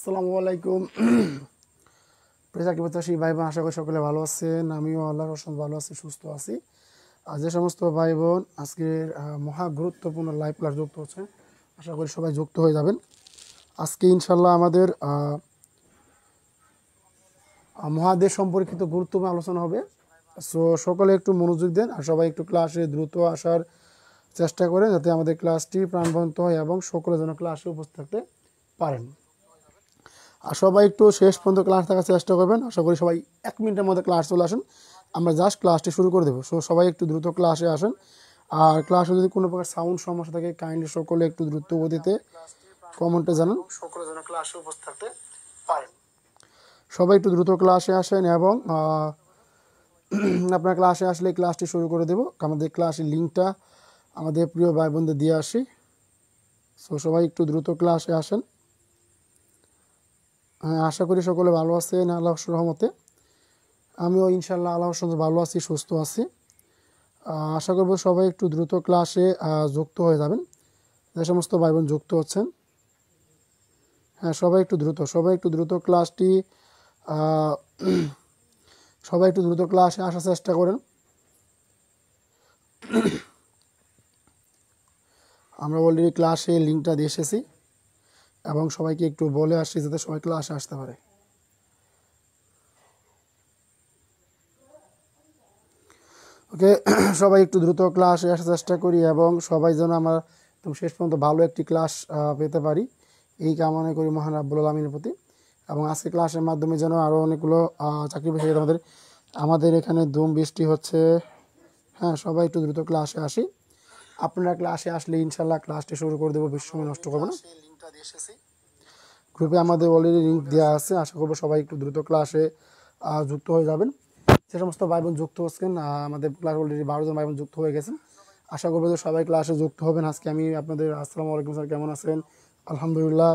আসসালামু আলাইকুম। প্রিয় চাকরিপ্রত্যাশী ভাই বোন, আশা করি সকলে ভালো আছেন। আমিও আল্লাহর রহমতে ভালো আছি, সুস্থ আছি। আর যে সমস্ত ভাই বোন আজকের মহা গুরুত্বপূর্ণ লাইভ ক্লাস যুক্ত হচ্ছে, আশা করি সবাই যুক্ত হয়ে যাবেন। আজকে ইনশাল্লাহ আমাদের মহাদেশ সম্পর্কিত গুরুত্বপূর্ণ আলোচনা হবে। সো সকলে একটু মনোযোগ দেন আর সবাই একটু ক্লাসে দ্রুত আসার চেষ্টা করেন, যাতে আমাদের ক্লাসটি প্রাণবন্ত হয় এবং সকলে যেন ক্লাসে উপস্থিত থাকতে পারেন। আর সবাই একটু শেষ পর্যন্ত ক্লাস থাকার চেষ্টা করবেন। আশা করি সবাই 1 মিনিটের মধ্যে ক্লাস চলে আসেন, আমরা জাস্ট ক্লাসটি শুরু করে দেবো। সো সবাই একটু দ্রুত ক্লাসে আসেন। আর ক্লাসে যদি কোনো প্রকার সাউন্ড সমস্যা থাকে, কাইন্ডলি সকলে একটু দ্রুত গতিতে কমেন্টে জানান, সকলে যেন ক্লাসে উপস্থিত থাকতে পারেন। সবাই একটু দ্রুত ক্লাসে আসেন এবং আপনার ক্লাসে আসলে ক্লাসটি শুরু করে দেবো। আমাদের ক্লাসের লিঙ্কটা আমাদের প্রিয় ভাই বোনদের দিয়ে আসি। সো সবাই একটু দ্রুত ক্লাসে আসেন। হ্যাঁ, আশা করি সকলে ভালো আছেন আল্লাহর রহমতে। আমিও ইনশাল্লাহ আল্লাহর সঙ্গে ভালো আছি, সুস্থ আছি। আশা করব সবাই একটু দ্রুত ক্লাসে যুক্ত হয়ে যাবেন, যে সমস্ত ভাই বোন যুক্ত হচ্ছেন। হ্যাঁ, সবাই একটু দ্রুত ক্লাসটি সবাই একটু দ্রুত ক্লাসে আসার চেষ্টা করেন। আমরা অলরেডি ক্লাসে লিঙ্কটা দিয়ে এসেছি এবং সবাইকে একটু বলে আসছি যাতে সবাই ক্লাসে আসতে পারে। ওকে, সবাই একটু দ্রুত ক্লাসে আসার চেষ্টা করি এবং সবাই যেন আমরা শেষ পর্যন্ত ভালো একটি ক্লাস পেতে পারি, এই কামনা করি মহান রাব্বুল আলামিনের প্রতি। এবং আজকে ক্লাসের মাধ্যমে যেন আরও অনেকগুলো চাকরি পেয়ে আমাদের এখানে ধুম বৃষ্টি হচ্ছে। হ্যাঁ, সবাই একটু দ্রুত ক্লাসে আসি। আপনারা ক্লাসে আসলে ইনশাল্লাহ ক্লাসটি শুরু করে দেবো, বেশি সময় নষ্ট করবো না। গ্রুপে আমাদের অলরেডি লিঙ্ক দেওয়া আছে, আশা করবো সবাই একটু দ্রুত ক্লাসে যুক্ত হয়ে যাবেন। যে সমস্ত ভাই বোন যুক্ত হচ্ছেন, আমাদের ক্লাস অলরেডি 12 জন ভাই বোন যুক্ত হয়ে গেছেন। আশা করবো যে সবাই ক্লাসে যুক্ত হবেন। আজকে আমি আপনাদের আসসালামু আলাইকুম স্যার, কেমন আছেন? আলহামদুলিল্লাহ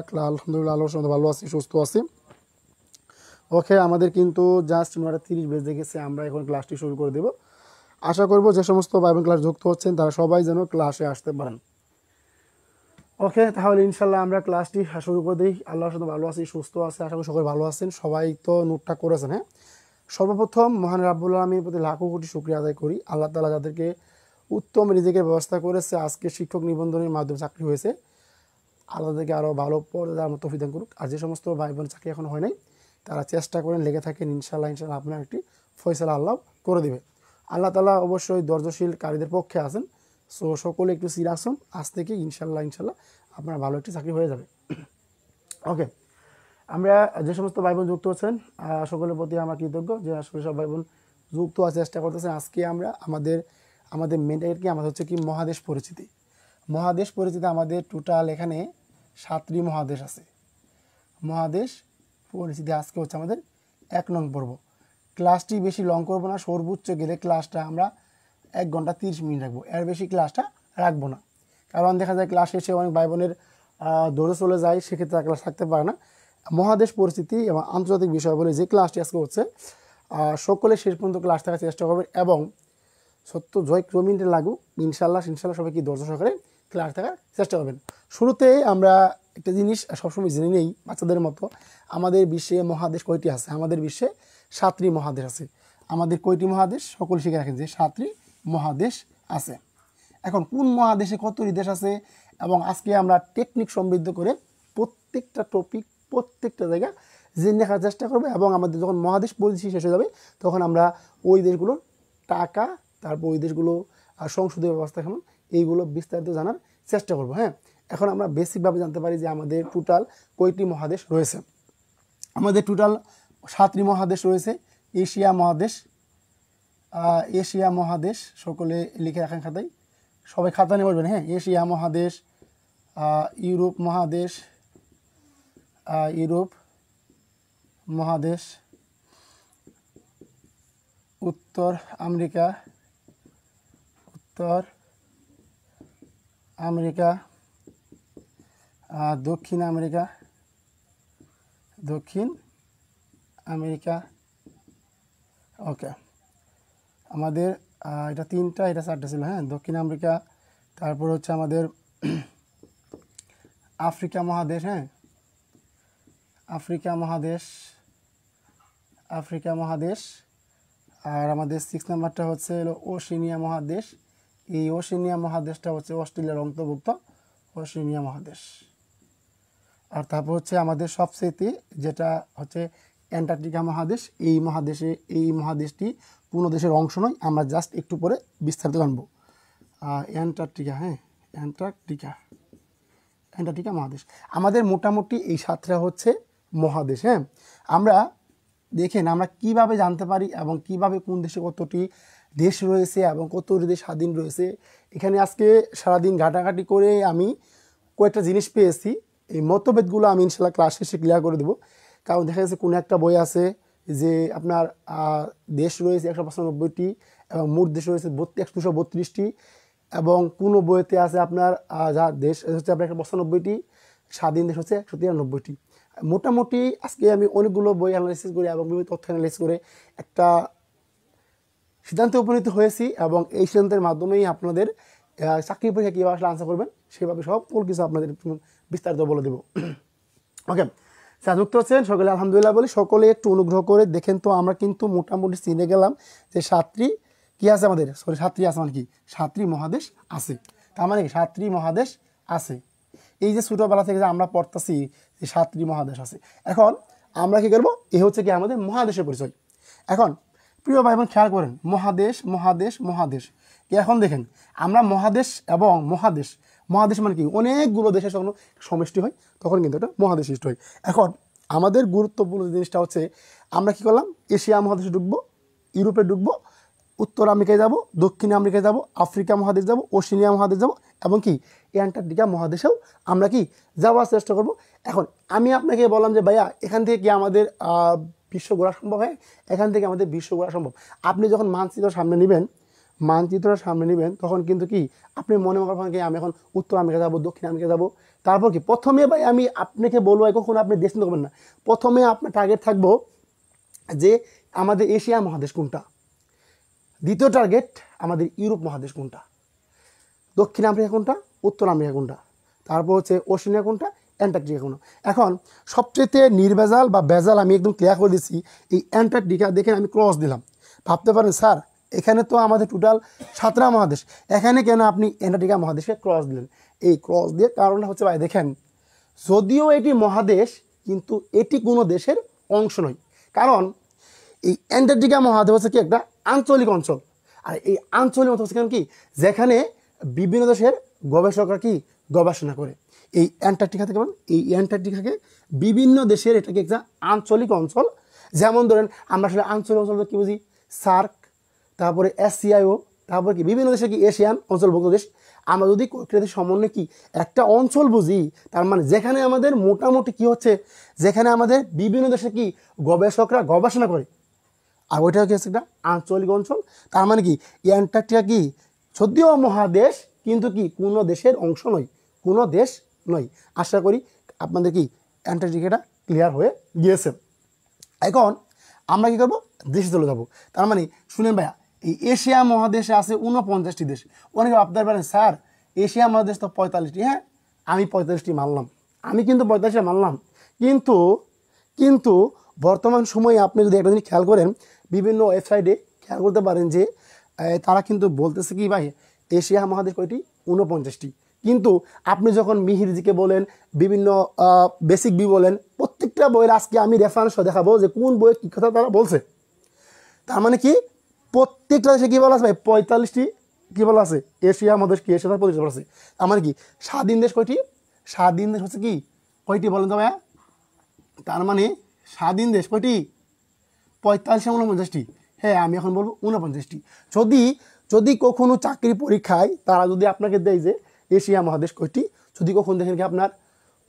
আল্লাহর সঙ্গে ভালো আছি, সুস্থ আছি। ওকে, আমাদের কিন্তু জাস্ট 9:30 বেজে গেছে, আমরা এখন ক্লাসটি শুরু করে দেব। আশা করবো যে সমস্ত ভাই বোন ক্লাস যুক্ত হচ্ছেন তারা সবাই যেন ক্লাসে আসতে পারেন। ওকে, তাহলে ইনশাল্লাহ আমরা ক্লাসটি শুরু করে দিই। আল্লাহর সাথে ভালো আছি, সুস্থ আছে, আশা করি সবাই ভালো আছেন। সবাই তো নোটটা করেছেন। হ্যাঁ, সর্বপ্রথম মহান রাব্বুল আলামিনের প্রতি লাখো কোটি শুকরিয়া আদায় করি। আল্লাহ তাআলা যাদেরকে উত্তম রিজিকের ব্যবস্থা করেছে, আজকে শিক্ষক নিবন্ধনের মাধ্যমে চাকরি হয়েছে, আল্লাহ তাদেরকে আরও ভালো পদে যাওয়ার মতো তৌফিক দান করুক। আর যে সমস্ত ভাই বোন চাকরি এখন হয় নাই, তারা চেষ্টা করেন, লেগে থাকেন, ইনশাল্লাহ আপনার একটি ফয়সালা আল্লাহ করে দেবে। আল্লাহ তাআলা অবশ্যই ধৈর্যশীলকারীদের পক্ষে আছেন। সো সকলে একটু সিরিয়াস হন, আজ থেকে ইনশাল্লাহ আপনার ভালো একটি চাকরি হয়ে যাবে। ওকে, আমরা যে সমস্ত ভাই বোন যুক্ত হচ্ছেন সকলের প্রতি আমরা কৃতজ্ঞ যে আসলে সব ভাই বোন যুক্ত হওয়ার চেষ্টা করতেছেন। আজকে আমরা আমাদের মেন টার্গেট কি, আমাদের হচ্ছে কি মহাদেশ পরিচিতি। মহাদেশ পরিচিতি আমাদের টোটাল এখানে 7টি মহাদেশ আছে। মহাদেশ পরিচিতি আজকে হচ্ছে আমাদের 1 নং পর্ব। ক্লাসটি বেশি লং করবো না, সর্বোচ্চ গেলে ক্লাসটা আমরা 1 ঘন্টা 30 মিনিট রাখবো, এর বেশি ক্লাসটা রাখবো না। কারণ দেখা যায় ক্লাস শেষে অনেক ভাই বোনের দৌড়ে চলে যায়, সেক্ষেত্রে ক্লাস থাকতে পারে না। মহাদেশ পরিস্থিতি এবং আন্তর্জাতিক বিষয় বলে যে ক্লাসটি আজকে হচ্ছে, সকলে শেষ পর্যন্ত ক্লাস থাকার চেষ্টা করবেন এবং সত্য জয় মিনিটে লাগুক ইনশাল্লাহ সবাই কি ধৈর্য সহকারে ক্লাস থাকার চেষ্টা করবেন। শুরুতে আমরা একটা জিনিস সবসময় জেনে নেই বাচ্চাদের মতো, আমাদের বিশ্বে মহাদেশ কয়টি আছে? আমাদের বিশ্বে 7টি মহাদেশ আছে। আমাদের কয়টি মহাদেশ সকল শিখে রাখেন যে 7টি মহাদেশ আছে। এখন কোন মহাদেশে কতটি দেশ আছে, এবং আজকে আমরা টেকনিক সমৃদ্ধ করে প্রত্যেকটা টপিক প্রত্যেকটা জায়গা জেনে দেখার চেষ্টা করবো। এবং আমাদের যখন মহাদেশ পরিচিতি শেষ হয়ে যাবে, তখন আমরা ওই দেশগুলোর টাকা, তারপর ওই দেশগুলো সংসদীয় ব্যবস্থা কেমন, এইগুলো বিস্তারিত জানার চেষ্টা করব। হ্যাঁ, এখন আমরা বেসিকভাবে জানতে পারি যে আমাদের টোটাল কয়টি মহাদেশ রয়েছে। আমাদের টোটাল 7টি মহাদেশ রয়েছে। এশিয়া মহাদেশ সকলে লিখে রাখেন খাতায়, সবাই খাতা নিয়ে বলবেন। হ্যাঁ, এশিয়া মহাদেশ, ইউরোপ মহাদেশ, উত্তর আমেরিকা, দক্ষিণ আমেরিকা। ওকে, আমাদের এটা 3টা, এটা 4টা ছিল। হ্যাঁ, দক্ষিণ আমেরিকা, তারপর হচ্ছে আমাদের আফ্রিকা মহাদেশ। হ্যাঁ, আফ্রিকা মহাদেশ, আফ্রিকা মহাদেশ। আর আমাদের 6 নাম্বারটা হচ্ছে হলো ওশেনিয়া মহাদেশ। এই ওশেনিয়া মহাদেশটা হচ্ছে অস্ট্রেলিয়ার অন্তর্ভুক্ত, ওশেনিয়া মহাদেশ। আর তারপর হচ্ছে আমাদের সবচেয়ে যেটা হচ্ছে অ্যান্টার্কটিকা মহাদেশ। এই মহাদেশটি কোনো দেশের অংশ নয়, আমরা জাস্ট একটু পরে বিস্তারিত জানবো। অ্যান্টার্কটিকা, হ্যাঁ অ্যান্টার্কটিকা মহাদেশ। আমাদের মোটামুটি এই 7টা হচ্ছে মহাদেশ। হ্যাঁ, আমরা দেখেন আমরা কিভাবে জানতে পারি এবং কিভাবে কোন দেশে কতটি দেশ রয়েছে এবং কতটি দেশ স্বাধীন রয়েছে। এখানে আজকে সারাদিন ঘাটাঘাটি করে আমি কয়েকটা জিনিস পেয়েছি। এই মতভেদগুলো আমি ইনশাল্লাহ ক্লাস শেষে ক্লিয়ার করে দেবো। কারণ দেখা যাচ্ছে কোনো একটা বই আছে যে আপনার দেশ রয়েছে 195টি এবং মোট দেশ রয়েছে 232টি, এবং কোনো বইতে আছে আপনার যা দেশ হচ্ছে আপনার 195টি, স্বাধীন দেশ হচ্ছে 193টি। মোটামুটি আজকে আমি অনেকগুলো বই অ্যানালাইসিস করে এবং বিভিন্ন তথ্য অ্যানালাইসিস করে একটা সিদ্ধান্তে উপনীত হয়েছি, এবং এই সিদ্ধান্তের মাধ্যমেই আপনাদের চাকরি পরীক্ষা কীভাবে আসলে আনসার করবেন সেভাবে সকল কিছু আপনাদের বিস্তারিত বলে দেবো। ওকে, স্যার যুক্ত হচ্ছেন সকলে আলহামদুলিল্লাহ বলি। সকলে একটু অনুগ্রহ করে দেখেন তো, আমরা কিন্তু মোটামুটি চিনে গেলাম যে 7টি কী আছে আমাদের, 7টি আছে মানে কি 7টি মহাদেশ আছে। তার মানে কি 7টি মহাদেশ আছে। এই যে ছোটোবেলা থেকে যে আমরা পড়তেছি যে 7টি মহাদেশ আছে, এখন আমরা কী করবো, এই হচ্ছে কি আমাদের মহাদেশের পরিচয়। এখন প্রিয় ভাই বোন খেয়াল করেন, মহাদেশ মহাদেশ মহাদেশ। এখন দেখেন আমরা মহাদেশ এবং মহাদেশ, মহাদেশ মানে কি অনেকগুলো দেশের যখন সমষ্টি হয় তখন কিন্তু এটা মহাদেশ সৃষ্টি হয়। এখন আমাদের গুরুত্বপূর্ণ জিনিসটা হচ্ছে আমরা কি করলাম, এশিয়া মহাদেশে ঢুকবো, ইউরোপে ঢুকবো, উত্তর আমেরিকায় যাব, দক্ষিণ আমেরিকায় যাব, আফ্রিকা মহাদেশ যাব, ওশেনিয়া মহাদেশ যাব, এবং কি অ্যান্টার্কটিকা মহাদেশেও আমরা কি যাওয়ার চেষ্টা করব। এখন আমি আপনাকে বললাম যে ভাইয়া এখান থেকে কি আমাদের বিশ্ব ঘোরা সম্ভব? হয়, এখান থেকে আমাদের বিশ্ব ঘোরা সম্ভব। আপনি যখন মানচিত্র সামনে নেবেন তখন কিন্তু কি আপনি মনে করেন কি আমি এখন উত্তর আমেরিকা যাব, দক্ষিণ আমেরিকা যাব। তারপর কি প্রথমে ভাই আমি আপনাকে বলবো কখনো আপনি দেশ চিন্তা করবেন না, প্রথমে আপনার টার্গেট থাকবো যে আমাদের এশিয়া মহাদেশ কোনটা, দ্বিতীয় টার্গেট আমাদের ইউরোপ মহাদেশ কোনটা, দক্ষিণ আমেরিকা কোনটা, উত্তর আমেরিকা কোনটা, তারপর হচ্ছে ওশেনিয়া কোনটা, অ্যান্টার্কটিকা কোনটা। এখন সবচেয়ে নির্ভেজাল বা ভেজাল আমি একদম ক্লিয়ার করে দিচ্ছি, এই অ্যান্টার্কটিকা দেখে আমি ক্রস দিলাম। ভাবতে পারেন স্যার এখানে তো আমাদের টোটাল 7টা মহাদেশ, এখানে কেন আপনি অ্যান্টার্কটিকা মহাদেশকে ক্রস দিলেন? এই ক্রস দিয়ে কারণটা হচ্ছে ভাই দেখেন, যদিও এটি মহাদেশ কিন্তু এটি কোনো দেশের অংশ নয়। কারণ এই অ্যান্টার্কটিকা মহাদেশ হচ্ছে কি একটা আঞ্চলিক অঞ্চল, আর এই আঞ্চলিক অঞ্চল হচ্ছে কি যেখানে বিভিন্ন দেশের গবেষকরা কি গবেষণা করে। এই অ্যান্টার্কটিকা থেকে এই অ্যান্টার্কটিকাকে বিভিন্ন দেশের এটাকে একটা আঞ্চলিক অঞ্চল। যেমন ধরেন আমরা আসলে আঞ্চলিক অঞ্চল কী বুঝি, সার্ক, তারপরে এসসিআইও, তারপরে কি বিভিন্ন দেশে কি এশিয়ান অঞ্চলভুক্ত দেশ। আমরা যদি কয়েকটি সমন্বয়ে কি একটা অঞ্চল বুঝি, তার মানে যেখানে আমাদের মোটামুটি কি হচ্ছে, যেখানে আমাদের বিভিন্ন দেশে কি গবেষকরা গবেষণা করে, আর ওইটা কি হচ্ছে একটা আঞ্চলিক অঞ্চল। তার মানে কি অ্যান্টার্কটিকা কি যদিও মহাদেশ কিন্তু কি কোনো দেশের অংশ নয়, কোনো দেশ নয়। আশা করি আপনাদের কি অ্যান্টার্কটিকাটা ক্লিয়ার হয়ে গিয়েছে। এখন আমরা কী করবো, দেশে চলে যাবো। তার মানে শুনেন ভাইয়া, এই এশিয়া মহাদেশে আছে 49টি দেশ। অনেকে ভাবতে পারেন স্যার এশিয়া মহাদেশ তো 45টি। হ্যাঁ, আমি 45টি মানলাম, আমি কিন্তু 45টা মানলাম, কিন্তু বর্তমান সময়ে আপনি যদি একটা জিনিস খেয়াল করেন, বিভিন্ন ওয়েবসাইটে খেয়াল করতে পারেন যে তারা কিন্তু বলতেছে কি ভাই এশিয়া মহাদেশ কয়টি, 49টি। কিন্তু আপনি যখন মিহিরজিকে বলেন, বিভিন্ন বেসিক বই বলেন, প্রত্যেকটা বইয়ের আজকে আমি রেফারেন্স দেখাবো যে কোন বইয়ে কী কথা তারা বলছে। তার মানে কি প্রত্যেকটা দেশে কী বলা আছে ভাই, 45টি কী বলা আছে, এশিয়া মহাদেশ কি এশিয়া প্রতিষ্ঠা করেছে। তার মানে কি স্বাধীন দেশ কয়টি, স্বাধীন দেশ হচ্ছে কি কয়টি বলেন তো ভাইয়া? তার মানে স্বাধীন দেশ কয়টি, 45-49টি। হ্যাঁ, আমি এখন বলবো 49টি। যদি কখনো চাকরি পরীক্ষায় তারা যদি আপনাকে দেয় যে এশিয়া মহাদেশ কয়টি, যদি কখনো দেখেন কি আপনার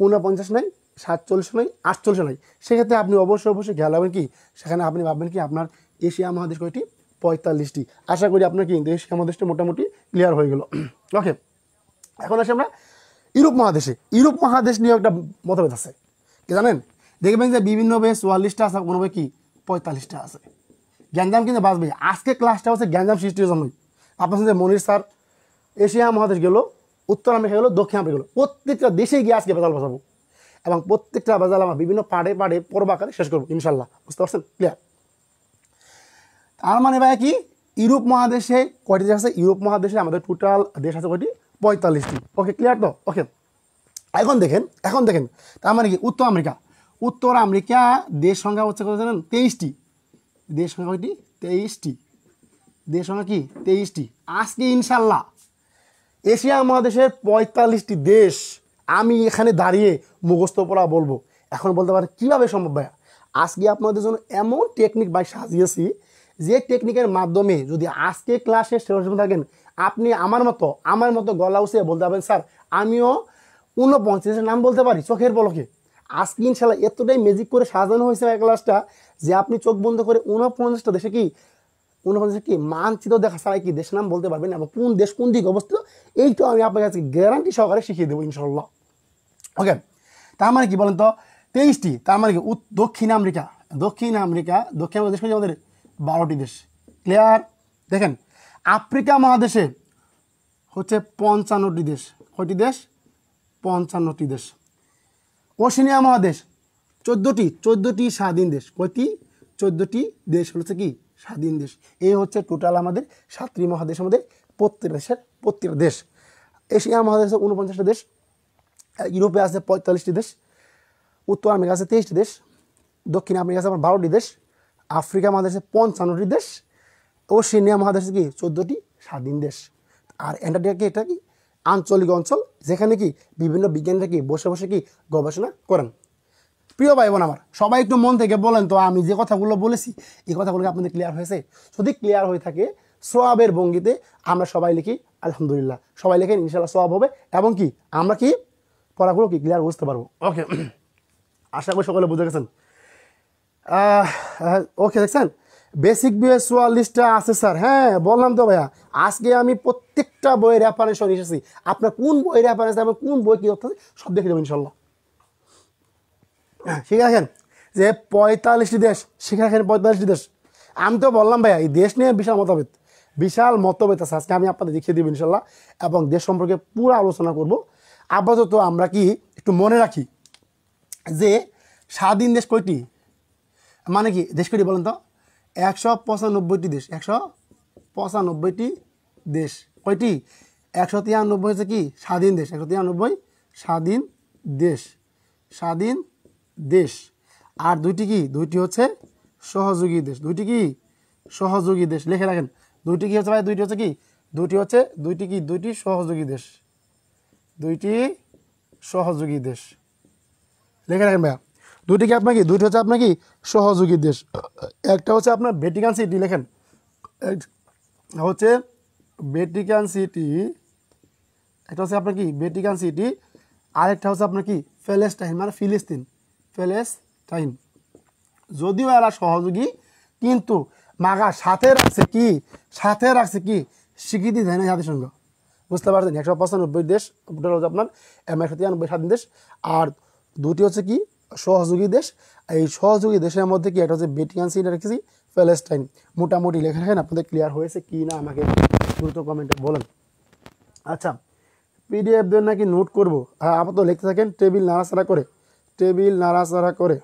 49 নয়, 47 নয়, 48 নয়, সেক্ষেত্রে আপনি অবশ্যই খেয়াল রাখবেন কি, সেখানে আপনি ভাববেন কি আপনার এশিয়া মহাদেশ কয়টি, 45টি। আশা করি আপনার কি এশিয়া মহাদেশটা মোটামুটি ক্লিয়ার হয়ে গেল। ওকে, এখন আসি আমরা ইউরোপ মহাদেশে। ইউরোপ মহাদেশ নিয়ে একটা মতভেদ আছে, কি জানেন? দেখবেন যে বিভিন্ন বেশ 44টা আছে, কোনো কি 45টা আছে। গ্যাঞ্জাম কিন্তু বাঁচবে। আজকে ক্লাসটা হচ্ছে গ্যাঞ্জাম সৃষ্টির জন্যই। আপনার সাথে মনির স্যার এশিয়া মহাদেশ গেল, উত্তর আমেরিকা গেলো, দক্ষিণ আমেরিকা গেলো, প্রত্যেকটা দেশে গিয়ে আজকে বেতাল বসাবো। এবং প্রত্যেকটা ভেজাল আমরা বিভিন্ন পাড়ে পাড়ে পর্ব আকারে শেষ করবো ইনশাল্লাহ। বুঝতে পারছেন? ক্লিয়ার? তার মানে ভাই কি, ইউরোপ মহাদেশে কয়টি দেশ আছে? ইউরোপ মহাদেশে আমাদের টোটাল দেশ আছে কয়টি? 45টি। ওকে, ক্লিয়ার তো? ওকে, এখন দেখেন তার মানে কি, উত্তর আমেরিকা দেশ সংখ্যা হচ্ছে কত জানেন? 23টি। দেশ সংখ্যা কয়টি? 23টি। দেশ সংখ্যা কি? 23টি। আজকে ইনশাল্লাহ এশিয়া মহাদেশের 45টি দেশ আমি এখানে দাঁড়িয়ে মুখস্থ পড়া বলবো। এখন বলতে পারে কীভাবে সম্ভব ভাইয়া? আজকে আপনাদের জন্য এমন টেকনিক ভাই সাজিয়েছি, যে টেকনিকের মাধ্যমে যদি আজকে ক্লাসে শেষ থাকেন, আপনি আমার মতো গলা উঠিয়ে বলতে পারবেন, স্যার আমিও 49 নাম বলতে পারি চোখের পলকে। আজকে ইনশাল্লাহ এতটাই ম্যাজিক করে সাজানো হয়েছে এই ক্লাসটা, যে আপনি চোখ বন্ধ করে 49টা দেশে কি মানচিত্র দেখা ছাড়াই কি দেশের নাম বলতে পারবেন, এবং কোন দেশ কোন দিকে অবস্থিত এইটা আমি আপনার কাছে গ্যারান্টি সহকারে শিখিয়ে দেবো ইনশাল্লাহ। ওকে, তার মানে কি বলেন তো? 23টি। তার মানে কি, দক্ষিণ আমেরিকা দেশ আমাদের 12টি দেশ। ক্লিয়ার? দেখেন, আফ্রিকা মহাদেশে হচ্ছে 55টি দেশ। কয়টি দেশ? 55টি দেশ। ওশেনিয়া মহাদেশ 14টি স্বাধীন দেশ। কয়টি? 14টি দেশ হচ্ছে কি স্বাধীন দেশ। এই হচ্ছে টোটাল আমাদের 7টি মহাদেশ, আমাদের প্রত্যেকটা দেশ। এশিয়া মহাদেশে 49টা দেশ, ইউরোপে আছে 45টি দেশ, উত্তর আমেরিকা আছে 23টি দেশ, দক্ষিণ আমেরিকা আছে আমার 12টি দেশ, আফ্রিকা মহাদেশে 55টি দেশ, ওশেনিয়া মহাদেশে কি 14টি স্বাধীন দেশ। আর অ্যান্টার্কটিকা এটা কি আঞ্চলিক অঞ্চল, যেখানে কি বিভিন্ন বিজ্ঞানীরা কি বসে বসে কি গবেষণা করেন। প্রিয় ভাই বোন আমার, সবাই একটু মন থেকে বলেন তো, আমি যে কথাগুলো বলেছি এই কথাগুলো আপনাদের ক্লিয়ার হয়েছে? যদি ক্লিয়ার হয়ে থাকে, সোয়াবের ভঙ্গিতে আমরা সবাই লিখি আলহামদুলিল্লাহ। সবাই লিখেন, ইনশাল্লাহ সোয়াব হবে, এবং কি আমরা কি পড়াগুলো কি ক্লিয়ার বুঝতে পারবো। ওকে, আশা করি সকলে বুঝে গেছেন। ওকে, দেখছেন বেসিক বইয়ের 44টা আছে স্যার। হ্যাঁ বললাম তো ভাইয়া, আজকে আমি প্রত্যেকটা বইয়ের রেফারেন্স এসেছি। আপনার কোন বইয়ের রেফারেন্স এবং কোন বই কী অর্থ সব দেখে দেবো ইনশাল্লাহ। ঠিক আছে, যে 45টি দেশ, সেখানে 45টি দেশ। আমি তো বললাম ভাইয়া, এই দেশ নিয়ে বিশাল মতভেদ আছে। আজকে আমি আপনাদের দেখিয়ে দেবো ইনশাল্লাহ, এবং দেশ সম্পর্কে পুরো আলোচনা করব। আপাতত আমরা কি একটু মনে রাখি যে স্বাধীন দেশ কয়টি, মানে কি দেশ কয়টি বলেন তো? 195টি দেশ। 195টি দেশ। কয়টি? 193 হচ্ছে কি স্বাধীন দেশ। 193 স্বাধীন দেশ। আর দুইটি হচ্ছে সহযোগী দেশ। দুইটি কি সহযোগী দেশ, লিখে রাখেন। দুইটি কি হচ্ছে ভাই? দুইটি সহযোগী দেশ। দুইটি সহযোগী দেশ, লিখে রাখেন ভাইয়া। দুইটি হচ্ছে আপনার কি সহযোগী দেশ। একটা হচ্ছে আপনার ভ্যাটিকান সিটি, লেখেন হচ্ছে ভ্যাটিকান সিটি। একটা হচ্ছে আপনার কি ভ্যাটিকান সিটি, আরেকটা হচ্ছে আপনার কি প্যালেস্টাইন, মানে ফিলিস্তিন। যদিও এরা সহযোগী, কিন্তু মাগা সাথে রাখছে কি স্বীকৃতি দেয় না জাতিসংঘ। বুঝতে পারছেন? 195 দেশ টোটাল হচ্ছে আপনার 193 স্বাধীন দেশ, আর দুটি হচ্ছে কি সহযোগী দেশ। এই সহযোগী দেশের মধ্যে কি একটা হচ্ছে ভ্যাটিকান সিটি, রেখেছি প্যালেস্টাইন। মোটামুটি লেখা রাখেন। আপনাদের ক্লিয়ার হয়েছে কি না আমাকে দ্রুত কমেন্টে বলেন। আচ্ছা, পিডিএফ দেন নাকি নোট করবো? আপাতত লিখতে থাকেন টেবিল নাড়াচাড়া করে।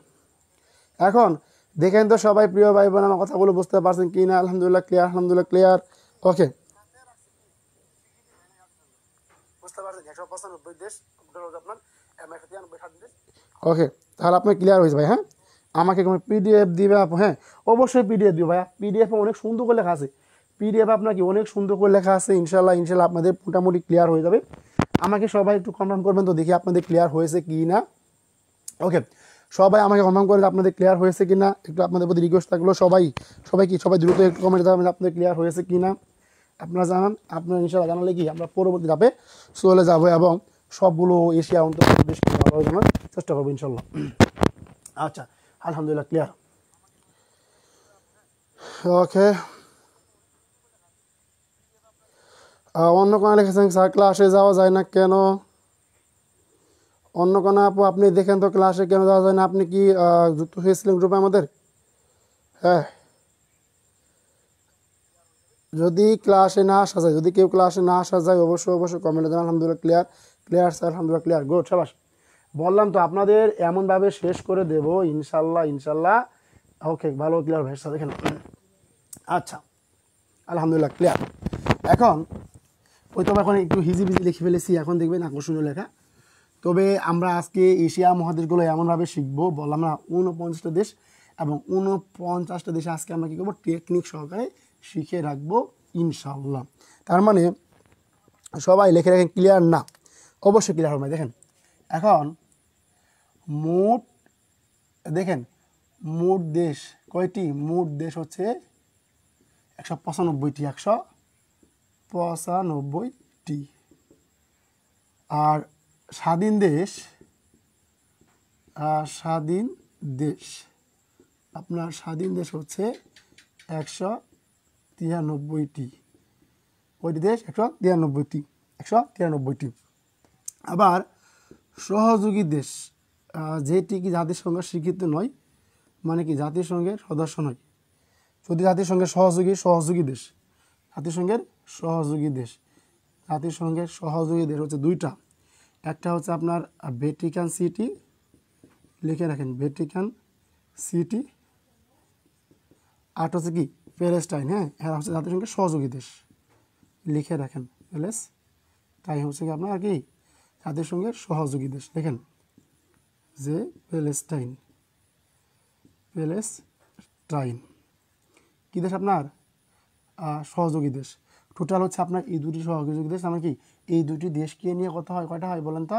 এখন দেখেন তো সবাই, প্রিয় ভাই বোন, আমার কথাগুলো বুঝতে পারছেন কি না? আলহামদুলিল্লাহ ক্লিয়ার। ওকে, বুঝতে পারছেন 195 দেশ আপনার 193 দেশ। ওকে, তাহলে আপনার ক্লিয়ার হয়েছে ভাই। হ্যাঁ, আমাকে কোনো পিডিএফ দিবে আপু? হ্যাঁ অবশ্যই পিডিএফ দিও ভাইয়া। পিডিএফ অনেক সুন্দর করে লেখা আছে। আপনার কি অনেক সুন্দর করে লেখা আছে। ইনশাল্লাহ আপনাদের মোটামুটি ক্লিয়ার হয়ে যাবে। আমাকে সবাই একটু কনফার্ম করবেন তো, দেখি আপনাদের ক্লিয়ার হয়েছে কি না। ওকে, সবাই আমাকে কনফার্ম করে আপনাদের ক্লিয়ার হয়েছে কি না। একটু আপনাদের প্রতি রিকোয়েস্ট থাকলো, সবাই দ্রুত একটু কমেন্টে জানাবেন আপনাদের ক্লিয়ার হয়েছে কি না। আপনারা জানান, আপনারা ইনশাল্লাহ জানালে কি আমরা পরবর্তী ধাপে চলে যাবো, এবং সবগুলো এশিয়া অন্তর দেশকে ভালোভাবে জানার চেষ্টা করবো ইনশাল্লাহ। আচ্ছা, আলহামদুলিল্লাহ ক্লিয়ার। ওকে, অন্য কোনো লিখেছেন স্যার ক্লাসে যাওয়া যায় না কেন? অন্য কোনো আপু আপনি দেখেন তো ক্লাসে কেন যাওয়া যায় না? আপনি কি যুক্ত হয়েছিলেন গ্রুপে আমাদের? হ্যাঁ, যদি ক্লাসে না আসা যায়, যদি কেউ ক্লাসে না আসা যায়, অবশ্যই কমেন্টে জানান। আলহামদুলিল্লাহ ক্লিয়ার স্যার, আলহামদুলিল্লাহ ক্লিয়ার, গুড, শাবাশ। বললাম তো আপনাদের এমনভাবে শেষ করে দেব ইনশাল্লাহ ইনশাল্লাহ। ওকে, ভালো ক্লিয়ার ভাইসা দেখেন। আচ্ছা, আলহামদুলিল্লাহ ক্লিয়ার। এখন ওই তো এখন একটু হিজিবিজি লিখে ফেলেছি, এখন দেখবেন আকর্ষণীয় লেখা। তবে আমরা আজকে এশিয়া মহাদেশগুলো এমনভাবে শিখবো, বললাম না 49টা দেশ, এবং 49টা দেশে আজকে আমরা কী করবো, টেকনিক সহকারে শিখে রাখবো ইনশাল্লাহ। তার মানে সবাই লিখে রাখেন, ক্লিয়ার না? অবশ্যই ক্লিয়ার হবে। দেখেন এখন মোট, দেখেন মোট দেশ কয়টি? মোট দেশ হচ্ছে 195টি, 195টি। আর স্বাধীন দেশ, স্বাধীন দেশ, আপনার স্বাধীন দেশ হচ্ছে 193টি। কয়টি দেশ? 193টি, 193টি। আবার সহযোগী দেশ, যেটি কি জাতিসংঘের স্বীকৃত নয়, মানে কি জাতিসংঘের সদস্য নয়। যদি জাতিসংঘের সহযোগী দেশ, জাতিসংঘের সহযোগী দেশ, জাতিসংঘের সহযোগী দেশ হচ্ছে দুইটা। একটা হচ্ছে আপনার ভ্যাটিকান সিটি, লিখে রাখেন ভ্যাটিকান সিটি। আর হচ্ছে কি প্যালেস্টাইন। হ্যাঁ, এরা হচ্ছে জাতিসংঘের সহযোগী দেশ, লিখে রাখেন প্যালেস্টাইন হচ্ছে কি আপনার কি জাতিসংঘের সহযোগী দেশ। দেখেন যে প্যালেস্টাইন, প্যালেস্টাইন কী দেশ আপনার? সহযোগী দেশ। টোটাল হচ্ছে আপনার এই দুটি সহযোগী দেশ, আমরা কি এই দুটি দেশকে নিয়ে কথা হয়, কয়টা হয় বলেন তো?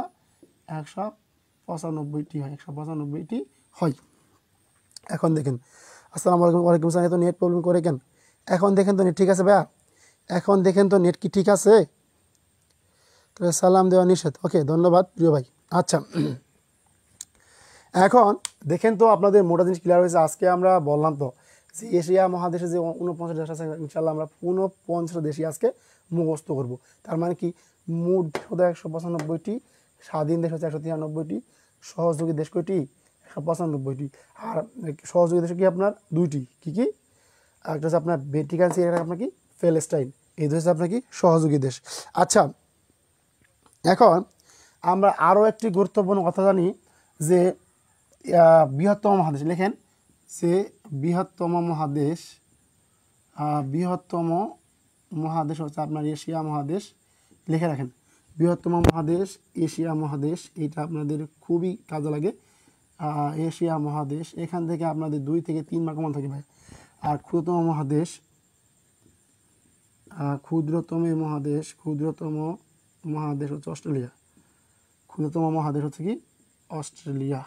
195টি হয়, 195টি হয়। এখন দেখেন, আসসালামু আলাইকুম। ওয়ালাইকুম আসসালাম। তো নেট প্রবলেম করে কেন? এখন দেখেন তো নেট ঠিক আছে ভাইয়া? এখন দেখেন তো নেট কি ঠিক আছে? তাহলে সালাম দেওয়া নিষেধ। ওকে, ধন্যবাদ প্রিয় ভাই। আচ্ছা, এখন দেখেন তো আপনাদের মোটা জিনিস ক্লিয়ার হয়েছে। আজকে আমরা বললাম তো যে এশিয়া মহাদেশে যে 49 দেশ আছে, ইনশাল্লাহ আমরা 49 দেশই আজকে মুখস্থ করব। তার মানে কি মোট 195টি, স্বাধীন দেশ হচ্ছে 193টি, সহযোগী দেশ কয়টি? 195টি। আর সহযোগী দেশ কি আপনার দুইটি, কি কি? একটা হচ্ছে আপনার ভ্যাটিকান সিটি, এটা আপনার কি প্যালেস্টাইন। এই দুই হচ্ছে আপনার কি সহযোগী দেশ। আচ্ছা, এখন আমরা আরও একটি গুরুত্বপূর্ণ কথা জানি যে বৃহত্তম মহাদেশ। লেখেন যে বৃহত্তম মহাদেশ, বৃহত্তম মহাদেশ হচ্ছে আপনার এশিয়া মহাদেশ। লিখে রাখেন বৃহত্তম মহাদেশ এশিয়া মহাদেশ, এইটা আপনাদের খুবই কাজে লাগে। এশিয়া মহাদেশ, এখান থেকে আপনাদের 2 থেকে 3 মার্ক কমন থাকে ভাই। আর ক্ষুদ্রতম মহাদেশ, ক্ষুদ্রতম মহাদেশ, ক্ষুদ্রতম মহাদেশ হচ্ছে অস্ট্রেলিয়া। ক্ষুদ্রতম মহাদেশ হচ্ছে কি অস্ট্রেলিয়া।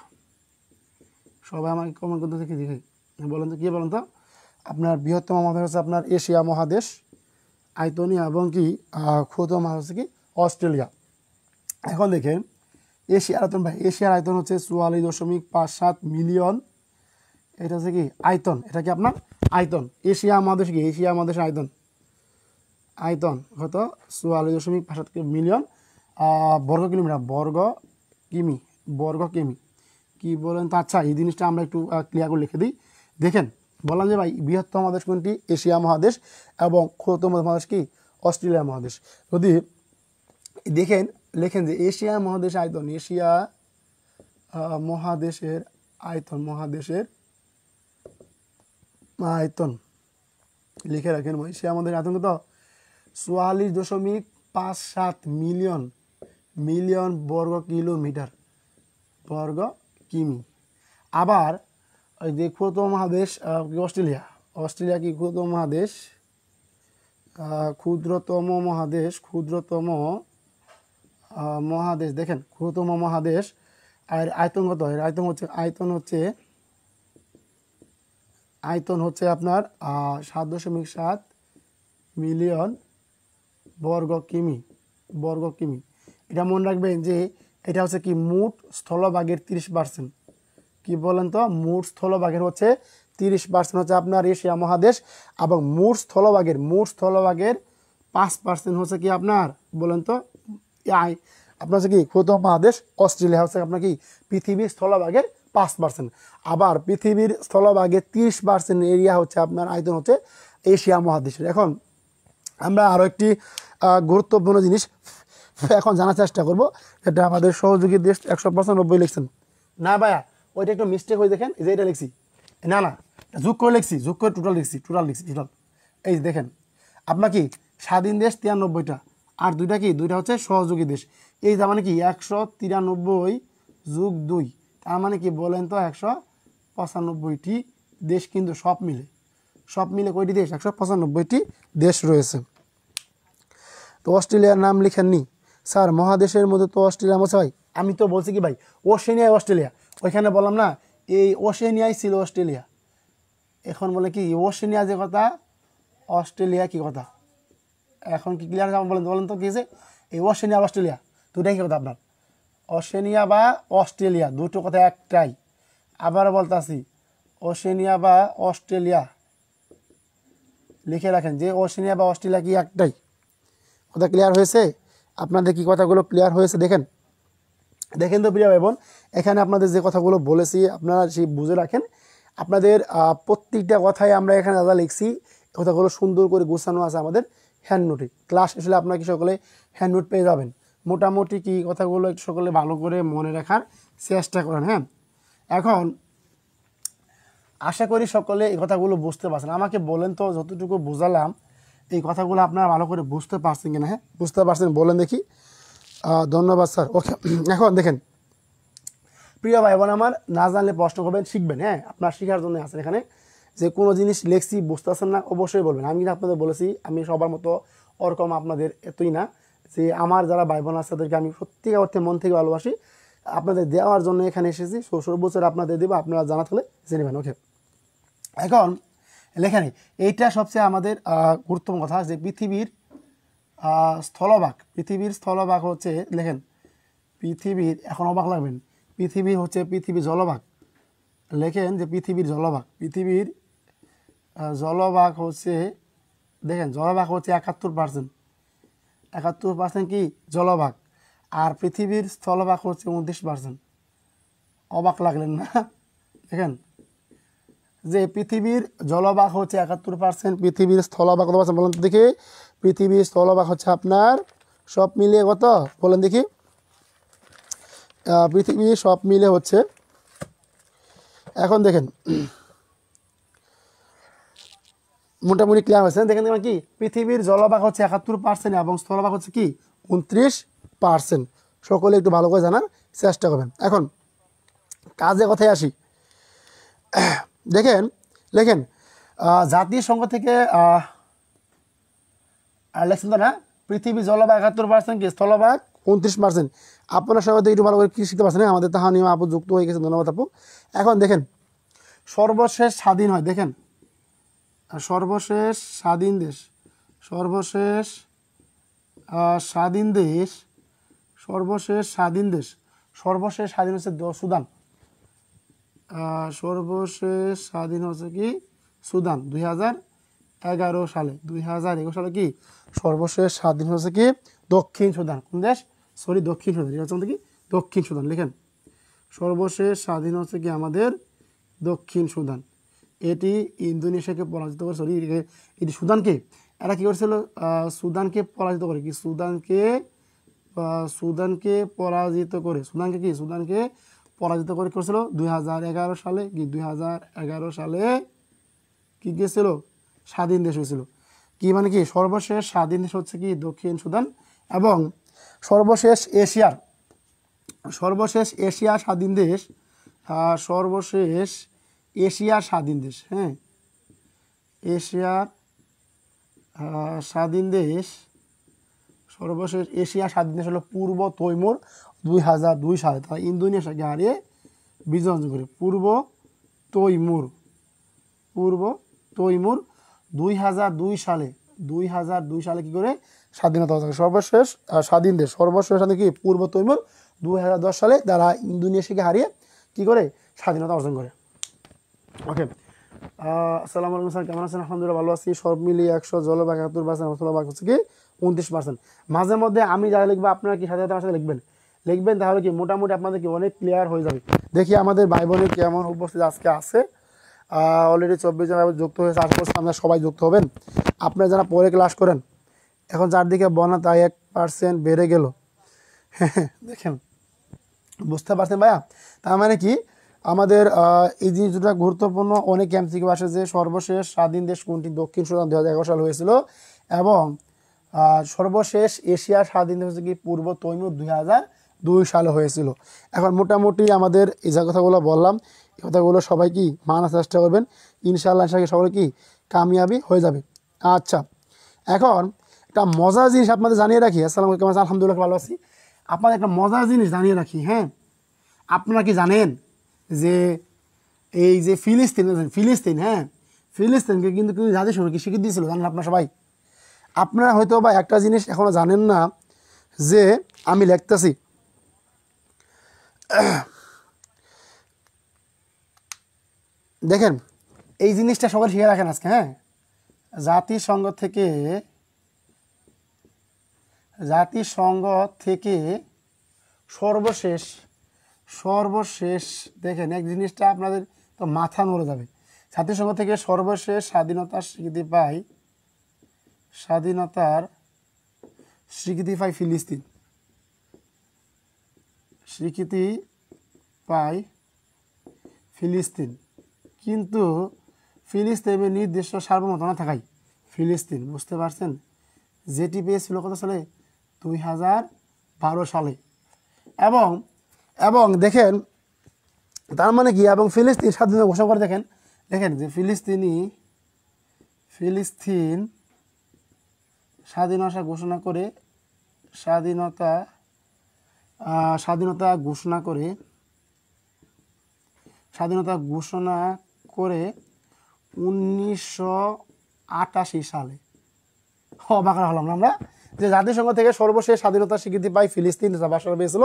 সবাই আমাকে কমেন্ট করতে থেকে দেখে বলেন তো, কী বলেন তো? আপনার বৃহত্তম মহাদেশ হচ্ছে আপনার এশিয়া মহাদেশ আয়তনীয়, এবং কি ক্ষুদ্রতম মহাদেশ হচ্ছে কি অস্ট্রেলিয়া। এখন দেখেন এশিয়ার আয়তন ভাই, এশিয়ার আয়তন হচ্ছে 44.57 মিলিয়ন। এটা হচ্ছে কি আয়তন, এটা কি আপনার আয়তন। এশিয়া মহাদেশ কি, এশিয়া মহাদেশের আয়তন, আয়তন কত? 44.57 মিলিয়ন বর্গ কিলোমিটার, বর্গ কিমি, বর্গ কিমি। কি বলেন তো? আচ্ছা, এই জিনিসটা আমরা একটু ক্লিয়ার করে লিখে দিই। দেখেন বললাম যে ভাই বৃহত্তম মহাদেশ কোনটি? এশিয়া মহাদেশ, এবং ক্ষুদ্রতম মহাদেশ কি অস্ট্রেলিয়া মহাদেশ। যদি দেখেন লেখেন যে এশিয়া মহাদেশের আয়তন, এশিয়া মহাদেশের আয়তন, মহাদেশের আয়তন লিখে রাখেন। এশিয়া মহাদেশের আয়তন কত? 44.57 মিলিয়ন, মিলিয়ন বর্গ কিলোমিটার, বর্গ কিমি। আবার ওই যে ক্ষুদ্রতম মহাদেশ অস্ট্রেলিয়া, অস্ট্রেলিয়া কি ক্ষুদ্রতম মহাদেশ, ক্ষুদ্রতম মহাদেশ, ক্ষুদ্রতম মহাদেশ। দেখেন ক্ষুদ্রতম মহাদেশ, আর আয়তন কত? আয়তন হচ্ছে আপনার 7.7 মিলিয়ন বর্গ কিমি, বর্গ কিমি। এটা মনে রাখবেন যে এটা হচ্ছে কি মোট স্থলভাগের 30%। কি বলেন তো? মোট স্থলভাগের হচ্ছে 30% হচ্ছে আপনার এশিয়া মহাদেশ, এবং মোট স্থলভাগের 5% হচ্ছে কি আপনার বলেন তো আপনার হচ্ছে কি ক্ষুদ্রতম মহাদেশ অস্ট্রেলিয়া হচ্ছে আপনার কি পৃথিবীর স্থলভাগের 5%। আবার পৃথিবীর স্থলভাগের 30% এরিয়া হচ্ছে আপনার আয়তন হচ্ছে এশিয়া মহাদেশের। এখন আমরা আরও একটি গুরুত্বপূর্ণ জিনিস এখন জানার চেষ্টা করবো এটা আমাদের সহযোগী দেশ 195 লিখছেন না ভাইয়া, ওইটা একটু মিস্টেক হয়ে দেখেন, এই যে এটা লিখছি, না না যোগ করে লিখছি, যোগ করে টোটাল লিখছি, টোটাল এই যে দেখেন আপনার কি স্বাধীন দেশ 93টা আর দুইটা কি, দুইটা হচ্ছে সহযোগী দেশ। এই তার মানে কি 193 যোগ 2 তার মানে কি বলেন তো 195টি দেশ, কিন্তু সব মিলে কয়টি দেশ, 195টি দেশ রয়েছে। তো অস্ট্রেলিয়ার নাম লিখেননি স্যার, মহাদেশের মধ্যে তো অস্ট্রেলিয়া আছে ভাই। আমি তো বলছি কি ভাই ওশেনিয়ায় অস্ট্রেলিয়া, ওইখানে বললাম না এই ওশেনিয়ায় ছিল অস্ট্রেলিয়া, এখন বলে কি ওশেনিয়া যে কথা, অস্ট্রেলিয়া কি কথা, এখন কি ক্লিয়ার বলেন তো কি আছে, এই ওশেনিয়া অস্ট্রেলিয়া দুটাই কি কথা আপনার, ওশেনিয়া বা অস্ট্রেলিয়া দুটো কথা একটাই। আবার বলতাছি ওশেনিয়া বা অস্ট্রেলিয়া লিখে রাখেন যে ওশেনিয়া বা অস্ট্রেলিয়া কি একটাই। কথা ক্লিয়ার হয়েছে আপনাদের, কি কথাগুলো ক্লিয়ার হয়েছে দেখেন তো প্রিয় ভাই বোন, এখানে আপনাদের যে কথাগুলো বলেছি আপনারা সেই বুঝে রাখেন। আপনাদের প্রত্যেকটা কথাই আমরা এখানে দাদা লিখছি, কথাগুলো সুন্দর করে গোছানো আছে আমাদের হ্যান্ড নোটে। ক্লাস আসলে আপনারা কি সকলে হ্যান্ড নোট পেয়ে যাবেন, মোটামুটি কি কথাগুলো একটু সকলে ভালো করে মনে রাখার চেষ্টা করেন। হ্যাঁ, এখন আশা করি সকলে এই কথাগুলো বুঝতে পারছেন। আমাকে বলেন তো যতটুকু বুঝালাম এই কথাগুলো আপনারা ভালো করে বুঝতে পারছেন কিনা। হ্যাঁ বুঝতে পারছেন বলেন দেখি, ধন্যবাদ স্যার। ওকে, এখন দেখেন প্রিয় ভাই বোন আমার, না জানলে প্রশ্ন করবেন, শিখবেন। হ্যাঁ আপনার শেখার জন্য আছেন এখানে, যে কোনো জিনিস লেখছি বুঝতেছেন না অবশ্যই বলবেন। আমি কিন্তু আপনাদের বলেছি আমি সবার মতো ওরকম আপনাদের এতই না, যে আমার যারা ভাই বোন আছে তাদেরকে আমি সত্যিকার অর্থে মন থেকে ভালোবাসি, আপনাদের দেওয়ার জন্য এখানে এসেছি। সর্বোচ্চ আপনাদের দেবো, আপনারা জানা থাকলে জেনে নেবেন। ওকে, এখন লেখেন এইটা সবচেয়ে আমাদের গুরুত্বপূর্ণ কথা, যে পৃথিবীর স্থলভাগ হচ্ছে, লেখেন পৃথিবীর, এখন অবাক লাগবেন, পৃথিবীর জলভাগ, লেখেন যে পৃথিবীর জলভাগ হচ্ছে, দেখেন জলভাগ হচ্ছে 71% কি জলভাগ, আর পৃথিবীর স্থলভাগ হচ্ছে 29%। অবাক লাগলেন না? দেখেন যে পৃথিবীর জলভাগ হচ্ছে 71%, পৃথিবীর স্থলভাগ কত পার্সেন্ট বলেন তো দেখি। পৃথিবীর স্থলভাগ হচ্ছে আপনার সব মিলিয়ে কত বলেন দেখি, পৃথিবী সব মিলে হচ্ছে, এখন দেখেন মোটামুটি ক্লিয়ার হয়েছে। দেখেন কি পৃথিবীর জলভাগ হচ্ছে 71% এবং স্থলভাগ হচ্ছে কি 29%। সকলে একটু ভালো করে জানার চেষ্টা করবেন। এখন কাজে কথায় আসি, দেখেন লেখেন জাতিসংঘ থেকে লেখছেন তো না, পৃথিবীর জলভাগ 71% কি স্থলভাগ 29%। আপনারা সবাই একটু ভালো করে কি শিখতে পারছেন, আমাদের তাহানিও আপু যুক্ত হয়ে গেছে, ধন্যবাদ আপু। এখন দেখেন সর্বশেষ স্বাধীন হয়, দেখেন সর্বশেষ স্বাধীন দেশ হচ্ছে সুদান। সর্বশেষ স্বাধীন হচ্ছে কি সুদান 2011 সালে, 2011 সালে কি সর্বশেষ স্বাধীন হচ্ছে কি দক্ষিণ সুদান। কোন দেশ? দক্ষিণ সুদান। এটা হচ্ছে কি দক্ষিণ সুদান। লিখেন সর্বশেষ স্বাধীন হচ্ছে কি আমাদের দক্ষিণ সুদান। এটি ইন্দোনেশিয়াকে পরাজিত করে, এটি সুদানকে, এরা কি করেছিল, সুদানকে পরাজিত করে কি সুদানকে পরাজিত করে, সুদানকে পরাজিত করে করেছিল 2011 সালে কি 2011 সালে কি গিয়েছিল স্বাধীন দেশ হয়েছিল। কি মানে কি সর্বশেষ স্বাধীন দেশ হচ্ছে কি দক্ষিণ সুদান, এবং সর্বশেষ এশিয়ার স্বাধীন দেশ, সর্বশেষ এশিয়ার স্বাধীন দেশ, হ্যাঁ এশিয়ার স্বাধীন দেশ, সর্বশেষ এশিয়ার স্বাধীন দেশ হলো পূর্ব তৈমুর 2002 সালে, তারা ইন্দোনেশিয়াকে হারিয়ে বিজয় অর্জন করে। পূর্ব তৈমুর 2002 সালে কি করে স্বাধীনতা অর্জন করে। সর্বশেষ স্বাধীন দেশ, সর্বশেষ কি পূর্ব তৈমুর 2010 সালে তারা ইন্দোনেশিয়াকে হারিয়ে কি করে স্বাধীনতা অর্জন করে। ওকে, আসসালামু আলাইকুম স্যার, কেমন আছেন? আলহামদুলিল্লাহ ভালো আছি। সব মিলিয়ে 100 জলভাগ 71%, স্থলভাগ হচ্ছে কি 29%। মাঝে মধ্যে আমি যারা লিখবো আপনারা কি সাথে সাথে লিখবেন, তাহলে কি মোটামুটি আপনাদের কি অনেক ক্লিয়ার হয়ে যাবে। দেখি আমাদের ভাই বোনের কেমন উপস্থিত আজকে আছে। অলরেডি 24 জন যুক্ত হয়েছে, আশা করছি আপনারা সবাই যুক্ত হবেন। আপনারা যারা পরে ক্লাস করেন, এখন চারদিকে বন্যা, তাই 1% বেড়ে গেল, দেখেন, বুঝতে পারছেন ভাইয়া? তার মানে কি আমাদের এই জিনিসটা গুরুত্বপূর্ণ। অনেক এমসিকিউ আসে যে সর্বশেষ স্বাধীন দেশ কোনটি? দক্ষিণ সুদান 2011 সাল হয়েছিল। এবং সর্বশেষ এশিয়ার স্বাধীন দেশ হচ্ছে কি পূর্ব তৈমুর 2002 সালে হয়েছিল। এখন মোটামুটি আমাদের এই যে কথাগুলো বললাম, এই কথাগুলো সবাই কি মানার চেষ্টা করবেন, ইনশাআল্লাহ সবাই কি কামিয়াবি হয়ে যাবে। আচ্ছা, এখন একটা মজার জিনিস আপনাদের জানিয়ে রাখি। আসসালামু আলাইকুম, আলহামদুলিল্লাহ ভালো আছি। আপনাদের একটা মজার জিনিস জানিয়ে রাখি, হ্যাঁ, আপনারা কি জানেন যে এই যে ফিলিস্তিন, হ্যাঁ, ফিলিস্তিনকে কিন্তু জাতিসংঘ কি স্বীকৃতি দিয়েছিল জানেন আপনারা সবাই? আপনারা হয়তো বা একটা জিনিস এখনো জানেন না, যে আমি লিখতেছি, দেখেন এই জিনিসটা সবাই শিখে রাখেন আজকে, হ্যাঁ। জাতিসংঘ থেকে সর্বশেষ দেখেন এক জিনিসটা আপনাদের তো মাথা নড়ে যাবে। জাতিসংঘ থেকে সর্বশেষ স্বাধীনতার স্বীকৃতি পায় ফিলিস্তিন, কিন্তু ফিলিস্তিনের নির্দিষ্ট সার্বভৌমত্ব না থাকায় ফিলিস্তিন, বুঝতে পারছেন, যেটি পেয়েছিল কত সালে? 2012 সালে। এবং দেখেন তার মানে কি, এবং ফিলিস্তিন স্বাধীনতা ঘোষণা করে, দেখেন যে ফিলিস্তিন স্বাধীনতা ঘোষণা করে 1988 সালে। অবাক হলাম না আমরা, যে জাতিসংঘ থেকে সর্বশেষ স্বাধীনতার স্বীকৃতি পায় ফিলিস্তিন পেয়েছিল,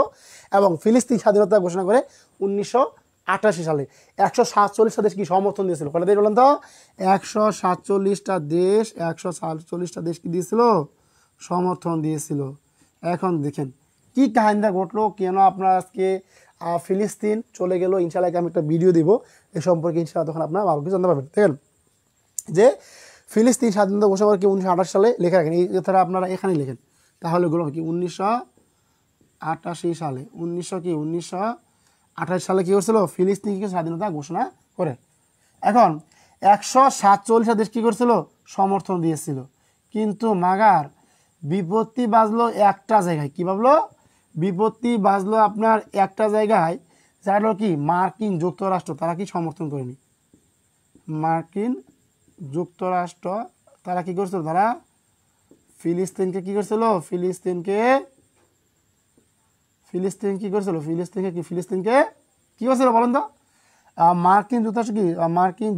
এবং ফিলিস্তিন স্বাধীনতা ঘোষণা করে 1988 সালে। 147টা দেশ কি সমর্থন দিয়েছিল? কটা দেশ বলেন তো? 147টা দেশ কি দিয়েছিল? সমর্থন দিয়েছিল। এখন দেখেন কি কাহিনীটা ঘটলো, কেন আপনার আজকে ফিলিস্তিন চলে গেল। ইনশাআল্লাহ আমি একটা ভিডিও দিব এ সম্পর্কে, ইনশাআল্লাহ তখন আপনারা ভালো কিছু জানতে পারবেন। দেখেন যে ফিলিস্তিন স্বাধীনতা ঘোষণা করে কি 1928 সালে লেখা রাখেন, এই কথাটা আপনারা এখানেই লেখেন, তাহলে এগুলো কি 1988 সালে 1928 সালে কী করছিল? ফিলিস্তিনকে স্বাধীনতা ঘোষণা করে। এখন 147টা দেশ কী করছিল? সমর্থন দিয়েছিল। কিন্তু মাগার বিপত্তি বাজলো একটা জায়গায়। কী ভাবলো? বিপত্তি বাজলো আপনার একটা জায়গায়, যা হলো কি মার্কিন যুক্তরাষ্ট্র, তারা কি সমর্থন করেনি। মার্কিন যুক্তরাষ্ট্র তারা কি করছিল? তারা ফিলিস্তিনকে কি করছিল? ফিলিস্তিনকে কি করছিল? ফিলিস্তিনকে কি করছিল বলেন তো? মার্কিন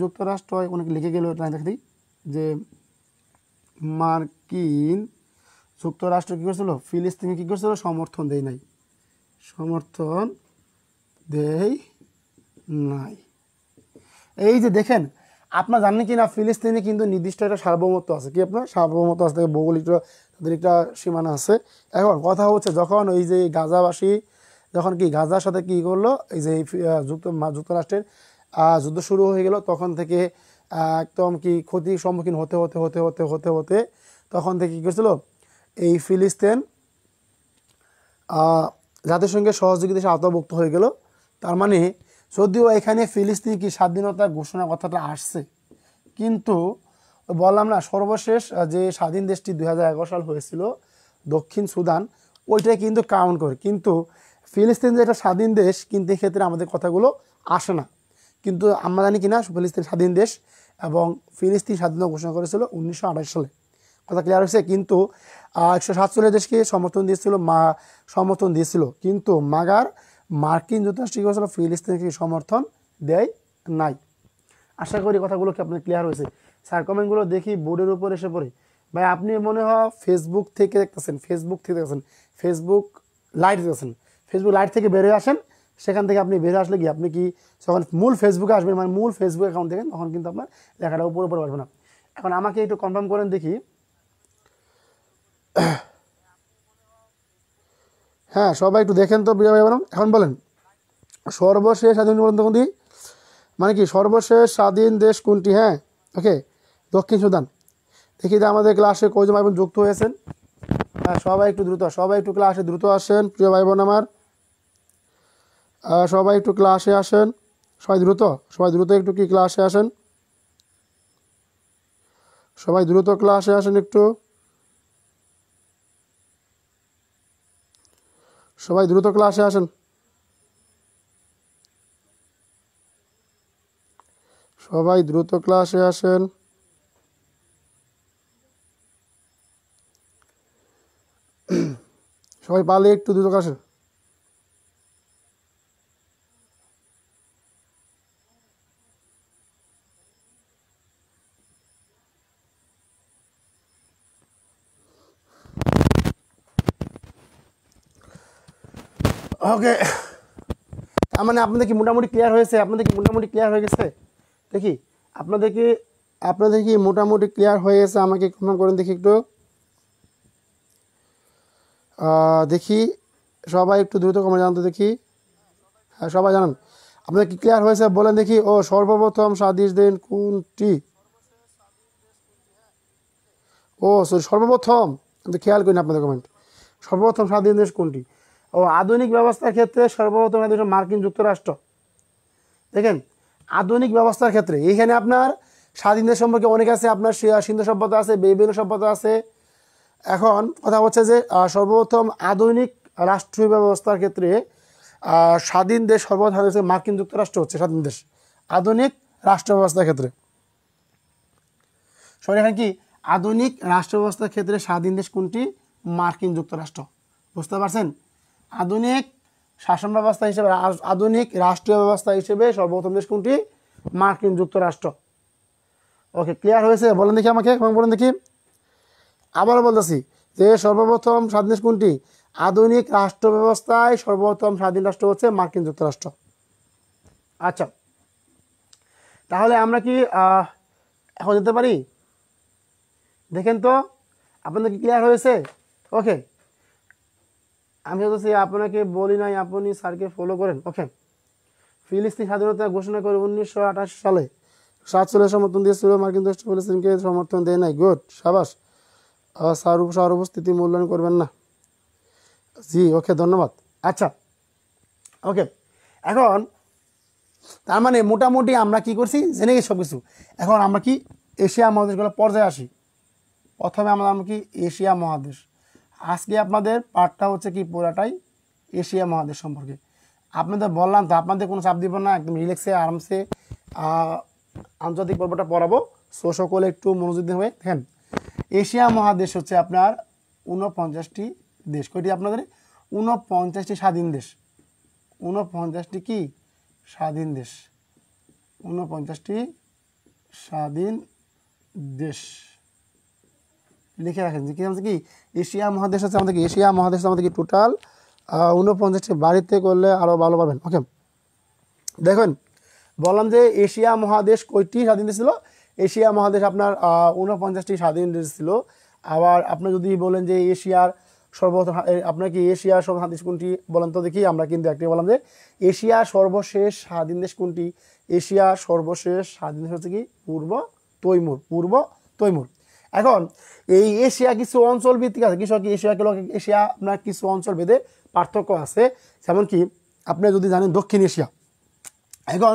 যুক্তরাষ্ট্র অনেক লিখে গেল, এটা দেখি যে মার্কিন যুক্তরাষ্ট্র কি করছিল? ফিলিস্তিনকে কি করছিল? সমর্থন দেয় নাই। এই যে দেখেন, আপনার জানেন কি না, ফিলিস্তিনে কিন্তু নির্দিষ্ট একটা সার্বভৌমত্ব আছে। কি আপনার সার্বভৌমত্ব আছে, ভৌগোলিক তাদের একটা সীমানা আছে। এখন কথা হচ্ছে, যখন ওই যে গাজাবাসী যখন কি গাজার সাথে কি করলো, এই যে যুক্তরাষ্ট্রের যুদ্ধ শুরু হয়ে গেল, তখন থেকে একদম কি ক্ষতির সম্মুখীন হতে হতে হতে হতে হতে হতে তখন থেকে কী করছিল? এই ফিলিস্তিন জাতিসংঘের সহযোগী দেশে আওতাভুক্ত হয়ে গেল। তার মানে যদিও এখানে ফিলিস্তিন কি স্বাধীনতার ঘোষণা কথাটা আসছে, কিন্তু বললাম না সর্বশেষ যে স্বাধীন দেশটি 2011 সাল হয়েছিল দক্ষিণ সুদান, ওইটাই কিন্তু কাউন্ট করে। কিন্তু ফিলিস্তিন যে একটা স্বাধীন দেশ, কিন্তু এক্ষেত্রে আমাদের কথাগুলো আসে না। কিন্তু আমরা জানি কিনা ফিলিস্তিন স্বাধীন দেশ, এবং ফিলিস্তিন স্বাধীনতা ঘোষণা করেছিল 1928 সালে। কথা ক্লিয়ার হয়েছে? কিন্তু 147 দেশকে সমর্থন দিয়েছিল, কিন্তু মার্কিন যুক্তরাষ্ট্র কী করেছিল? ফিলিস্তিনকে সমর্থন দেয় নাই। আশা করি কথাগুলো কি আপনার ক্লিয়ার হয়েছে। স্যার কমেন্টগুলো দেখি বোর্ডের উপর এসে পড়ে। ভাই আপনি মনে হয় ফেসবুক থেকে দেখতেছেন, ফেসবুক লাইট দেখতেছেন, ফেসবুক লাইট থেকে বেরিয়ে আসেন। সেখান থেকে আপনি বেরিয়ে আসলে কি আপনি কি যখন মূল ফেসবুকে আসবেন, মানে মূল ফেসবুক অ্যাকাউন্ট দেখেন, তখন কিন্তু আপনার লেখাটা উপরে আসবে না। এখন আমাকে একটু কনফার্ম করেন দেখি। হ্যাঁ, সবাই একটু দেখেন তো বিজয় ভাই। এখন বলেন সর্বশেষ স্বাধীন কোনটি, মানে কি সর্বশেষ স্বাধীন দেশ কোনটি? হ্যাঁ, ওকে, দক্ষিণ সুদান। দেখি যে আমাদের ক্লাসে কয়জন ভাই বোন যুক্ত হয়েছেন। হ্যাঁ সবাই একটু দ্রুত, সবাই একটু ক্লাসে দ্রুত আসেন প্রিয় ভাই বোন আমার, সবাই একটু ক্লাসে আসেন, সবাই দ্রুত, সবাই দ্রুত একটু কি ক্লাসে আসেন, সবাই দ্রুত ক্লাসে আসেন একটু, সবাই দ্রুত ক্লাসে আসেন, সবাই দ্রুত ক্লাসে আসেন। সবাই পারলে একটু দ্রুত আসেন। ওকে, তার মানে আপনাদের কি মোটামুটি ক্লিয়ার হয়েছে? আপনাদের কি মোটামুটি ক্লিয়ার হয়ে গেছে? দেখি আপনাদের কি, আপনাদের কি মোটামুটি ক্লিয়ার হয়ে গেছে? আমাকে কনফার্ম করেন দেখি একটু, দেখি সবাই একটু দ্রুত কমে জানতো দেখি। হ্যাঁ সবাই জানান আপনাদের কি ক্লিয়ার হয়েছে বলেন দেখি। ও সর্বপ্রথম সাদৃশ দেন কোনটি? ও সরি, সর্বপ্রথম আমি খেয়াল করিনি আপনাদের কমেন্ট। সর্বপ্রথম স্বাধীন দেশ কোনটি? ও আধুনিক ব্যবস্থার ক্ষেত্রে সর্বপ্রথম দেশ মার্কিন যুক্তরাষ্ট্র। দেখেন আধুনিক ব্যবস্থার ক্ষেত্রে এইখানে আপনার স্বাধীন দেশ সম্পর্কে অনেক আছে, আপনার সিন্ধু সভ্যতা আছে, বিভিন্ন সভ্যতা আছে। এখন কথা হচ্ছে যে সর্বপ্রথম আধুনিক রাষ্ট্রীয় ব্যবস্থার ক্ষেত্রে স্বাধীন দেশ সর্বপ্রথম হচ্ছে মার্কিন যুক্তরাষ্ট্র হচ্ছে স্বাধীন দেশ আধুনিক রাষ্ট্র ব্যবস্থার ক্ষেত্রে। সরি এখানে কি আধুনিক রাষ্ট্র ব্যবস্থার ক্ষেত্রে স্বাধীন দেশ কোনটি? মার্কিন যুক্তরাষ্ট্র। বুঝতে পারছেন? আধুনিক শাসন ব্যবস্থা হিসেবে, আধুনিক রাষ্ট্রীয় ব্যবস্থা হিসেবে সর্বপ্রথম দেশ কোনটি? মার্কিন যুক্তরাষ্ট্র। ওকে ক্লিয়ার হয়েছে বলেন দেখি আমাকে, বলেন দেখি। আবারও বলতেছি যে সর্বপ্রথম স্বাধীন দেশ কোনটি? আধুনিক রাষ্ট্র ব্যবস্থায় সর্বপ্রথম স্বাধীন রাষ্ট্র হচ্ছে মার্কিন যুক্তরাষ্ট্র। আচ্ছা তাহলে আমরা কি এখন যেতে পারি? দেখেন তো আপনাদের কি ক্লিয়ার হয়েছে? ওকে আমি হচ্ছে আপনাকে বলি নাই, আপনি স্যারকে ফলো করেন। ওকে ফিলিস্তিন স্বাধীনতা ঘোষণা করে 1928 সালে 47 সমর্থন দিয়েছিল, মার্কিন যুক্তরাষ্ট্র ফিলিস্তিনকে সমর্থন দেয় নাই। গুড, সাবাস। স্যার উপস্থিতি মূল্যায়ন করবেন না? জি ওকে ধন্যবাদ। আচ্ছা ওকে এখন তার মানে মোটামুটি আমরা কি করছি জেনে গেছি সব কিছু। এখন আমরা কি এশিয়া মহাদেশগুলো পর্যায়ে আসি। প্রথমে আমরা কি এশিয়া মহাদেশ। আজকে আপনাদের পাঠটা হচ্ছে কি পুরাটাই এশিয়া মহাদেশ সম্পর্কে। আপনাদের বললাম তো আপনাদের কোনো চাপ দিব না, একদম রিল্যাক্সে আরামসে আন্তর্জাতিক পর্বটা পড়াবো। সো সকলে একটু মনোযোগ হয়ে দেখেন। এশিয়া মহাদেশ হচ্ছে আপনার 49টি দেশ। কয়টি আপনাদের? 49টি স্বাধীন দেশ। 49টি কি স্বাধীন দেশ? 49টি স্বাধীন দেশ লিখে রাখেন যে কি হচ্ছে কি এশিয়া মহাদেশ হচ্ছে আমাদের কি এশিয়া মহাদেশ আমাদের কি টোটাল 49টি। বাড়িতে করলে আরও ভালো পাবেন। ওকে দেখুন বললাম যে এশিয়া মহাদেশ কয়টি স্বাধীন দেশ ছিল? এশিয়া মহাদেশ আপনার 49টি স্বাধীন দেশ ছিল। আবার আপনি যদি বলেন যে এশিয়ার সর্বপ্রথম, আপনার কি এশিয়ার সর্বপ্রথম দেশ কোনটি বলেন তো দেখি। আমরা কিন্তু একটি বললাম যে এশিয়ার সর্বশেষ স্বাধীন দেশ কোনটি? এশিয়ার সর্বশেষ স্বাধীন দেশ হচ্ছে কি পূর্ব তৈমুর। পূর্ব তৈমুর। এখন এই এশিয়া কিছু অঞ্চল ভিত্তিক আছে, কিছু এশিয়া আপনার কিছু অঞ্চল ভেদে পার্থক্য আছে। যেমন কি আপনি যদি জানেন দক্ষিণ এশিয়া। এখন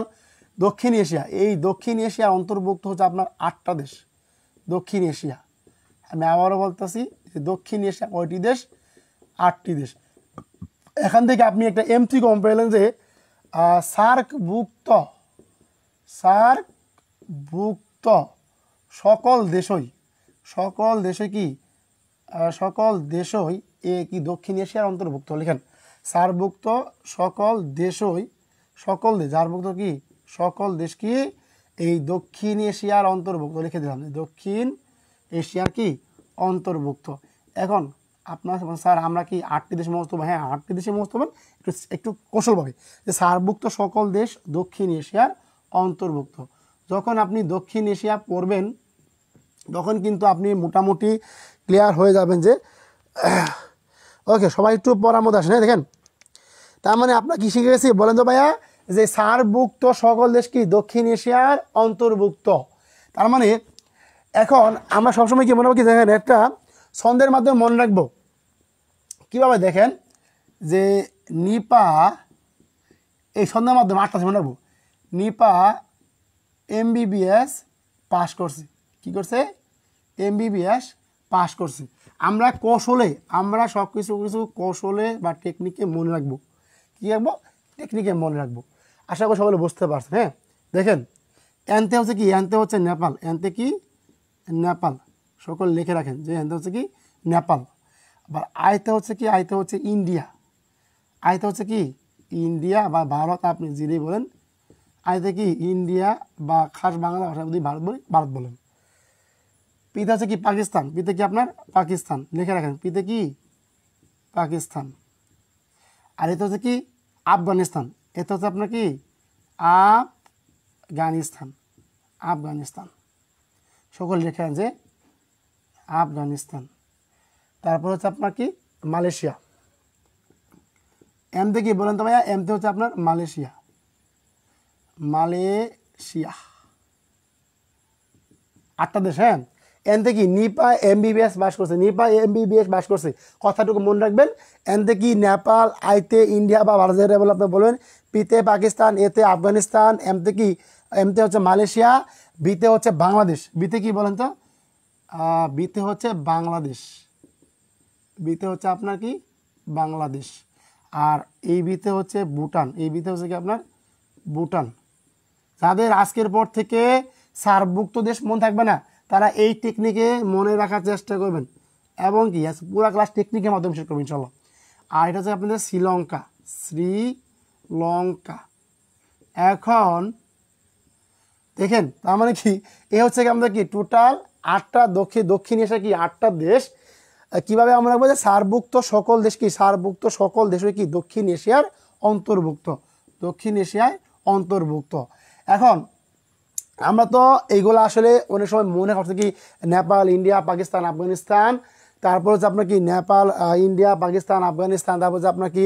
দক্ষিণ এশিয়া, এই দক্ষিণ এশিয়া অন্তর্ভুক্ত হচ্ছে আপনার 8টা দেশ। দক্ষিণ এশিয়া আমি আবারও বলতেছি যে দক্ষিণ এশিয়া কয়টি দেশ? 8টি দেশ। এখান থেকে আপনি একটা এমসি কম পেলেন যে সার্কভুক্ত সকল দেশই কি সকল দেশই কি দক্ষিণ এশিয়ার অন্তর্ভুক্ত। লিখেন সার্কভুক্ত সকল দেশই, সকল দেশ যারভুক্ত কি সকল দেশ কি এই দক্ষিণ এশিয়ার অন্তর্ভুক্ত। লিখে দিলাম দক্ষিণ এশিয়ার কি অন্তর্ভুক্ত। এখন আপনার স্যার আমরা কি 8টি দেশ মুখস্থ হবো? হ্যাঁ 8টি দেশে মুখস্থ হবেন একটু কৌশলভাবে যে সার্কভুক্ত সকল দেশ দক্ষিণ এশিয়ার অন্তর্ভুক্ত। যখন আপনি দক্ষিণ এশিয়া পড়বেন তখন কিন্তু আপনি মোটামুটি ক্লিয়ার হয়ে যাবেন যে ওকে সবাই একটু পড়ার মধ্যে আসেন। দেখেন তার মানে আপনার কি শিখে গেছি বলেন তো ভাইয়া যে সার্কভুক্ত সকল দেশ কি দক্ষিণ এশিয়ার অন্তর্ভুক্ত। তার মানে এখন আমরা সবসময় কি মনে রাখি দেখেন একটা ছন্দের মাধ্যমে মনে রাখবো কীভাবে দেখেন যে নিপা এই সন্ধ্যার মাধ্যমে 8টা মনে রাখবো, নিপা এমবিবিএস পাস করছে। কি করছে? এমবিবিএস পাস করছে। আমরা কৌশলে, আমরা সব কিছু কৌশলে বা টেকনিকে মনে রাখবো। কী রাখবো? টেকনিকে মনে রাখবো। আশা করি সকলে বুঝতে পারছেন। হ্যাঁ, দেখেন এনতে হচ্ছে কি? এনতে হচ্ছে নেপাল। এনতে কি? নেপাল। সকল লিখে রাখেন যে এনতে হচ্ছে কি? নেপাল। আবার আইতে হচ্ছে কি? আইতে হচ্ছে ইন্ডিয়া। আইতে হচ্ছে কি? ইন্ডিয়া বা ভারত, আপনি যিনি বলেন। আইতে কি? ইন্ডিয়া বা খাস বাংলা ভাষা যদি ভারত বলি, ভারত বলেন। পিতে হচ্ছে কি? পাকিস্তান। পিতে কি আপনার? পাকিস্তান। লিখে রাখেন পিতে কি? পাকিস্তান। আর এটা হচ্ছে কি? আফগানিস্তান। এটা হচ্ছে আপনার কি? আফগানিস্তান। আফগানিস্তান। সকল লিখে রাখেন যে আফগানিস্তান। তারপর হচ্ছে আপনার কি? মালয়েশিয়া। এমতে কি বলেন তো ভাইয়া? এমতে হচ্ছে আপনার মালয়েশিয়া। মালয়েশিয়া 8টা দেশ। হ্যাঁ, এনতে কি? নিপা এমবিবিএস বাস করছে। নিপা এমবিবিএস বাস করছে, কথাটুকু মনে রাখবেন। এনতে কি? নেপাল। আইতে ইন্ডিয়া বা ভারতের বলে আপনি বলবেন। পিতে পাকিস্তান। এতে আফগানিস্তান। এমতে কি? এমতে হচ্ছে মালয়েশিয়া। বিতে হচ্ছে বাংলাদেশ। বিতে কি বলেন তো? বিতে হচ্ছে বাংলাদেশ। বিতে হচ্ছে আপনার কি? বাংলাদেশ। আর এই বিতে হচ্ছে ভুটান। এই বিতে হচ্ছে কি আপনার? ভুটান। যাদের আজকের পর থেকে সার্কভুক্ত দেশ মনে থাকবে না, তারা এই টেকনিকে মনে রাখার চেষ্টা করবেন এবং কি পুরা ক্লাস টেকনিকের মাধ্যমে শেষ করবেন ইনশাল্লাহ। আর এটা হচ্ছে আপনাদের শ্রীলঙ্কা। শ্রীলঙ্কা। এখন দেখেন, তার মানে কি? এ হচ্ছে কি আমাদের কি টোটাল 8টা দক্ষিণ এশিয়া কি 8টা দেশ। কিভাবে আমরা রাখবো? যে সার্কভুক্ত সকল দেশ কি? সার্কভুক্ত সকল দেশ কি দক্ষিণ এশিয়ার অন্তর্ভুক্ত। দক্ষিণ এশিয়ায় অন্তর্ভুক্ত। এখন আমরা তো এইগুলো আসলে অনেক সময় মনে করছি কি নেপাল, ইন্ডিয়া, পাকিস্তান, আফগানিস্তান। তারপর হচ্ছে আপনার কি নেপাল, ইন্ডিয়া, পাকিস্তান, আফগানিস্তান। তারপর হচ্ছে আপনার কি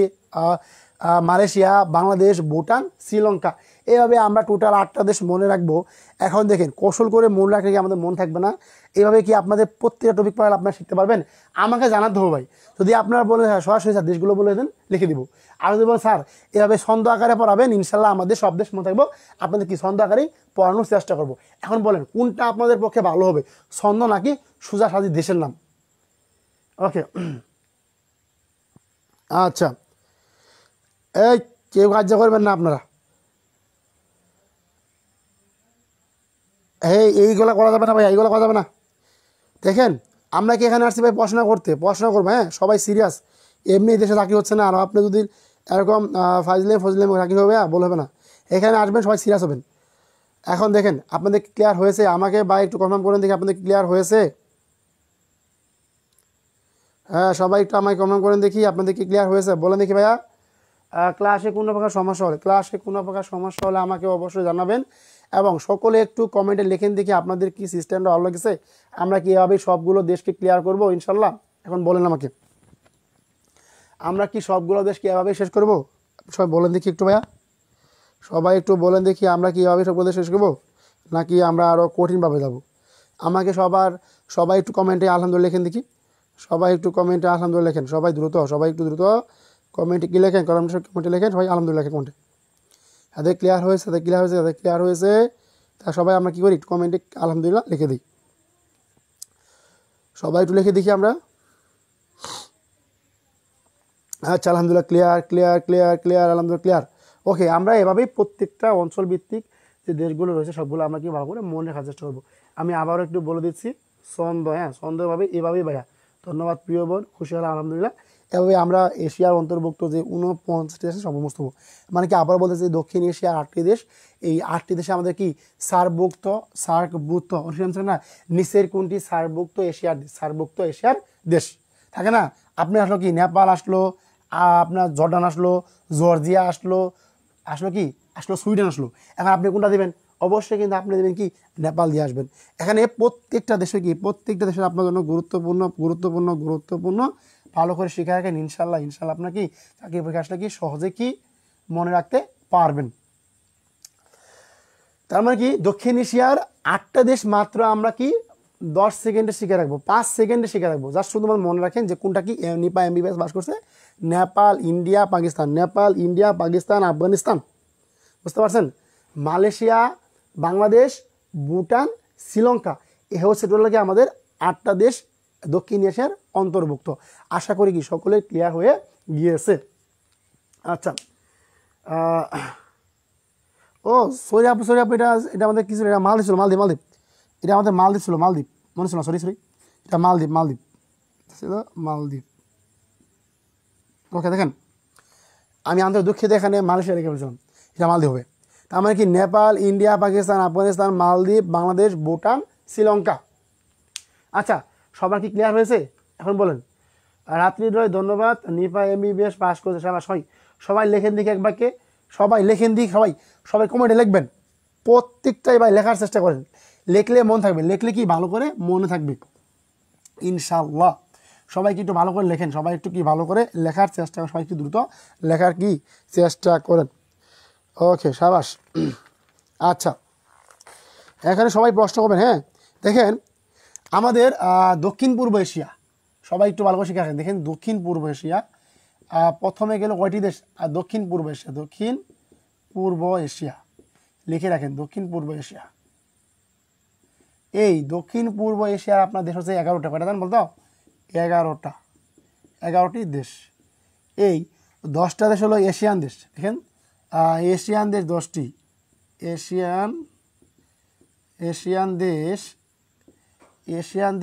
মালয়েশিয়া, বাংলাদেশ, ভুটান, শ্রীলঙ্কা। এইভাবে আমরা টোটাল 8টা দেশ মনে রাখবো। এখন দেখেন, কৌশল করে মনে রাখলে কি আমাদের মন থাকবে না? এইভাবে কি আপনাদের প্রত্যেকটা টপিক পড়ালে আপনারা শিখতে পারবেন? আমাকে জানাতে হবে ভাই। যদি আপনারা বলেন হ্যাঁ সরাসরি স্যার দেশগুলো বলে দেন, লিখে দিব। আর যদি বলেন স্যার এভাবে ছন্দ আকারে পড়াবেন, ইনশাল্লাহ আমাদের সব দেশ মনে থাকবো। আপনাদের কি ছন্দ আকারেই পড়ানোর চেষ্টা করবো। এখন বলেন কোনটা আপনাদের পক্ষে ভালো হবে, ছন্দ নাকি সোজাসাজি দেশের নাম? ওকে, আচ্ছা। এই কেউ কার্য করবেন না আপনারা। এইগুলো করা যাবে না ভাই, এইগুলো করা যাবে না। দেখেন, আমরা কি এখানে আসছি ভাই পড়াশোনা করতে? পড়াশোনা করবো। হ্যাঁ, সবাই সিরিয়াস। এমনি দেশে চাকরি হচ্ছে না, আর আপনি যদি এরকম ফজলেম চাকরি হবে বলে হবে না। এখানে আসবেন, সবাই সিরিয়াস হবেন। এখন দেখেন, আপনাদের ক্লিয়ার হয়েছে? আমাকে বা একটু কনফার্ম করেন দেখি আপনাদের ক্লিয়ার হয়েছে। হ্যাঁ, সবাই একটু আমাকে কনফার্ম করেন দেখি আপনাদের কি ক্লিয়ার হয়েছে, বলেন দেখি ভাইয়া। ক্লাসে কোনো প্রকার সমস্যা হলে, আমাকে অবশ্যই জানাবেন। এবং সকলে একটু কমেন্টে লিখেন দেখি আপনাদের কি সিস্টেমটা ভালো লেগেছে। আমরা কি এভাবে সবগুলো দেশকে ক্লিয়ার করব ইনশাল্লাহ? এখন বলেন আমাকে, আমরা কি সবগুলো দেশকে এভাবে শেষ করব? সবাই বলেন দেখি একটু ভাইয়া, সবাই একটু বলেন দেখি, আমরা কি এভাবে সবগুলো দেশ শেষ করবো নাকি আমরা আরও কঠিনভাবে যাব? আমাকে সবাই একটু কমেন্টে আলহামদুলিল্লাহ লেখেন দেখি। সবাই একটু কমেন্টে আলহামদুলিল্লাহ লেখেন। সবাই একটু দ্রুত কমেন্টে কি লেখেন? কমেন্টে লেখেন সবাই আলহামদুলিল্লাহ লেখেন কমেন্টে। তাদের ক্লিয়ার হয়েছে। তা সবাই আমরা কী করি? কমেন্টে আলহামদুলিল্লাহ লিখে দিই। সবাই একটু লিখে দেখি আমরা। আচ্ছা, আলহামদুলিল্লাহ ক্লিয়ার, আলহামদুলিল্লাহ ক্লিয়ার। ওকে, আমরা এভাবেই প্রত্যেকটা অঞ্চল ভিত্তিক যে দেশগুলো রয়েছে সবগুলো আমরা কি ভালো করে মনে রাখার চেষ্টা করবো। আমি আবারও একটু বলে দিচ্ছি ছন্দ। হ্যাঁ, ছন্দভাবে এভাবেই ভাইয়া। ধন্যবাদ প্রিয় বোন, খুশি হলাম আলহামদুলিল্লাহ। এভাবে আমরা এশিয়ার অন্তর্ভুক্ত যে 49টি দেশে সমস্ত, মানে কি আবার বলতে চাই দক্ষিণ এশিয়ার 8টি দেশ। এই 8টি দেশে আমাদের কি সার্কভুক্ত না, নিচের কোনটি সার্কভুক্ত এশিয়ার দেশ থাকে না? আপনি আসলো কি নেপাল আসলো, আপনার জর্ডান আসলো, জর্জিয়া আসলো সুইডেন আসলো। এখন আপনি কোনটা দেবেন? অবশ্যই কিন্তু আপনি দেবেন কি নেপাল দিয়ে আসবেন। এখানে প্রত্যেকটা দেশের আপনার জন্য গুরুত্বপূর্ণ ভালো করে শিখে রাখেন ইনশাল্লাহ। আপনার কি চাকরি পরীক্ষা আসলে কি সহজে কি মনে রাখতে পারবেন। তার মানে কি দক্ষিণ এশিয়ার 8টা দেশ মাত্র আমরা কি 10 সেকেন্ডে শিখে রাখবো, 5 সেকেন্ডে শিখে রাখবো। জাস্ট শুধুমাত্র মনে রাখেন যে কোনটা কি। নিপা এমবিবিএস পাস করছে নেপাল, ইন্ডিয়া, পাকিস্তান, নেপাল, ইন্ডিয়া, পাকিস্তান, আফগানিস্তান, বুঝতে পারছেন? মালয়েশিয়া, বাংলাদেশ, ভুটান, শ্রীলঙ্কা, এ হচ্ছে টোটাল কি আমাদের 8টা দেশ দক্ষিণ এশিয়ার অন্তর্ভুক্ত। আশা করি কি সকলে ক্লিয়ার হয়ে গিয়েছে। আচ্ছা, ও সরি আপু, এটা এটা আমাদের কিছু, এটা মালদ্বীপ ছিল, মালদ্বীপ, এটা আমাদের মালদ্বীপ ছিল, মালদ্বীপ মনে ছিল না, সরি এটা মালদ্বীপ ছিল, মালদ্বীপ। ওকে, দেখেন আমি আন্তরিক দুঃখিত, এখানে মালয়েশিয়া রেখে ফেলছিলাম, এটা মালদ্বীপ হবে। তার মানে কি নেপাল, ইন্ডিয়া, পাকিস্তান, আফগানিস্তান, মালদ্বীপ, বাংলাদেশ, ভুটান, শ্রীলঙ্কা। আচ্ছা, সবার কি ক্লিয়ার হয়েছে? এখন বলেন। রাত্রি রয় ধন্যবাদ, নিপা এমবিবিএস পাস করেছে সবাই। সবাই লেখেন দিকে এক বাক্যে, সবাই লেখেন দিক, সবাই কমেন্টে লিখবেন। প্রত্যেকটাই ভাই লেখার চেষ্টা করেন, লেখলে মন থাকবে, লেখলে কি ভালো করে মনে থাকবে ইনশাল্লাহ। সবাই কি একটু ভালো করে লেখেন, সবাই একটু কি ভালো করে লেখার চেষ্টা করেন, সবাই একটু দ্রুত লেখার কি চেষ্টা করেন। ওকে, সাবাস। আচ্ছা, এখানে সবাই প্রশ্ন করবেন। হ্যাঁ, দেখেন আমাদের দক্ষিণ পূর্ব এশিয়া, সবাই একটু ভালো করে শিখে রাখেন। দেখেন দক্ষিণ পূর্ব এশিয়া প্রথমে গেল কয়টি দেশ? দক্ষিণ পূর্ব এশিয়া লিখে রাখেন, দক্ষিণ পূর্ব এশিয়া। এই দক্ষিণ পূর্ব এশিয়ার আপনার দেশ হচ্ছে 11টা। কয়টা দেন বলতো? 11টি দেশ। এই 10টা দেশ হলো এশিয়ান দেশ। দেখেন এশিয়ান দেশ 10টি, এশিয়ান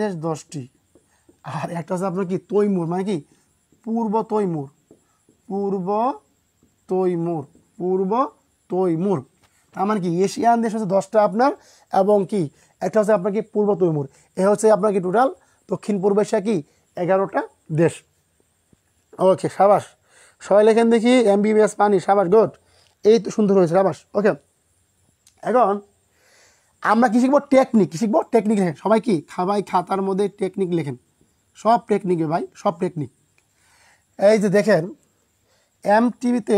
দেশ 10টি। আর একটা হচ্ছে আপনার কি তৈমুর, মানে কি পূর্ব তৈমুর। তার মানে কি এশিয়ান দেশ হচ্ছে 10টা আপনার, এবং কি একটা হচ্ছে আপনার কি পূর্ব তৈমুর। এ হচ্ছে আপনার কি টোটাল দক্ষিণ পূর্ব এশিয়া কি 11টা দেশ। ওকে, সাবাস। সবাই লেখেন দেখি এমবিবিএস পানি, সাবাস, গুড। এই তো সুন্দর হয়েছে, সাবাস। ওকে, এখন আমরা কি শিখবো? টেকনিক লেখেন সবাই। কি সবাই খাতার মধ্যে টেকনিক লেখেন, সব টেকনিকে ভাই, সব টেকনিক। এই যে দেখেন এমটিভিতে,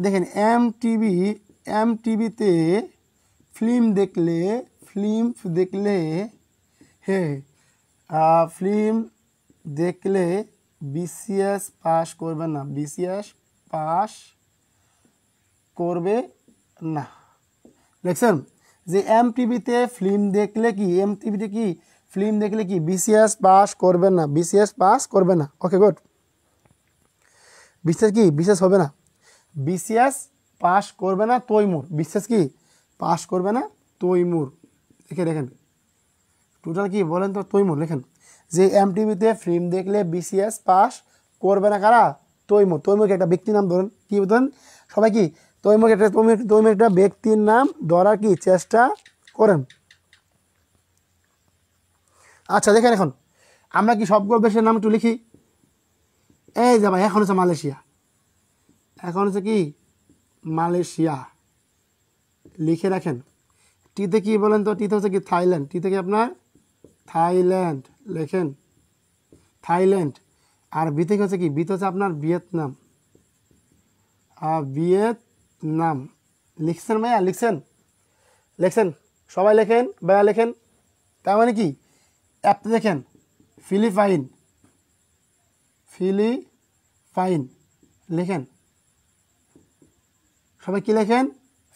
দেখেন এমটিভিতে ফিল্ম দেখলে বিসিএস পাস করবে না, দেখছেন যে এমটিভিতে ফিল্ম দেখলে কি বিসিএস পাস করবে না। ওকে, গুড। বিসিএস হবে না, বিসিএস পাস করবে না তৈমুর, বিসিএস কি পাস করবে না তৈমুর। দেখেন টোটাল কি বলেন তো? তৈমুর লেখেন যে এমটিভিতে ফিল্ম দেখলে বিসিএস পাস করবে না কারা? তৈমুরকে একটা ব্যক্তির নাম ধরেন, কি ধরেন সবাই? কি তৈমুর একটা ব্যক্তির নাম ধরার কি চেষ্টা করেন। আচ্ছা, দেখেন এখন আমরা কি সবগুলো দেশের নাম একটু লিখি। এই যে ভাই, এখন হচ্ছে মালয়েশিয়া, লিখে রাখেন। টিতে কি বলেন তো? টিতে হচ্ছে কি থাইল্যান্ড, টিতে কি আপনার থাইল্যান্ড লেখেন, থাইল্যান্ড। আর বিতে কি হচ্ছে কি? বিতে হচ্ছে আপনার ভিয়েতনাম, লিখছেন ভাইয়া? লিখছেন সবাই লেখেন ভাইয়া, লেখেন। তার মানে কি অ্যাপতে দেখেন ফিলিপাইন লেখেন, সবাই কি লেখেন?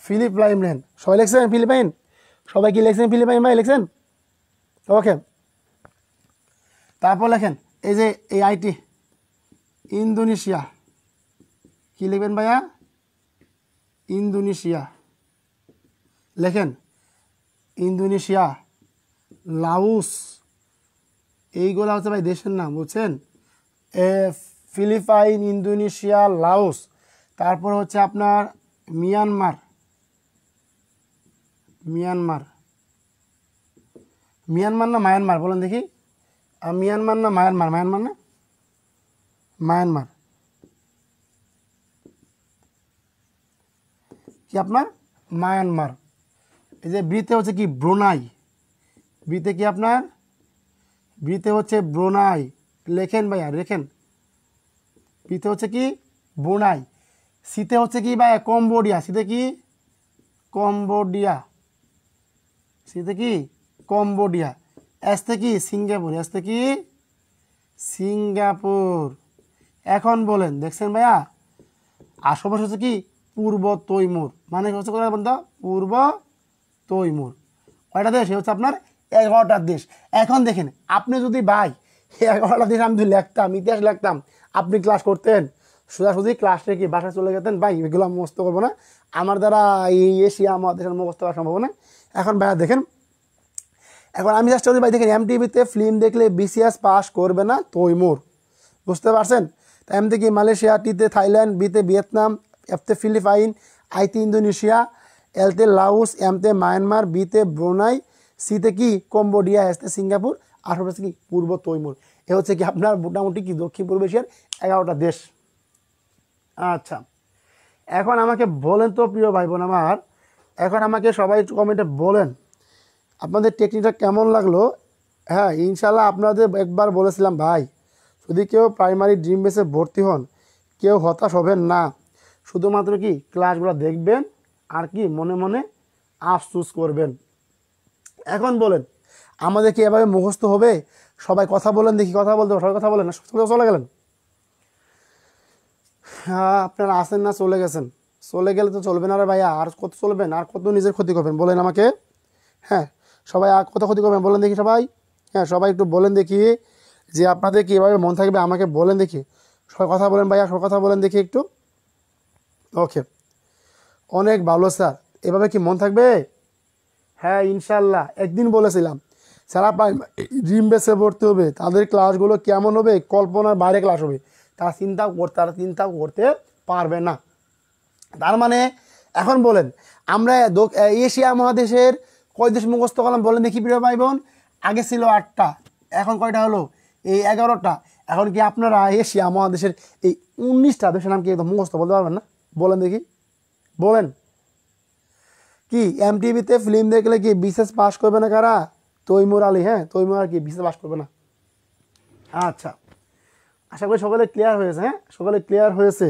ফিলিপাইন লেখেন, সবাই লিখছেন ফিলিপাইন, সবাই কি লিখছেন? ফিলিপাইন ভাই লিখছেন? ওকে, তারপর লেখেন এই যে এই আইটি ইন্দোনেশিয়া, কি লিখবেন ভাইয়া? ইন্দোনেশিয়া লেখেন, ইন্দোনেশিয়া। লাওস, এইগুলো হচ্ছে ভাই দেশের নাম, বুঝছেন? Philippine, Indonesia, Laos. তারপর হচ্ছে আপনার মিয়ানমার না মায়ানমার বলেন দেখি? মিয়ানমার না মায়ানমার কি আপনার? মায়ানমার। এই যে বিতে হচ্ছে কি ব্রুনাই, বিতে কি আপনার? বিতে হচ্ছে ব্রুনাই, লেখেন ভাইয়া, লেখেন। বিতে হচ্ছে কি ব্রুনাই। সিতে হচ্ছে কি ভাইয়া? কম্বোডিয়া, সিতে কি কম্বোডিয়া। এস থেকে সিঙ্গাপুর, এস থেকে সিঙ্গাপুর। এখন বলেন, দেখছেন ভাইয়া আশেপাশে হচ্ছে কি পূর্ব তৈমুর, মানে হচ্ছে কোথায় বলতো পূর্ব তৈমুর। কয়টা দেশ? হচ্ছে আপনার 11টা দেশ। এখন দেখেন আপনি যদি ভাই 11টা দেশ আমি যদি লিখতাম, ইতিহাস লিখতাম, আপনি ক্লাস করতেন সোজাসুজি ক্লাস থেকে বাসায় চলে যেতেন। ভাই এগুলো আমি মুখস্থ করবো না, আমার দ্বারা এই এশিয়া মহাদেশের মুখস্থ করা সম্ভব না। এখন ভাইয়া দেখেন, এখন আমি জাস্ট ভাই দেখেন এমটিভিতে ফিল্ম দেখলে বিসিএস পাস করবে না তৈমুর, বুঝতে পারছেন? তা এম থেকে মালয়েশিয়া, টিতে থাইল্যান্ড, বিতে ভিয়েতনাম, এফতে ফিলিপাইন, আইতে ইন্দোনেশিয়া, এলতে লাওস, এমতে মায়ানমার, বিতে ব্রুনাই, সিতে কি কম্বোডিয়া, এসতে সিঙ্গাপুর, আর হচ্ছে কি পূর্ব তৈমুর। এ হচ্ছে কি আপনার মোটামুটি কি দক্ষিণ পূর্ব এশিয়ার 11টা দেশ। আচ্ছা, এখন আমাকে বলেন তো প্রিয় ভাই বোন আমার, এখন আমাকে সবাই কমেন্টে বলেন আপনাদের টেকনিকটা কেমন লাগলো। হ্যাঁ ইনশাল্লাহ আপনাদের একবার বলেছিলাম ভাই, যদি কেউ প্রাইমারি ড্রিম বেসে ভর্তি হন কেউ হতাশ হবেন না, শুধুমাত্র কি ক্লাসগুলো দেখবেন আর কি মনে মনে আফসোস করবেন। এখন বলেন আমাদের কি এভাবে মুখস্থ হবে? সবাই কথা বলেন দেখি, কথা বলতে সবাই কথা বলেন না, চলে গেলেন? হ্যাঁ আপনারা আসেন না চলে গেছেন? চলে গেলে তো চলবে না রে ভাইয়া, আর কত চলবেন, আর কত নিজের ক্ষতি করবেন বলেন আমাকে। হ্যাঁ সবাই আর কত ক্ষতি করবেন বলেন দেখি সবাই। হ্যাঁ সবাই একটু বলেন দেখি যে আপনাদের কীভাবে মন থাকবে, আমাকে বলেন দেখি। সবাই কথা বলেন ভাইয়া, সবাই কথা বলেন দেখি একটু। ওকে, অনেক ভালো স্যার, এভাবে কি মন থাকবে? হ্যাঁ ইনশাল্লাহ। একদিন বলেছিলাম যারা ড্রিম বেসে ভর্তি হবে তাদের ক্লাসগুলো কেমন হবে, কল্পনার বাইরে ক্লাস হবে, তারা চিন্তা করতে পারবে না। তার মানে এখন বলেন আমরা এশিয়া মহাদেশের কয় দেশ মুখস্থ করলাম বলেন দেখি প্রিয় ভাই বোন? আগে ছিল 8টা, এখন কয়টা হলো? এই 11টা। এখন কি আপনারা এশিয়া মহাদেশের এই 19টা দেশের নাম কি একদম মুখস্থ বলতে পারবেন না? বলেন দেখি, বলেন। কি এমটিভিতে ফিল্ম দেখলে কি বিশেষ পাস করবে না কারা? তৈমুর আলী। হ্যাঁ তৈমুর আর কি বিশেষ পাস করবে না। আচ্ছা, আশা করি সকলে ক্লিয়ার হয়েছে। হ্যাঁ সকলে ক্লিয়ার হয়েছে।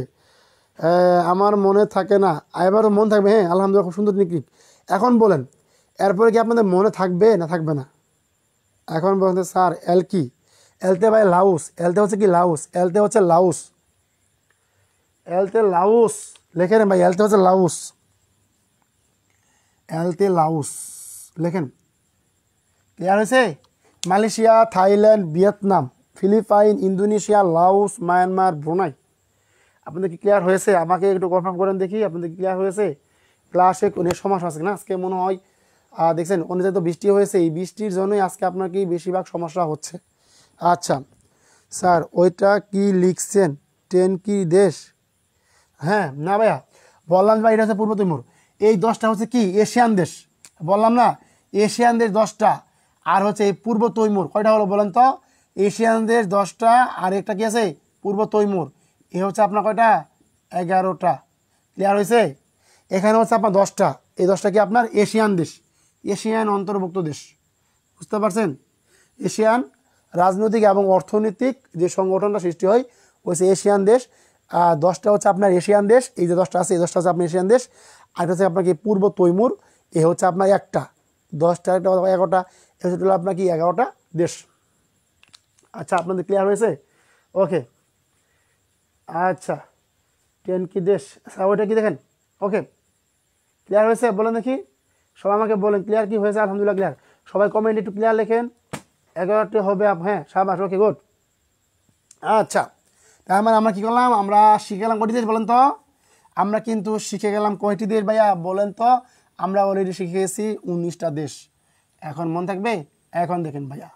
আমার মনে থাকে না, এবারও মন থাকবে। হ্যাঁ আলহামদুলিল্লাহ, খুব সুন্দর টেকনিক। এখন বলেন এরপরে কি আপনাদের মনে থাকবে না থাকবে না? এখন বলেন স্যার এল কি? এলতে ভাই লাউস, এলতে হচ্ছে কি লাউস, এলতে হচ্ছে লাউস, এলতে লাউস লেখেন ভাই, এলতে হচ্ছে লাউস, এলতে লাউস লেখেন। ক্লিয়ার হয়েছে? Malaysia, Thailand, Vietnam, Philippine, Indonesia, Laos, Myanmar, Brunei. আপনাদের কি ক্লিয়ার হয়েছে? আমাকে একটু কনফার্ম করেন দেখি আপনাদের কি ক্লিয়ার হয়েছে। ক্লাসে কোনো সমস্যা আছে না? আজকে মনে হয় দেখছেন অনেক তো বৃষ্টি হয়েছে, এই বৃষ্টির জন্যই আজকে আপনার কি বেশিরভাগ সমস্যা হচ্ছে। আচ্ছা স্যার ওইটা কি লিখছেন 10 কি দেশ? হ্যাঁ না ভাইয়া বললাম ভাই এটা হচ্ছে পূর্ব তৈমুর। এই 10টা হচ্ছে কি এশিয়ান দেশ, বললাম না এশিয়ান দেশ 10টা, আর হচ্ছে এই পূর্ব তৈমুর কয়টা হলো বলেন তো? এশিয়ান দেশ 10টা, আর একটা কি আছে পূর্ব তৈমুর, এ হচ্ছে আপনার কয়টা? 11টা। ক্লিয়ার হয়েছে? এখানে হচ্ছে আপনার 10টা, এই 10টা কি আপনার এশিয়ান দেশ, এশিয়ান অন্তর্ভুক্ত দেশ, বুঝতে পারছেন? এশিয়ান রাজনৈতিক এবং অর্থনৈতিক যে সংগঠনটা সৃষ্টি হয় হচ্ছে এশিয়ান দেশ। 10টা হচ্ছে আপনার এশিয়ান দেশ, এই যে 10টা আছে এই 10টা হচ্ছে আপনার এশিয়ান দেশ। আর হচ্ছে আপনার কি পূর্ব তৈমুর, এ হচ্ছে আপনার একটা। 10টা একটা 11টা, এ হচ্ছে আপনার কি 11টা দেশ। আচ্ছা আপনাদের ক্লিয়ার হয়েছে? ওকে আচ্ছা 10 কি দেশ, আচ্ছা ওইটা কি দেখেন। ওকে ক্লিয়ার হয়েছে বলেন দেখি সবাই, আমাকে বলেন ক্লিয়ার কি হয়েছে? আলহামদুলিল্লাহ ক্লিয়ার। সবাই কমেন্ট একটু ক্লিয়ার লেখেন। 11টি হবে হ্যাঁ সাবাস, ওকে গুড। আচ্ছা তার মানে আমরা কী করলাম? আমরা শিখে গেলাম কয়টি দেশ বলেন তো? আমরা কিন্তু শিখে গেলাম কয়টি দেশ ভাইয়া বলেন তো? আমরা অলরেডি শিখে গেছি 19টা দেশ। এখন মন থাকবে? এখন দেখেন ভাইয়া,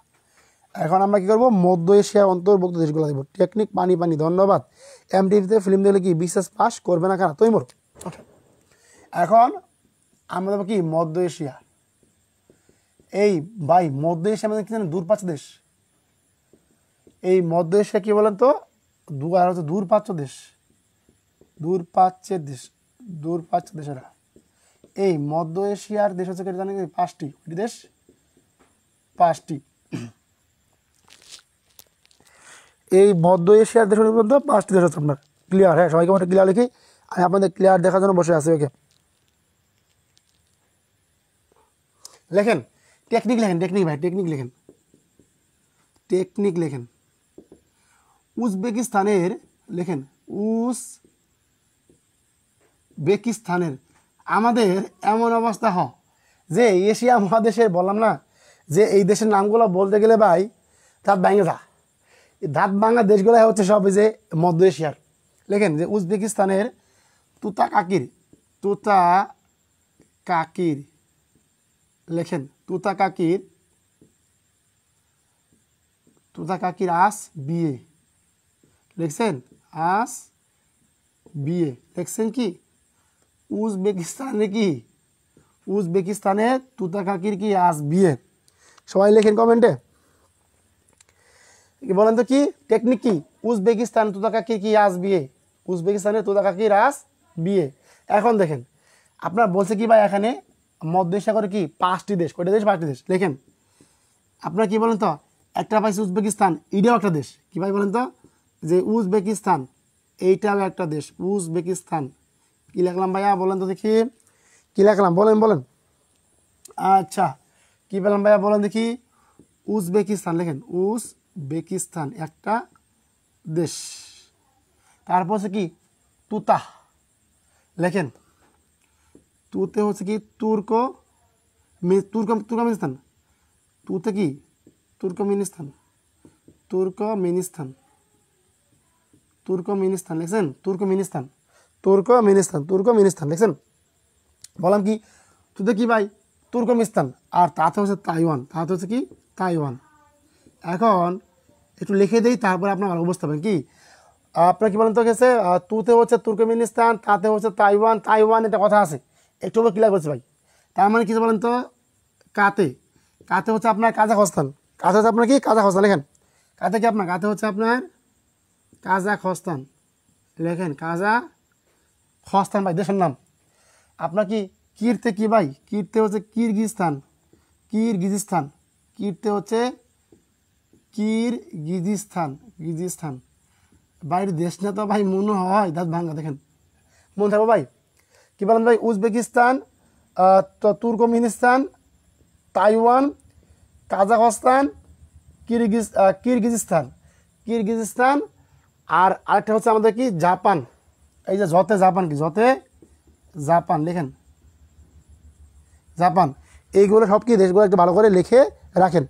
এখন আমরা কী করবো? মধ্য এশিয়া অন্তর্ভুক্ত দেশগুলো দেবো। টেকনিক পানি পানি ধন্যবাদ। এমটিভিতে ফিল্ম দেখলে কি বিশেষ পাস করবে না কারা? তৈমুর। ওকে এখন আমরা দেবো কি মধ্য এশিয়া। এই ভাই মধ্য এশিয়া আমাদের কি জানেন দূরপ্রাচ্য দেশ। এই মধ্য এশিয়া কি বলেন তো? আর হচ্ছে দূরপ্রাচ্য দেশ, দূরপ্রাচ্যের দেশ, দূরপ্রাচ্য দেশেরা। এই মধ্য এশিয়ার দেশ হচ্ছে জানেন 5টি দেশ, 5টি। এই মধ্য এশিয়ার দেশ পর্যন্ত 5টি দেশ হচ্ছে আপনার। ক্লিয়ার? হ্যাঁ সবাইকে আমাদের ক্লিয়ার লিখি, আমি আপনাদের ক্লিয়ার দেখার জন্য বসে আছি। ওকে লেখেন টেকনিক, লেখেন টেকনিক ভাই, টেকনিক লেখেন। টেকনিক লেখেন। উজবেকিস্তানের লেখেন উজবেকিস্তানের। আমাদের এমন অবস্থা যে এশিয়া মহাদেশের বললাম না যে এই দেশের নামগুলো বলতে গেলে ভাই দাঁত ভাঙে যা। এই দাঁত ভাঙা দেশগুলো হচ্ছে সব এই যে মধ্য এশিয়ার। লেখেন যে উজবেকিস্তানের তুতা কাকির লেখেন তুতা কাকির আস বিয়ে লিখছেন আস বিয়ে লিখছেন কি উজবেকিস্তানে তুতা কাকির কি আস বিয়ে। সবাই লেখেন কমেন্টে বলেন তো কি টেকনিক কি উজবেকিস্তান তুতা কাকির কি আস বিয়ে। উজবেকিস্তানের তুতা কাকির আস বিয়ে। এখন দেখেন আপনার বলছে কি ভাই এখানে মধ্য এশিয়া করে কি 5টি দেশ। কয়টা দেশ? 5টি দেশ। লেখেন আপনারা কি বলেন তো একটা পাইছে উজবেকিস্তান, এটাও একটা দেশ। কি ভাই বলেন তো যে উজবেকিস্তান এইটাও একটা দেশ। উজবেকিস্তান কি লিখলাম ভাইয়া বলেন তো দেখি কি লিখলাম বলেন। আচ্ছা কি বললাম ভাইয়া বলেন দেখি উজবেকিস্তান লেখেন উজবেকিস্তান একটা দেশ। তারপর হচ্ছে কি তুতা লেখেন তুতে হচ্ছে কি তুর্কমেনিস্তান। তুতে কি তুর্কমেনিস্তান লিখছেন তুর্কমেনিস্তান লিখছেন। বললাম কি তুতে কি ভাই তুর্কমেনিস্তান আর তাতে হচ্ছে তাইওয়ান। এখন একটু লিখে দেই তারপরে আপনার ভালো বুঝতে পারেন কি আপনার কি বলেন তো গেছে তুতে হচ্ছে তুর্কমেনিস্তান, তাতে হচ্ছে তাইওয়ান এটা কথা আছে একটু ক্লিয়ার করছে ভাই। তার মানে কিছু বলেন তো কাতে হচ্ছে আপনার কাজাখস্তান। কাতে হচ্ছে আপনার কি কাজাখস্তান লেখেন। কাতে হচ্ছে আপনার কাজাখস্তান লেখেন কাজাখস্তান ভাই দেশের নাম। আপনার কি কিরতে কি ভাই কিরতে হচ্ছে কিরগিজস্তান হচ্ছে কিরগিজস্তান বাইরের দেশ না তো ভাই মনে হয় দাঁত ভাঙ্গা দেখেন মনে থাকবো ভাই। কি বলেন ভাই Uzbekistan Turkmenistan Taiwan Kazakhstan Kyrgyzstan আর আরেকটা হচ্ছে আমাদের কি জাপান। এই যে জাপান লেখেন জাপান। এইগুলো সব কি দেশগুলো একটু ভালো করে লিখে রাখেন।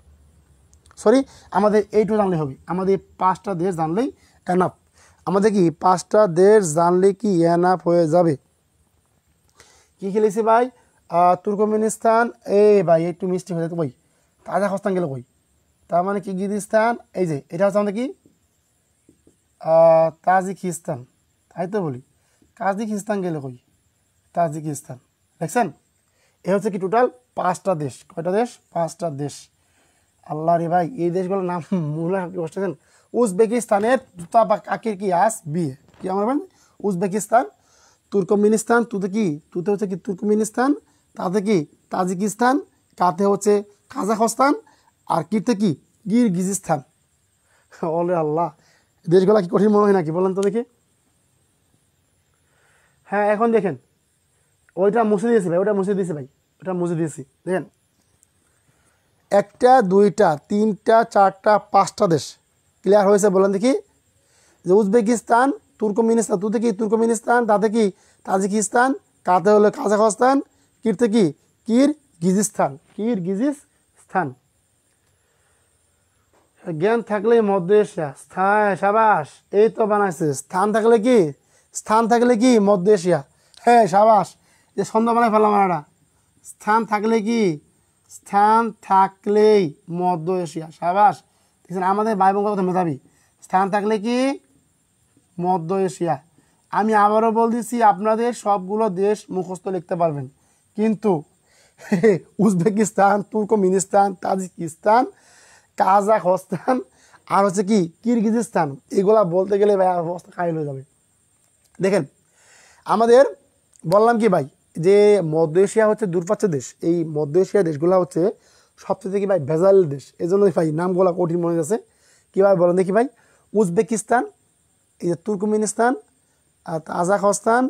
সরি আমাদের এইটু জানলে হবে, আমাদের 5টা দেশ জানলেই এনাফ। আমাদের কি 5টা দেশ জানলে কি এনাফ হয়ে যাবে। কি লিখছি ভাই তুর্কমেনিস্তান ভাই একটু মিষ্টি হয়ে যেত ভাই। কাজাখস্তান গেল কই তার মানে কিরগিজস্তান এই যে এটা হচ্ছে আমাদের কি তাজিকিস্তান তাই তো বলি। কাজাখস্তান গেল কই তাজিকিস্তান দেখছেন। এ হচ্ছে কি টোটাল 5টা দেশ। কয়টা দেশ? 5টা দেশ। আল্লাহ রে ভাই এই দেশগুলোর নাম মূলা বসতেছেন। উজবেকিস্তানের তুতা বা কাকির কি আস বিয়ে কি আমার উজবেকিস্তান তুর্কমেনিস্তান তুতে হচ্ছে কি তুর্কমেনিস্তান, তাতে কি তাজিকিস্তান, কাতে হচ্ছে কাজাখস্তান আর কিরতে কি কিরগিজস্তান। ওরে আল্লাহ দেশগুলা কি কঠিন মনে হয় নাকি বলেন তো দেখি। হ্যাঁ এখন দেখেন ওটা মুছে দিয়েছি ভাই ওটা মুছে দিয়েছি দেখেন 1টা 2টা 3টা 4টা 5টা দেশ ক্লিয়ার হয়েছে বলেন দেখি। যে উজবেকিস্তান তুর্কমেনিস্তান তুতে কি তুর্কমেনিস্তান, তাতে কি তাজিকিস্তান, কাতে হলো কাজাখস্তান, কিরতে কি কিরগিজস্তান জ্ঞান থাকলে মধ্য এশিয়া সাবাস এই তো বানাইছে। স্থান থাকলে কি মধ্য এশিয়া। হ্যাঁ সাবাস যে সন্ধ্যা বানায় ফেললাম আমরা। স্থান থাকলেই মধ্য এশিয়া সাবাস দেখছেন আমাদের ভাই বোন কথা মেধাবী। স্থান থাকলে কি মধ্য এশিয়া। আমি আবারও বল দিচ্ছি আপনাদের সবগুলো দেশ মুখস্থ লিখতে পারবেন কিন্তু উজবেকিস্তান তুর্কমেনিস্তান তাজিকিস্তান কাজাখস্তান আর হচ্ছে কি কিরগিজস্তান এগুলা বলতে গেলে ভাই অবস্থা কাহিল হয়ে যাবে। দেখেন আমাদের বললাম কি ভাই যে মধ্য এশিয়া হচ্ছে দূরপ্রাচ্য দেশ। এই মধ্য এশিয়া দেশগুলো হচ্ছে সবচেয়ে কি ভাই ভেজাল দেশ। এই জন্য ভাই নামগুলো কঠিন মনে যাচ্ছে। কীভাবে বলেন দেখি ভাই উজবেকিস্তান এই যে তুর্কমেনিস্তান আর কাজাখস্তান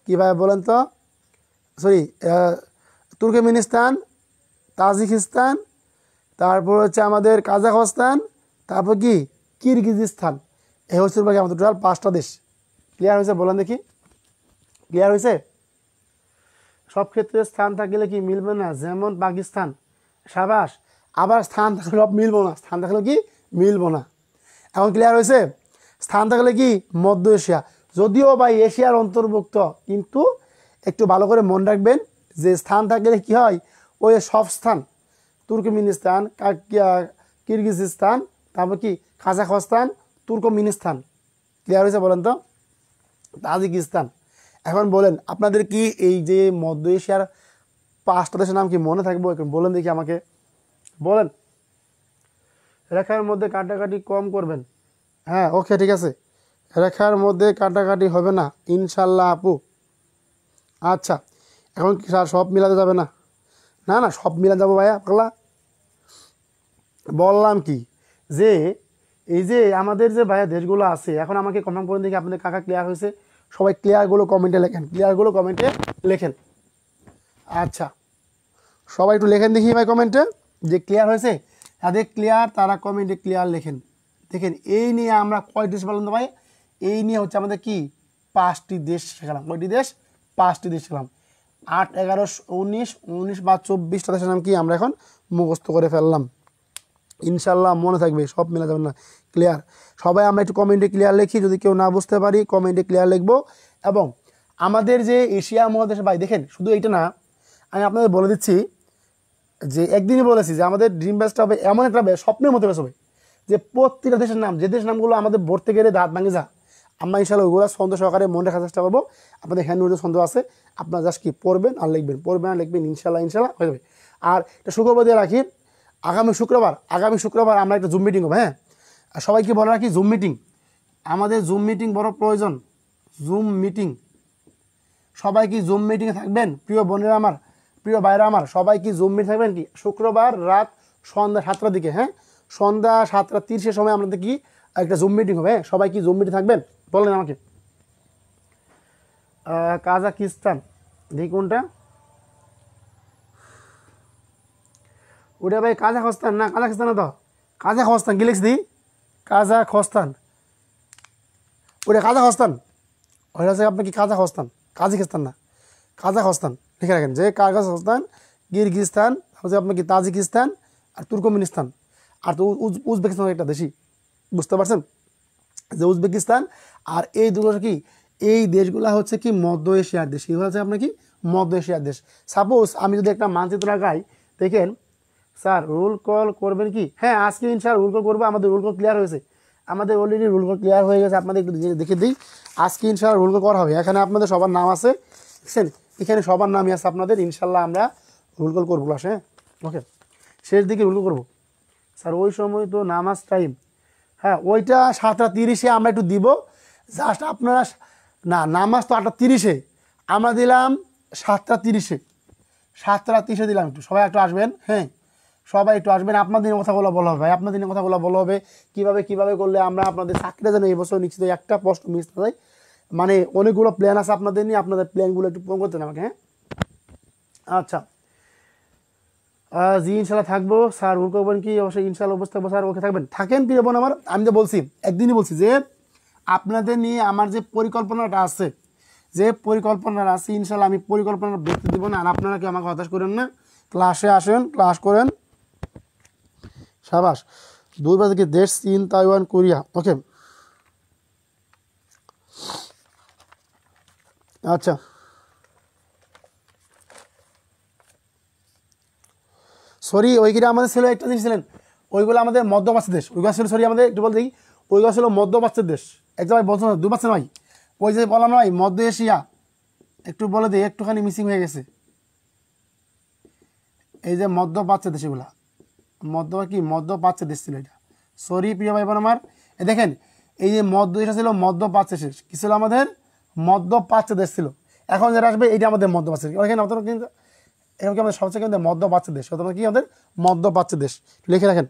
কীভাবে বলেন তো সরি তুর্কমেনিস্তান তাজিকিস্তান তারপর হচ্ছে আমাদের কাজাখস্তান তারপর কি কিরগিজস্তান। এই হচ্ছে আমাদের টোটাল 5টা দেশ। ক্লিয়ার হয়েছে? বলেন দেখি, ক্লিয়ার হয়েছে? সব ক্ষেত্রে স্থান থাকলে কি মিলবে না? যেমন পাকিস্তান। সাবাস। আবার স্থান থাকলে সব মিলবো না, স্থান থাকলে কি মিলবো না। এখন ক্লিয়ার হয়েছে? স্থান থাকলে কি মধ্য এশিয়া, যদিও বা এশিয়ার অন্তর্ভুক্ত, কিন্তু একটু ভালো করে মনে রাখবেন যে স্থান থাকলে কি হয়, ওই সব স্থান, তুর্কমেনিস্তান, কিরগিজস্তান, তারপর কি কাজাখস্তান, তুর্কমেনিস্তান। ক্লিয়ার হয়েছে? বলেন তো, তাজিকিস্তান। এখন বলেন আপনাদের কি এই যে মধ্য এশিয়ার 5টা দেশের নাম কি মনে থাকবে? এখন বলেন দেখি আমাকে, বলেন। রেখার মধ্যে কাটাকাটি কম করবেন। হ্যাঁ, ওকে, ঠিক আছে, রেখার মধ্যে কাটাকাটি হবে না ইনশাল্লাহ আপু। আচ্ছা, এখন কি সব মিলাতে যাবে না? না না, সব মিলাতে যাবো ভাইয়া পাগলা। বললাম কি যে এই যে আমাদের যে ভাইয়া দেশগুলো আছে, এখন আমাকে কনফার্ম করে দেখি আপনাদের কাকা ক্লিয়ার হয়েছে। সবাই ক্লিয়ারগুলো কমেন্টে লেখেন, ক্লিয়ারগুলো কমেন্টে লেখেন। আচ্ছা, সবাই একটু লেখেন দেখি ভাই কমেন্টে যে ক্লিয়ার হয়েছে। যাদের ক্লিয়ার তারা কমেন্টে ক্লিয়ার লেখেন। দেখেন, এই নিয়ে আমরা কয় দেশ বললাম তো ভাই? এই নিয়ে হচ্ছে আমাদের কি 5টি দেশ শেখালাম। কয়টি দেশ? 5টি দেশ শেখালাম। 8, 11, 19 বা 24টা দেশের নাম কি আমরা এখন মুখস্থ করে ফেললাম। ইনশাল্লাহ মনে থাকবে, সব মেলা যাবে না। ক্লিয়ার? সবাই আমরা একটু কমেন্টে ক্লিয়ার লিখি, যদি কেউ না বুঝতে পারি কমেন্টে ক্লিয়ার লিখবো। এবং আমাদের যে এশিয়া মহাদেশে ভাই দেখেন, শুধু এইটা না, আমি আপনাদের বলে দিচ্ছি যে একদিনই বলেছি যে আমাদের ড্রিম ব্যাচটা হবে এমন একটা ব্যাচ, স্বপ্নের মতো ব্যাচ হবে, যে প্রতিটা দেশের নাম, যে দেশের নামগুলো আমাদের ভরতে গেলে দাঁত ভাঙে যা, আমরা ইনশাল্লাহ ওইগুলো ছন্দ সহকারে মনে রাখার চেষ্টা করবো। আপনাদের হ্যান্ড নোটে ছন্দ আছে, আপনারা জাস্ট কি পড়বেন আর লিখবেন, পড়বেন আর লিখবেন, ইনশাল্লাহ ইনশাল্লাহ হয়ে যাবে। আর এটা শুক্রবার দিয়ে রাখি, আগামী শুক্রবার আমরা একটা জুম মিটিং হবে। হ্যাঁ, আর সবাইকে বলে রাখি, জুম মিটিং, আমাদের জুম মিটিং বড় প্রয়োজন। জুম মিটিং, সবাই কি জুম মিটিংয়ে থাকবেন? প্রিয় বোনেরা আমার, প্রিয় ভাইরা আমার, সবাই কি জুম মিটিং থাকবেন? কি শুক্রবার রাত সন্ধ্যা 7টার দিকে, হ্যাঁ সন্ধ্যা 7:30 সময় আমাদের কি একটা জুম মিটিং হবে। হ্যাঁ, সবাই কি জুম মিটিং থাকবেন? বলেন আমাকে। কাজাকিস্তান, দেখি কোনটা ওটা ভাই? কাজাখস্তান না, কাজাকিস্তান না তো, কাজাখস্তান কি লিখছি? কাজাখস্তান, ওটা কাজাখস্তান। ওইটা হচ্ছে আপনার কি কাজাখস্তান, কাজাকিস্তান না, কাজাখস্তান লিখে রাখেন। যে কাজাখস্তান, কিরগিজস্তান, হচ্ছে আপনার কি তাজিকিস্তান, আর তুর্কমেনিস্তান, আর তো উজবেকিস্তান একটা দেশই, বুঝতে পারছেন? যে উজবেকিস্তান আর এই দুটো কি, এই দেশগুলো হচ্ছে কি মধ্য এশিয়ার দেশ। এগুলো হচ্ছে আপনার কি মধ্য এশিয়ার দেশ। সাপোজ আমি যদি একটা মানচিত্র আঁকাই, দেখেন স্যার রুল কল করবেন কি? হ্যাঁ, আজকে ইনশাআল্লাহ রুল কল করবো। আমাদের রুল কল ক্লিয়ার হয়েছে, আমাদের অলরেডি রুল কল ক্লিয়ার হয়ে গেছে। আপনাদের একটু দেখে দিই, আজকে ইনশাআল্লাহ রুল কল করা হবে। এখানে আপনাদের সবার নাম আছে, দেখছেন? এখানে সবার নামই আছে আপনাদের। ইনশাআল্লাহ আমরা রুল কল করবো ক্লাসে। হ্যাঁ, ওকে, শেষ দিকে রুল কল করবো। স্যার ওই সময় তো নামাজ টাইম, হ্যাঁ ওইটা 7:30 আমরা একটু দিব। জাস্ট আপনারা না, নামাজ তো 8:30, আমরা দিলাম 7:30, 7:30 দিলাম। একটু সবাই একটু আসবেন। হ্যাঁ, সবাই একটু আসবেন। আপনার দিনের কথাগুলো বলা হবে ভাই, আপনার দিনের কথাগুলো বলা হবে, কীভাবে করলে আমরা আপনাদের চাকরিটা যেন এই বছর নিশ্চিত একটা পোস্ট মিস না যায়। মানে অনেকগুলো প্ল্যান আছে আপনাদের নিয়ে, আপনাদের প্ল্যানগুলো একটু পূরণ করতে আমাকে। হ্যাঁ, আচ্ছা, জি ইনশাল্লাহ থাকবো। স্যার রুল করবেন কি? অবশ্যই ইনশাল্লাহ অবস্থা থাকবো স্যার। ওকে থাকবেন, থাকেন প্রিয় বোন আমার। আমি তো বলছি, একদিনই বলছি যে আপনাদের নিয়ে আমার যে পরিকল্পনাটা আছে, ইনশাল্লাহ আমি পরিকল্পনা দেখতে দিব না। আর আপনারা কি আমাকে হতাশ করেন না, ক্লাসে আসেন, ক্লাস করেন। সাবাস। 2 কি দেশ? চীন, তাইওয়ান, কোরিয়া। ওকে, আচ্ছা, সরি ওইগুলো আমাদের ছিল একটা জিনিস ছিলেন, ওইগুলো আমাদের মধ্যপ্রাচ্যের দেশ। ওইগুলো ছিল, সরি আমাদের একটু বলতে দিই, ওইগুলো ছিল মধ্যপ্রাচ্যের দেশ। এক জায়গায় বলছো না, 2 পাচ্ছেন ভাই, ওই যে বললাম ভাই মধ্য এশিয়া, একটু বলে দিই, একটুখানি মিসিং হয়ে গেছে। এই যে মধ্যপ্রাচ্যের দেশ, এগুলা মধ্যপ্রাচ্যের দেশ ছিল এটা। সরি প্রিয় ভাই বোন আমার, দেখেন এই যে মধ্য এশিয়া ছিল মধ্যপ্রাচ্যের শেষ, কি ছিল আমাদের? মধ্যপ্রাচ্যের দেশ ছিল। এখন যেটা আসবে এইটা আমাদের মধ্যপ্রাচ্যের, এখানে অতটা কিন্তু এরকম আমাদের সবচেয়ে কিন্তু মধ্যপ্রাচ্যের দেশ, অথবা কি আমাদের মধ্যপ্রাচ্যের দেশ লিখে রাখেন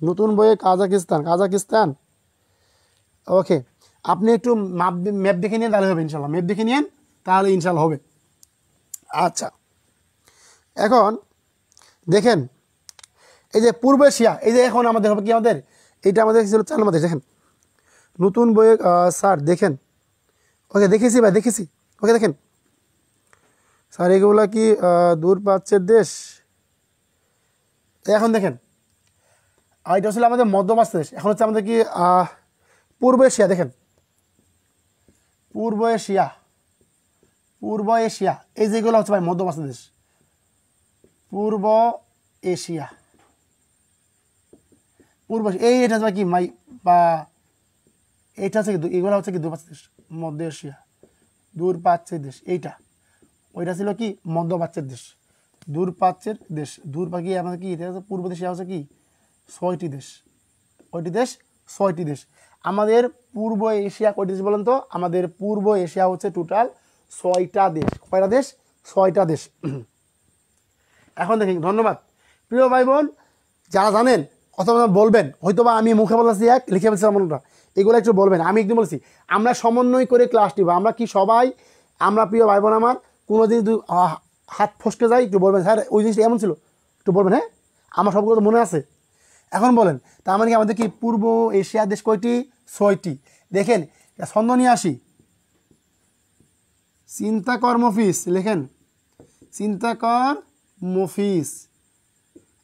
নতুন বইয়ে। কাজাকিস্তান। ওকে, আপনি একটু ম্যাপ দেখে নিন, তাহলে হবে ইনশাল্লাহ। ম্যাপ দেখে নিন, তাহলে ইনশাল্লাহ হবে। আচ্ছা, এখন দেখেন এই যে পূর্ব এশিয়া, এই যে এখন আমাদের হবে কি, আমাদের এইটা আমাদের ছিল 4 নম্বর দেশ। দেখেন নতুন বইয়ে স্যার দেখেন, ওকে দেখেছি ভাই দেখেছি, ওকে দেখেন স্যার এগুলা কি দূরপ্রাচ্যের দেশ? এখন দেখেন এটা ছিল আমাদের মধ্যপ্রাচ্য দেশ, এখন হচ্ছে আমাদের কি পূর্ব এশিয়া। দেখেন পূর্ব এশিয়া, পূর্ব এশিয়া এই যেগুলো হচ্ছে ভাই মধ্যপ্রাচ্য দেশ, পূর্ব এশিয়া, পূর্ব এই এটা হচ্ছে কি মাই বা এইটা হচ্ছে কি এগুলো হচ্ছে কি দূরপ্রাচ্য দেশ, মধ্য এশিয়া দূরপ্রাচ্যের দেশ। এইটা ওইটা ছিল কি মধ্যপ্রাচ্যের দেশ, দূরপ্রাচ্যের দেশ। দূরপ্রাচ্য আমাদের কি এটা হচ্ছে পূর্ব দেশে হচ্ছে কি 6টি দেশ, কয়টি দেশ? 6টি দেশ। আমাদের পূর্ব এশিয়া কয়টি দেশ বলেন তো? আমাদের পূর্ব এশিয়া হচ্ছে টোটাল 6টা দেশ। কয়টা দেশ? 6টা দেশ। এখন দেখেন, ধন্যবাদ প্রিয় ভাই বোন, যারা জানেন অথবা বলবেন, হয়তো বা আমি মুখে বলছি এক লিখে বলছি এমনটা, এগুলো একটু বলবেন। আমি একদম বলছি আমরা সমন্বয় করে ক্লাস নিব। আমরা কি সবাই, আমরা প্রিয় ভাই বোন আমার কোনো জিনিস হাত ফসকে যায় একটু বলবেন, স্যার ওই জিনিসটা এমন ছিল, একটু বলবেন। হ্যাঁ, আমার সবগুলো তো মনে আছে। এখন বলেন, তার মানে কি আমাদের কি পূর্ব এশিয়া দেশ কয়টি? 6টি। দেখেন ছন্দ নিয়ে আসি, চিন্তা কর মফিস, লেখেন চিন্তা কর মফিস।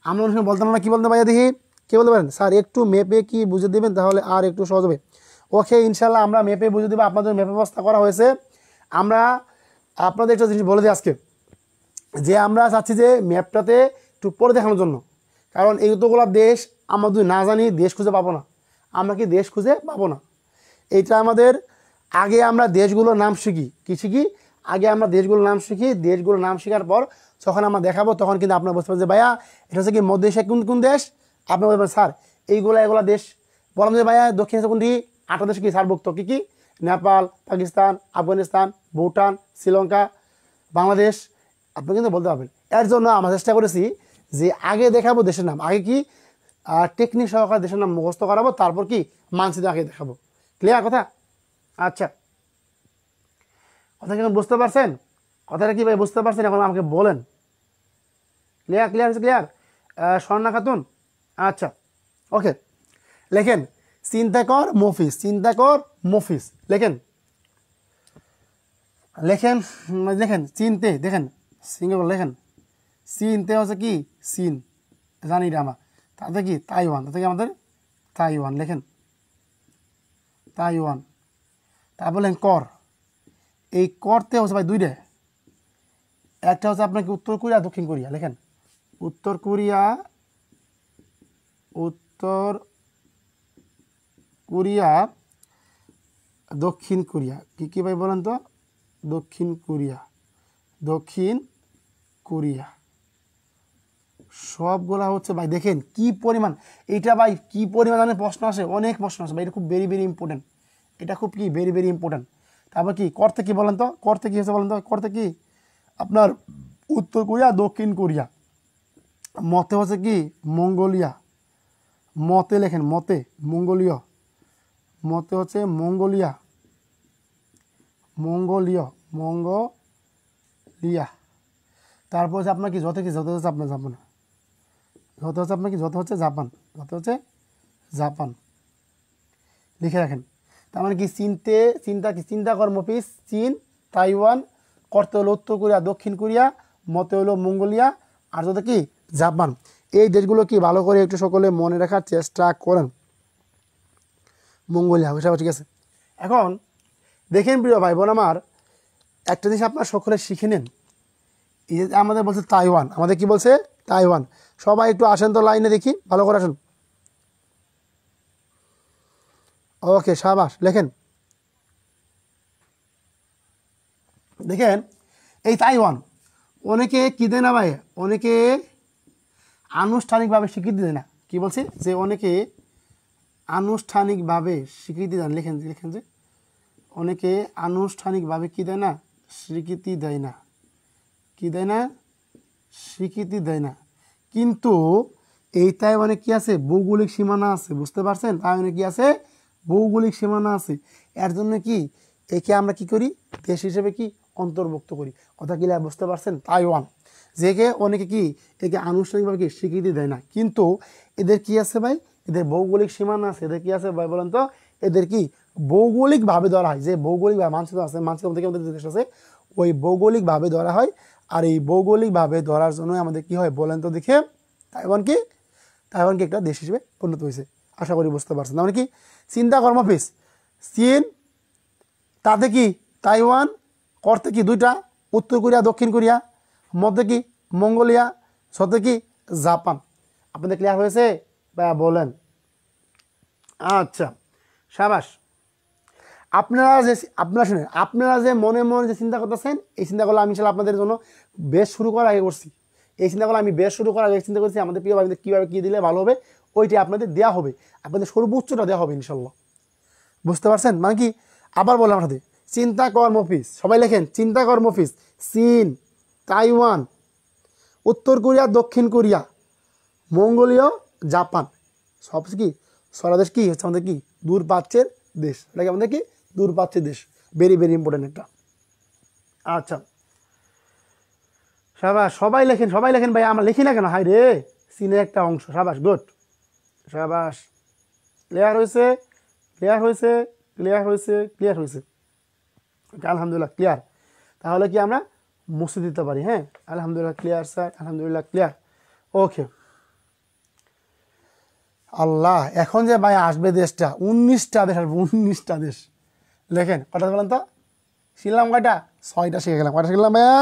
আমরা অনেক সময় বলতাম না, কি বলতে ভাইয়া দেখি কে বলতে পারেন? স্যার একটু মেপে কি বুঝে দেবেন, তাহলে আর একটু সহজ হবে। ওকে ইনশাল্লাহ আমরা মেপে বুঝে দেবো, আপনাদের মেপে ব্যবস্থা করা হয়েছে। আমরা আপনাদের একটা জিনিস বলে দিই আজকে, যে আমরা চাচ্ছি যে ম্যাপটাতে একটু পরে দেখানোর জন্য, কারণ এইগুলো দেশ আমরা যদি না জানি দেশ খুঁজে পাবো না। আমরা কি দেশ খুঁজে পাবো না? এইটা আমাদের আগে আমরা দেশগুলোর নাম শিখি। কি শিখি? আগে আমরা দেশগুলোর নাম শিখি। দেশগুলোর নাম শেখার পর যখন আমরা দেখাবো তখন কিন্তু আপনারা বুঝতে পারবেন যে ভাইয়া এটা হচ্ছে কি মধ্য এশিয়া কোন কোন দেশ। আপনি বলবেন স্যার এগুলা দেশ। বললাম যে ভাইয়া দক্ষিণ এশিয়া কোনটি? 8টা দেশ কি সারভুক্ত। কী কী? নেপাল, পাকিস্তান, আফগানিস্তান, ভুটান, শ্রীলঙ্কা, বাংলাদেশ। আপনি কিন্তু বলতে পারবেন। এর জন্য আমরা চেষ্টা করেছি যে আগে দেখাবো দেশের নাম, আগে কি টেকনিক সহকারে দেশের নাম মুখস্থ করাবো, তারপর কি মানচিত্র আগে দেখাবো। ক্লিয়ার কথা? আচ্ছা, কথা কি এখন বুঝতে পারছেন? কথাটা কি ভাই বুঝতে পারছেন? এখন আমাকে বলেন। ক্লিয়ার? ক্লিয়ার হচ্ছে ক্লিয়ার? স্বর্ণা খাতুন, আচ্ছা ওকে। লেখেন চিন্তা কর মফিস, চিন্তা কর মফিস। লেখেন লেখেন লেখেন চিনতে, দেখেন সিঙ্গল লেখেন চিনতে হচ্ছে কি চীন, জানি রে আমার। তাতে কি তাইওয়ান, তাতে কি আমাদের তাইওয়ান। লেখেন তাইওয়ান। তারপর লেখেন কর। এই করতে হচ্ছে ভাই 2টা, একটা হচ্ছে আপনাকে উত্তর কোরিয়া, দক্ষিণ কোরিয়া। লেখেন উত্তর কোরিয়া, উত্তর কোরিয়া, দক্ষিণ কোরিয়া। কী কী ভাই বলেন তো? দক্ষিণ কোরিয়া, দক্ষিণ কোরিয়া সবগুলা হচ্ছে ভাই। দেখেন কি পরিমাণ এইটা ভাই, কি পরিমাণ জানেন প্রশ্ন আসে, অনেক প্রশ্ন আসে ভাই। এটা খুব ভেরি ভেরি ইম্পর্টেন্ট, এটা খুব কি ভেরি ভেরি ইম্পর্টেন্ট। তারপর কি করতে কি বলেন তো? করতে কি হচ্ছে বলেন তো? করতে কি আপনার উত্তর কোরিয়া, দক্ষিণ কোরিয়া। মতে হচ্ছে কি মঙ্গোলিয়া, মতে লেখেন মতে, মঙ্গোলীয়, মতে হচ্ছে মঙ্গোলিয়া, মঙ্গোলীয়, মঙ্গোলিয়া। তারপর হচ্ছে আপনার কি যত কি যত হচ্ছে আপনার জাপান, যত হচ্ছে আপনার কি যত হচ্ছে জাপান, যত হচ্ছে জাপান। লিখে রাখেন। তার মানে কি চিনতে, চিন্তা কি চিন্তা কর মফিস চীন, তাইওয়ান। করতে হলো উত্তর কোরিয়া, দক্ষিণ কোরিয়া। মতে হলো মঙ্গোলিয়া, আর যত কি জাপান। এই দেশগুলো কি ভালো করে একটু সকলে মনে রাখার চেষ্টা করেন। মঙ্গোলিয়া হিসাবে ঠিক আছে। এখন দেখেন প্রিয় ভাই বোন আমার, একটা জিনিস আপনার সকলে শিখে নেন। এই যে আমাদের বলছে তাইওয়ান, আমাদের কি বলছে? তাইওয়ান। সবাই একটু আসেন তো লাইনে, দেখি ভালো করে আসেন। ওকে সাবাস। লেখেন দেখেন এই তাইওয়ান অনেকে কী দেয় না ভাই, অনেকে আনুষ্ঠানিকভাবে স্বীকৃতি দেয় না। কি বলছি? যে অনেকে আনুষ্ঠানিকভাবে স্বীকৃতি দেন। লেখেন লেখেন যে অনেকে আনুষ্ঠানিকভাবে কী দেয় না? স্বীকৃতি দেয় না। কি দেয় না? স্বীকৃতি দেয় না। কিন্তু এই তাইওয়ানে কি আছে? ভৌগোলিক সীমানা আছে। বুঝতে পারছেন? তাইওয়ানে কি আছে? ভৌগোলিক সীমানা আছে। এর জন্য কি একে আমরা কি করি? দেশ হিসেবে কি অন্তর্ভুক্ত করি। কথা কি বুঝতে পারছেন? তাইওয়ান যেকে অনেকে কি একে আনুষ্ঠানিকভাবে কি স্বীকৃতি দেয় না, কিন্তু এদের কি আছে ভাই? এদের ভৌগোলিক সীমানা আছে, এদের কি আছে ভাই বলেন তো, এদের কি ভৌগোলিকভাবে ধরা হয়, যে ভৌগোলিকভাবে মানচিত্র আছে, মানচিত্র থেকে আমাদের দেশ আছে, ওই ভৌগোলিকভাবে ধরা হয়। আর এই ভৌগোলিকভাবে ধরার জন্য আমাদের কি হয় বলেন তো দেখে, তাইওয়ানকে একটা দেশ হিসেবে পরিণত হয়েছে। আশা করি বুঝতে পারছেন। মানে কি চিন্তা কর্মফিস, চীন, তাতে কি তাইওয়ান, করতে কি দুইটা, উত্তর কোরিয়া দক্ষিণ কোরিয়া, মধ্যে কি মঙ্গোলিয়া, সাথে কি জাপান। আপনাদের ক্লিয়ার হয়েছে বা বলেন? আচ্ছা সাবাস। আপনারা শুনেন, আপনারা যে মনে মনে যে চিন্তা করতেছেন, এই চিন্তাগুলো আমি ইনশাআল্লাহ আপনাদের জন্য বেশ শুরু করার আগে করছি। এই চিন্তাগুলো আমি বেশ শুরু করার আগে চিন্তা করছি আমাদের প্রিয় ভাইদের কীভাবে কী দিলে ভালো হবে, ওইটি আপনাদের দেওয়া হবে, আপনাদের সর্বোচ্চটা দেওয়া হবে ইনশাল্লাহ। বুঝতে পারছেন? মানে কি আবার বললাম আমার সাথে, চিন্তা কর্ম অফিস, সবাই লেখেন চিন্তা কর্ম অফিস, চীন, তাইওয়ান, উত্তর কোরিয়া, দক্ষিণ কোরিয়া, মঙ্গোলীয়, জাপান, সব কি সরাদেশ কি হচ্ছে আমাদের কি দূরপ্রাচ্যের দেশ। এটাকে আমাদের কি দূরপ্রাচ্যের দেশ, ভেরি ভেরি ইম্পর্টেন্ট একটা। আচ্ছা সাবাস, সবাই লেখেন ভাই, আমরা লিখি না কেন? হাই রে, চীনের একটা অংশ। সাবাস, গুড, সাবাস। ক্লিয়ার হয়েছে, ক্লিয়ার হয়েছে, ক্লিয়ার হয়েছে, ক্লিয়ার হয়েছে। আলহামদুলিল্লাহ ক্লিয়ার। তাহলে কি আমরা মুছে দিতে পারি? হ্যাঁ আলহামদুলিল্লাহ ক্লিয়ার স্যার, আলহামদুলিল্লাহ ক্লিয়ার। ওকে আল্লাহ, এখন যে ভাই আসবে দেশটা, 19টা দেশ আসবে, 19টা দেশ। লেখেন কটা বলেন তো? শিখলাম কয়টা? 6টা শিখে গেলাম। কয়টা শিখলাম ভাইয়া?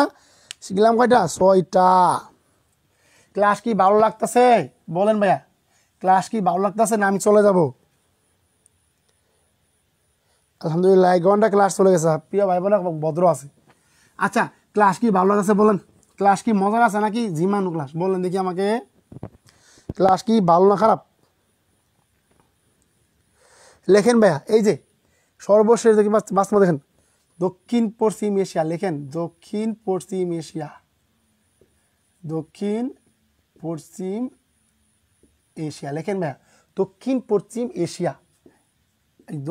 শিখলাম কয়টা? 6টা। ক্লাস কি ভালো লাগতেছে বলেন ভাইয়া? ক্লাস কি ভালো লাগতেছে না আমি চলে যাব? আলহামদুলিল্লাহ 1 ঘন্টা ক্লাস চলে গেছে, প্রিয় ভাই বোন ভদ্র আছে। আচ্ছা ক্লাস কি ভালো লাগতেছে বলেন? ক্লাস কি মজার আছে নাকি জিমানু ক্লাস? বলেন দেখি আমাকে, ক্লাস কি ভালো না খারাপ? লেখেন ভাইয়া। এই যে সর্বশেষ দেখি বাস্তব দেখেন, দক্ষিণ পশ্চিম এশিয়া। লেখেন দক্ষিণ পশ্চিম এশিয়া, দক্ষিণ পশ্চিম এশিয়া। লেখেন ভাইয়া দক্ষিণ পশ্চিম এশিয়া।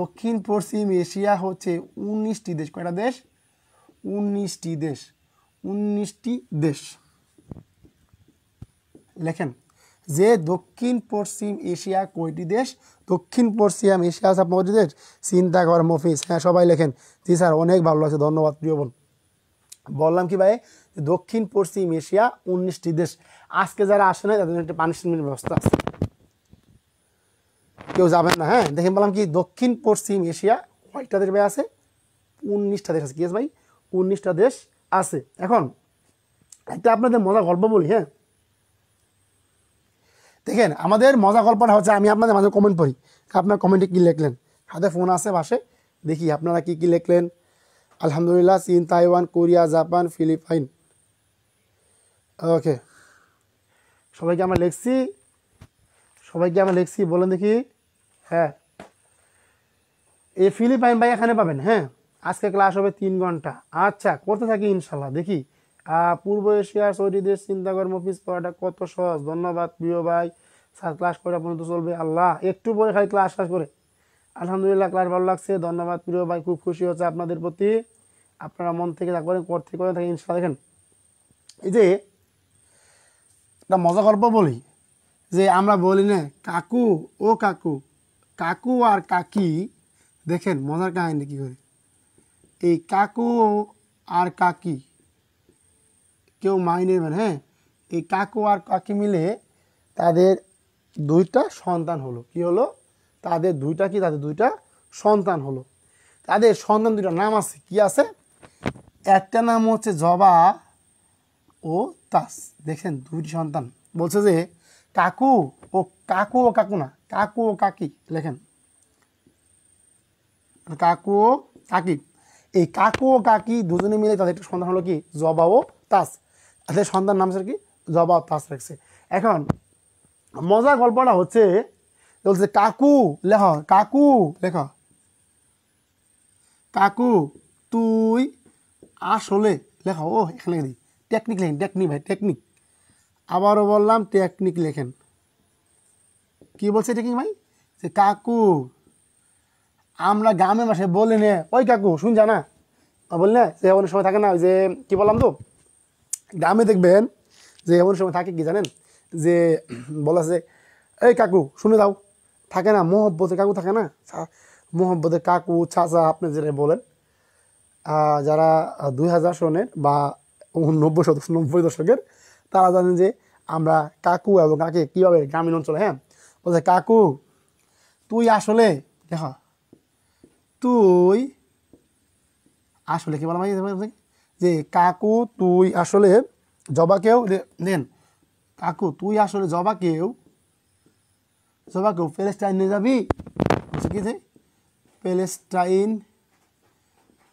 দক্ষিণ পশ্চিম এশিয়া হচ্ছে 19টি দেশ। কয়টা দেশ? 19টি দেশ, 19টি দেশ। লেখেন যে দক্ষিণ পশ্চিম এশিয়া কয়টি দেশ? দক্ষিণ পশ্চিম এশিয়া আছে আপনার দেশ। চিন্তা কর মফিস। হ্যাঁ সবাই লেখেন। জি স্যার অনেক ভালো লাগছে, ধন্যবাদ প্রিয় বোন। বললাম কি ভাই, দক্ষিণ পশ্চিম এশিয়া 19টি দেশ। আজকে যারা আসে না তাদের একটা পানিশমেন্টের ব্যবস্থা আছে, কেউ যাবেন না। হ্যাঁ দেখেন বললাম কি দক্ষিণ পশ্চিম এশিয়া কয়টা দেশ ভাই আছে? 19টা দেশ আছে। কি আছে ভাই? 19টা দেশ আছে। এখন একটা আপনাদের মজা গল্প বলি। হ্যাঁ দেখেন আমাদের মজা গল্পটা হচ্ছে, আমি আপনাদের মাঝে কমেন্ট পড়ি, আপনার কমেন্টে কী লিখলেন। হাতে ফোন আছে পাশে, দেখি আপনারা কি কি লিখলেন। আলহামদুলিল্লাহ চীন, তাইওয়ান, কোরিয়া, জাপান, ফিলিপাইন। ওকে সবাইকে আমরা লিখছি, সবাইকে আমরা লিখছি বলেন দেখি। হ্যাঁ এই ফিলিপাইন ভাই এখানে পাবেন। হ্যাঁ আজকে ক্লাস হবে 3 ঘন্টা। আচ্ছা করতে থাকি ইনশাল্লাহ। দেখি পূর্ব এশিয়ার 6টি দেশ চিন্তা কর্ম অফিস পড়াটা কত সহজ। ধন্যবাদ প্রিয় ভাই। স্যার ক্লাস কয়টা পর্যন্ত চলবে? আল্লাহ একটু পরে খালি ক্লাস শেষ করে। আলহামদুলিল্লাহ ক্লাস ভালো লাগছে, ধন্যবাদ প্রিয় ভাই, খুব খুশি হচ্ছে আপনাদের প্রতি। আপনারা মন থেকে করেন, করতে করে থাকেন ইনশাল্লাহ। দেখেন এই যে একটা মজা গল্প বলি, যে আমরা বলি না কাকু ও কাকু, কাকু আর কাকি। দেখেন মজার কাহিনী কী করে। এই কাকু আর কাকি কেউ মাইনে নেবেন। হ্যাঁ এই কাকু আর কাকি মিলে তাদের 2টা সন্তান হলো। কি হলো? তাদের 2টা সন্তান হলো। তাদের সন্তান 2টার নাম আছে। কি আছে? একটা নাম হচ্ছে জবা ও তাস। দেখেন 2টি সন্তান। বলছে যে কাকু ও কাকু না, কাকু ও কাকি। লেখেন কাকু ও কাকি। এই কাকু ও কাকি দুজনে মিলে তাদের একটা সন্তান হলো কি জবা ও তাস। তাদের সন্তান নাম কি? জবা ও তাস রাখছে। এখন মজার গল্পটা হচ্ছে, বলছে কাকু লেখ, কাকু লেখ, কাকু তুই আসলে লেখা। ও এখানে দিই টেকনিক লেখেন, টেকনিক ভাই টেকনিক। আবারও বললাম টেকনিক লেখেন। কি বলছে টেকনিক ভাই? যে কাকু, আমরা গ্রামের ভাষায় বলি নে ওই কাকু শুন জানা বললে যে এমন সময় থাকে না, ওই যে কি বললাম তো গ্রামে দেখবেন যে এমন সময় থাকে কি জানেন, যে বলা যে এই কাকু শুনে দাও, থাকে না মোহব্বতের কাকু থাকে না, মোহব্বতের কাকু চাচা আপনি যেটা বলেন, যারা 2000 সনের বা 90 দশকের তারা জানেন যে আমরা কাকু এবং কাকে কীভাবে গ্রামীণ অঞ্চলে, হ্যাঁ বলছে কাকু তুই আসলে দেখো তুই আসলে কি বলা হয় যে কাকু তুই আসলে জবাকেও নেন, কাকু তুই আসলে জবাকেও প্যালেস্টাইন নিয়ে যাবি, বলছে কি যে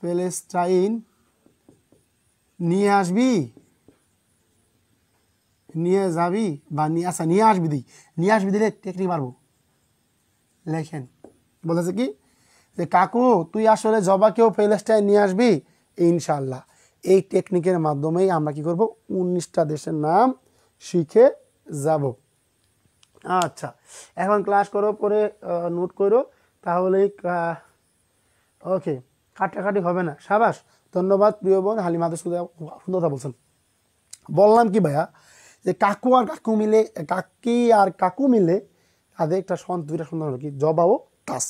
প্যালেস্টাইন নিয়ে আসবি, নিয়ে যাবি বা আচ্ছা নিয়ে আসবি দিলে টেকনিক মারবো। লেখেন বলেছে কি যে কাকু তুই আসলে জবাকেও প্যালেস্টাইন নিয়ে আসবি ইনশাল্লাহ। এই টেকনিকের মাধ্যমেই আমরা কি করব 19টা দেশের নাম শিখে যাব। আচ্ছা এখন ক্লাস করো, পরে নোট করো, তাহলেই ওকে কাটাকাটি হবে না। সাবাস, ধন্যবাদ প্রিয় বোন হালিমাদের সুন্দর কথা বলছেন। বললাম কি ভাইয়া যে কাকু আর কাকু মিলে তাদের একটা দুইটা সুন্দর হলো কি জবা ও তাস।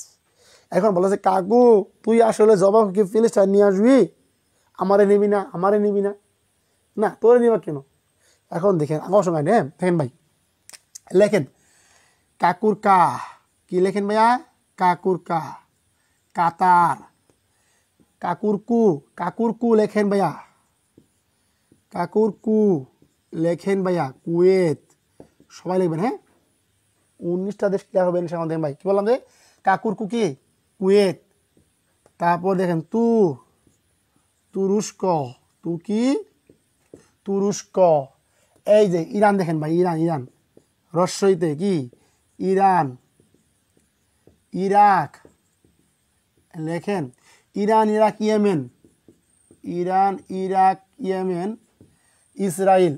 এখন বলেছে কাকু তুই আসলে জবাকে ফিলিস্টাইন নিয়ে আসবি, আমারে নিবি না, না তোরে নিবা কেন। এখন দেখেন আমার সঙ্গে হ্যাঁ দেখেন ভাই, লেখেন কাকুর কা, কি লেখেন ভাইয়া কাকুর কা, কাতার, কাকুর কু লেখেন ভাইয়া, কুয়েত, সবাই লিখবেন হ্যাঁ। 19টা দেশ ক্লিয়ার হবে ইনশাআল্লাহ। দেখেন ভাই কি বললাম যে কাকুর কু কি কুয়েত, তারপর দেখেন তুরস্ক, এই যে ইরান দেখেন ভাই, ইরান রস্যইতে কি ইরান, ইরাক লেখেন, ইরান ইরাক ইয়েমেন, ইসরায়েল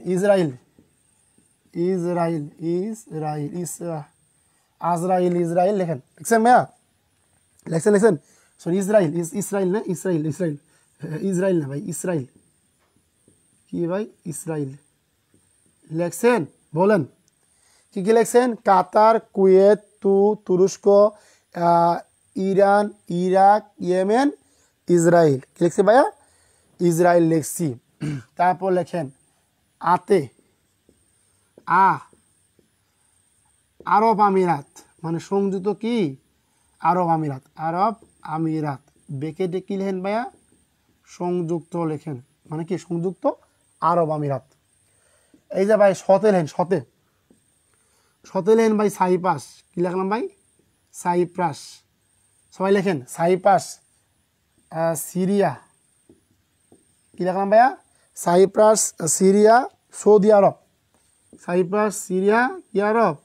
লেখেন, লিখছেন ভাইয়া লেখছেন সরি ইসরায়েল না ভাই, ইসরায়েল কি ভাই ইসরায়েল লেখছেন, বলেন কি লেখছেন, কাতার, কুয়েত, তুরস্ক, ইরান, ইরাক, ইয়েমেন, ইসরায়েল। কি লিখছি ভাইয়া ইসরায়েল লিখছি। তারপর লেখেন আরব আমিরাত, মানে সংযুক্ত কি আরব আমিরাত, বেকেটে কি লেখেন ভাইয়া সংযুক্ত লেখেন, মানে কি সংযুক্ত আরব আমিরাত। এই যে ভাই সতে লেখেন ভাই সাইপ্রাস, কি লিখলাম ভাই সাইপ্রাস, সবাই লেখেন সাইপ্রাস, সিরিয়া, কি লিখলাম ভাইয়া সাইপ্রাস, সিরিয়া, সৌদি আরব, সাইপ্রাস, সিরিয়া, কি আরব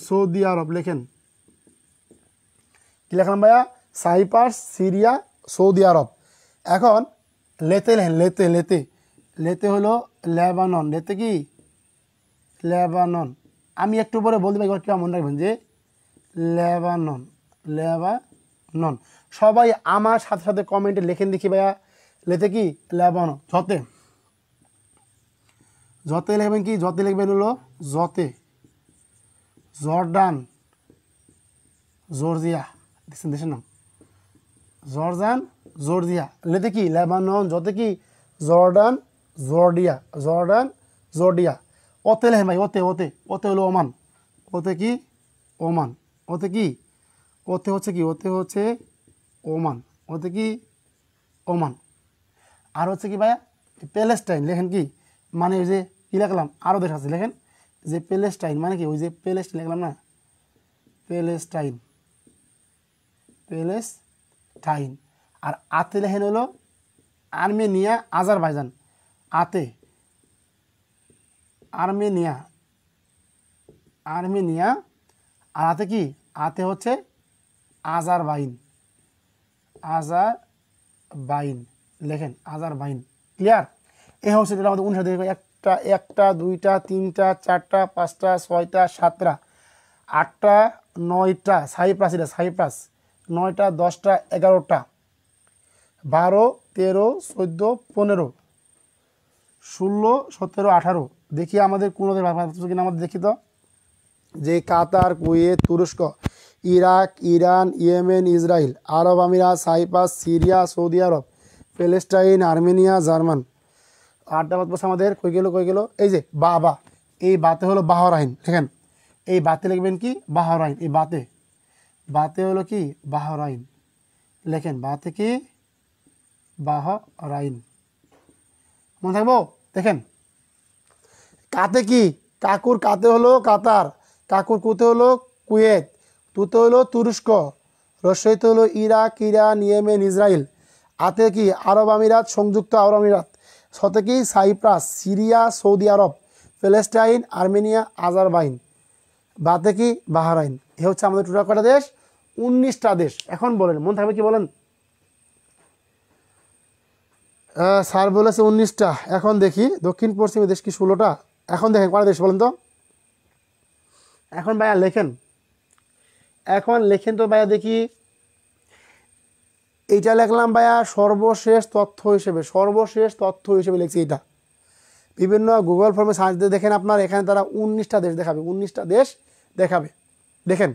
সৌদি আরব লেখেন, কি লিখলাম ভাইয়া সাইপ্রাস, সিরিয়া, সৌদি আরব। এখন লেতে লেখেন, লেতে হলো লেবানন, লেতে কি লেবানন। আমি একটু পরে বলতে পারি কি মনে রাখবেন যে লেবানন, সবাই আমার সাথে সাথে কমেন্টে লেখেন দেখি ভাইয়া লেতে কি লেবানন। যতে লিখবেন কি, যতে লিখবেন হলো জর্ডান, জর্জিয়া, দেখছেন দেশের নাম জর্জিয়া, লেতে কি লেবানন, যতে কি জর্ডান, জর্ডিয়া। ওতে লেখেন ভাই ওতে হলো ওমান, ওতে কি ওমান, ওতে হচ্ছে ওমান। আর হচ্ছে কি ভাইয়া প্যালেস্টাইন লেখেন কি, মানে ওই যে কি লিখলাম আরও দেশ আছে লেখেন যে প্যালেস্টাইন, মানে কি ওই যে প্যালেস্টাইন লিখলাম না, প্যালেস্টাইন। আর আতে লেখেন হলো আর্মেনিয়া, আজারবাইজান, আর্মেনিয়া, আর আতে কি আতে হচ্ছে আজারবাইন লেখেন, আজারবাইন। ক্লিয়ার? এই হচ্ছে আমাদের 19 একটা 2টা 3টা 4টা 5টা 6টা 7টা 8টা 9টা সাইপ্রাস, 9টা 10টা 11টা 12 13 14 15 16 17 18। দেখি আমাদের কোন কিনা আমাদের দেখি তো যে কাতার, কুয়েত, তুরস্ক, ইরাক, ইরান, ইয়েমেন, ইসরায়েল, আরব আমিরাত, সাইপ্রাস, সিরিয়া, সৌদি আরব, প্যালেস্টাইন, আর্মেনিয়া, জার্মান। 8টা বাদ পড়ছে আমাদের, কই গেল, এই যে বা, এই বাতে হলো বাহরাইন। দেখেন এই বাতে লিখবেন কি বাহরাইন, এই বাতে হলো কি বাহরাইন, লেখেন বাতে কি বাহরাইন, মনে থাকবো। দেখেন কাতে কি কাকুর, কাতে হলো কাতার, কাকুর কুতে হলো কুয়েত, তুতে হলো তুরস্ক, রসইতে হলো ইরাক, ইরান, ইয়েমেন, ইসরায়েল, আতে কি আরব আমিরাত, সংযুক্ত আরব আমিরাত, সতে কি সাইপ্রাস, সিরিয়া, সৌদি আরব, প্যালেস্টাইন, আর্মেনিয়া, আজারবাইন, বাতে কি বাহরাইন। এ হচ্ছে আমাদের টোটাল কটা দেশ? 19টা দেশ। এখন বলেন, মন থাকবে কি বলেন? স্যার বলেছে 19টা, এখন দেখি দক্ষিণ পশ্চিমে দেশ কি 16টা। এখন দেখেন কটা দেশ বলেন তো। এখন ভাইয়া লেখেন, এখন লেখেন তো ভাইয়া দেখি। এইটা লিখলাম ভাইয়া সর্বশেষ তথ্য হিসেবে লিখছি এটা। বিভিন্ন গুগল ফর্মে সার্চ দিয়ে দেখেন আপনার, এখানে তারা 19টা দেশ দেখাবে, 19টা দেশ দেখাবে। দেখেন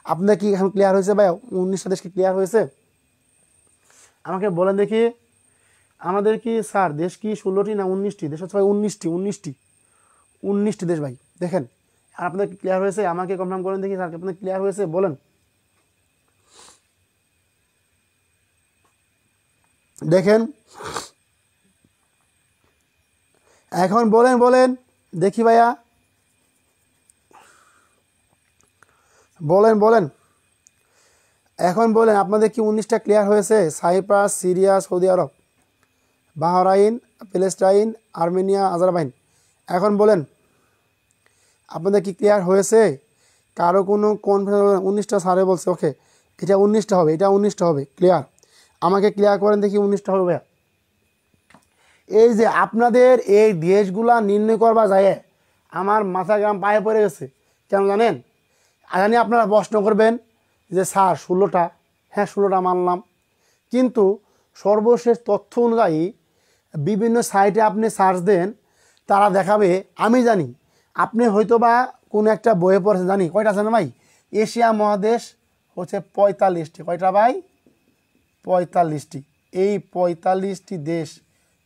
আপনার কি এখন ক্লিয়ার হয়েছে ভাইয়া? 19টা দেশ কি ক্লিয়ার হয়েছে? আমাকে বলেন দেখি, আমাদের কি স্যার দেশ কি 16টি না 19টি দেশ? হচ্ছে ভাই 19টি দেশ ভাই। দেখেন আর আপনাদের ক্লিয়ার হয়েছে? আমাকে কনফার্ম করেন দেখি স্যার, আপনাদের ক্লিয়ার হয়েছে বলেন। দেখেন এখন বলেন দেখি ভাইয়া, বলেন এখন বলেন আপনাদের কি 19টা ক্লিয়ার হয়েছে? সাইপ্রাস, সিরিয়া, সৌদি আরব, বাহরাইন, প্যালেস্টাইন, আর্মেনিয়া, আজারবাইন। এখন বলেন আপনাদের কি ক্লিয়ার হয়েছে? কারো কোনো কনফিউশন? 19টা স্যারে বলছে, ওকে এটা 19টা হবে, এটা 19টা হবে, ক্লিয়ার। আমাকে ক্লিয়ার করেন দেখি 19টা হবে ভাইয়া। এই যে আপনাদের এই দেশগুলা নির্ণয় করবা যায়, আমার মাথা গ্রাম পায়ে পড়ে গেছে। কেন জানেন? জানি আপনারা প্রশ্ন করবেন যে স্যার 16টা, হ্যাঁ 16টা মানলাম, কিন্তু সর্বশেষ তথ্য অনুযায়ী বিভিন্ন সাইটে আপনি সার্চ দেন, তারা দেখাবে, আমি জানি আপনি হয়তো বা কোনো একটা বইয়ে পড়েছেন, জানি কয়টা আছে না ভাই? এশিয়া মহাদেশ হচ্ছে 45টি। কয়টা ভাই? 45টি। এই 45টি দেশ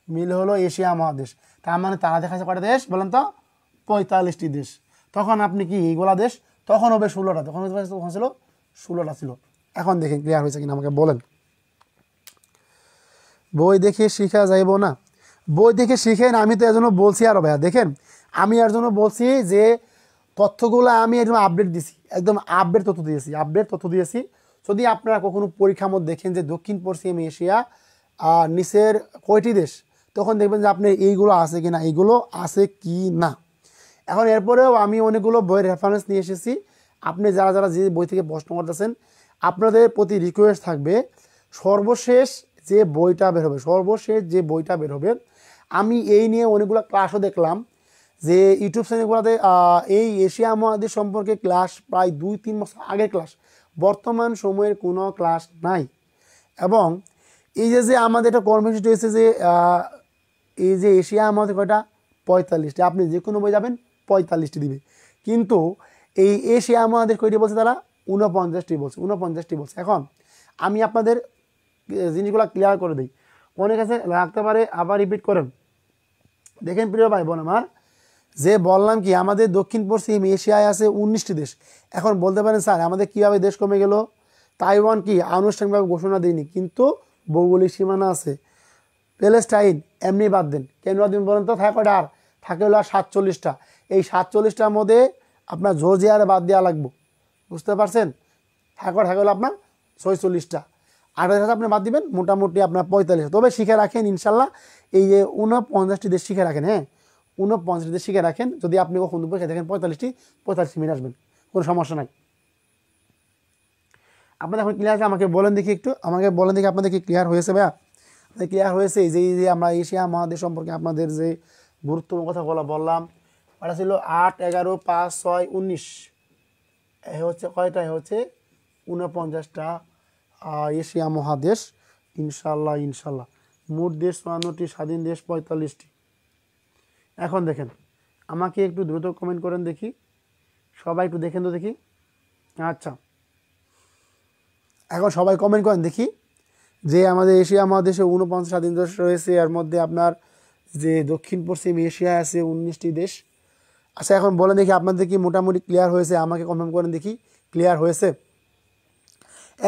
মিলে হলো এশিয়া মহাদেশ। তার মানে তারা দেখাচ্ছে কয়টা দেশ বলেন তো? 45টি দেশ। তখন আপনি কি এইগুলা দেশ? তখন হবে 16টা। তখন ছিল 16টা ছিল। এখন দেখেন ক্লিয়ার হয়েছে কিনা আমাকে বলেন। বই দেখে শিখা যাইব না? বই দেখে শিখেন, আমি তো এর জন্য বলছি আরো ভাইয়া। দেখেন আমি এর জন্য বলছি যে তথ্যগুলো আমি একদম আপডেট দিছি, একদম আপডেট তথ্য দিয়েছি। যদি আপনারা কখনো পরীক্ষার মধ্যে দেখেন যে দক্ষিণ পশ্চিম এশিয়া নিচের কয়টি দেশ, তখন দেখবেন যে আপনি এইগুলো আছে কি না, এইগুলো আছে কি না। এখন এরপরেও আমি অনেকগুলো বইয়ের রেফারেন্স নিয়ে এসেছি। আপনি যারা যারা যে বই থেকে প্রশ্ন করতেছেন, আপনাদের প্রতি রিকোয়েস্ট থাকবে, সর্বশেষ যে বইটা বের হবে, আমি এই নিয়ে অনেকগুলো ক্লাসও দেখলাম যে ইউটিউব চ্যানেলগুলোতে এই এশিয়া মহাদেশ সম্পর্কে ক্লাস প্রায় 2-3 বছর আগের ক্লাস, বর্তমান সময়ের কোনো ক্লাস নাই। এবং এই যে আমাদের একটা কর্মসূচি হয়েছে যে এই যে এশিয়া মহাদেশ কয়টা? 45টি। আপনি যে কোনো বই যাবেন 45টি দিবে, কিন্তু এই এশিয়া মহাদেশ কয়টি বলছে তারা? 49টি বলছে। এখন আমি আপনাদের জিনিসগুলো ক্লিয়ার করে দিই, অনেক কাছে লাগতে পারে, আবার রিপিট করেন। দেখেন প্রিয় ভাই বোন আমার, যে বললাম কি আমাদের দক্ষিণ পশ্চিম এশিয়ায় আছে 19টি দেশ। এখন বলতে পারেন স্যার আমাদের কীভাবে দেশ কমে গেল? তাইওয়ান কি আনুষ্ঠানিকভাবে ঘোষণা দিইনি, কিন্তু ভৌগোলিক সীমানা আছে। প্যালেস্টাইন এমনি বাদ দেন, কেন বাদ দিন বলেন তো? থাকে কয়টা? আর থাকে হলো 47টা। এই 47টার মধ্যে আপনার জর্জিয়ার বাদ দেওয়া লাগবে, বুঝতে পারছেন? থাকে হলো আপনার 46টা। 28 আপনি বাদ দিবেন, মোটামুটি আপনার 45। তবে শিখে রাখেন ইনশাল্লাহ, এই যে 49টি দেশ শিখে রাখেন। হ্যাঁ 49টি দেশ শিখে রাখেন, যদি আপনি কখন পরীক্ষা দেখেন 45টি মিনিট আসবেন, কোনো সমস্যা নাই। আপনাদের এখন ক্লিয়ার আছে? আমাকে বলেন দেখি একটু, আপনাদের কি ক্লিয়ার হয়েছে ভাইয়া? আপনাদের ক্লিয়ার হয়েছে যে এই যে আমরা এশিয়া মহাদেশ সম্পর্কে আপনাদের যে গুরুত্বপূর্ণ কথাগুলো বললাম, ওটা ছিল 8, 11, 5, 6, 19। এ হচ্ছে কয়টা? এ হচ্ছে 49টা এশিয়া মহাদেশ। ইনশাল্লাহ মোট দেশ 54টি, স্বাধীন দেশ 45টি। এখন দেখেন আমাকে একটু দ্রুত কমেন্ট করেন দেখি, সবাই একটু দেখেন তো দেখি। আচ্ছা, এখন সবাই কমেন্ট করেন দেখি যে আমাদের এশিয়া মহাদেশে 49 স্বাধীন দেশ রয়েছে, এর মধ্যে আপনার যে দক্ষিণ পশ্চিম এশিয়া আছে 19টি দেশ। আচ্ছা, এখন বলেন দেখি আপনাদের কি মোটামুটি ক্লিয়ার হয়েছে? আমাকে কনফার্ম করেন দেখি ক্লিয়ার হয়েছে।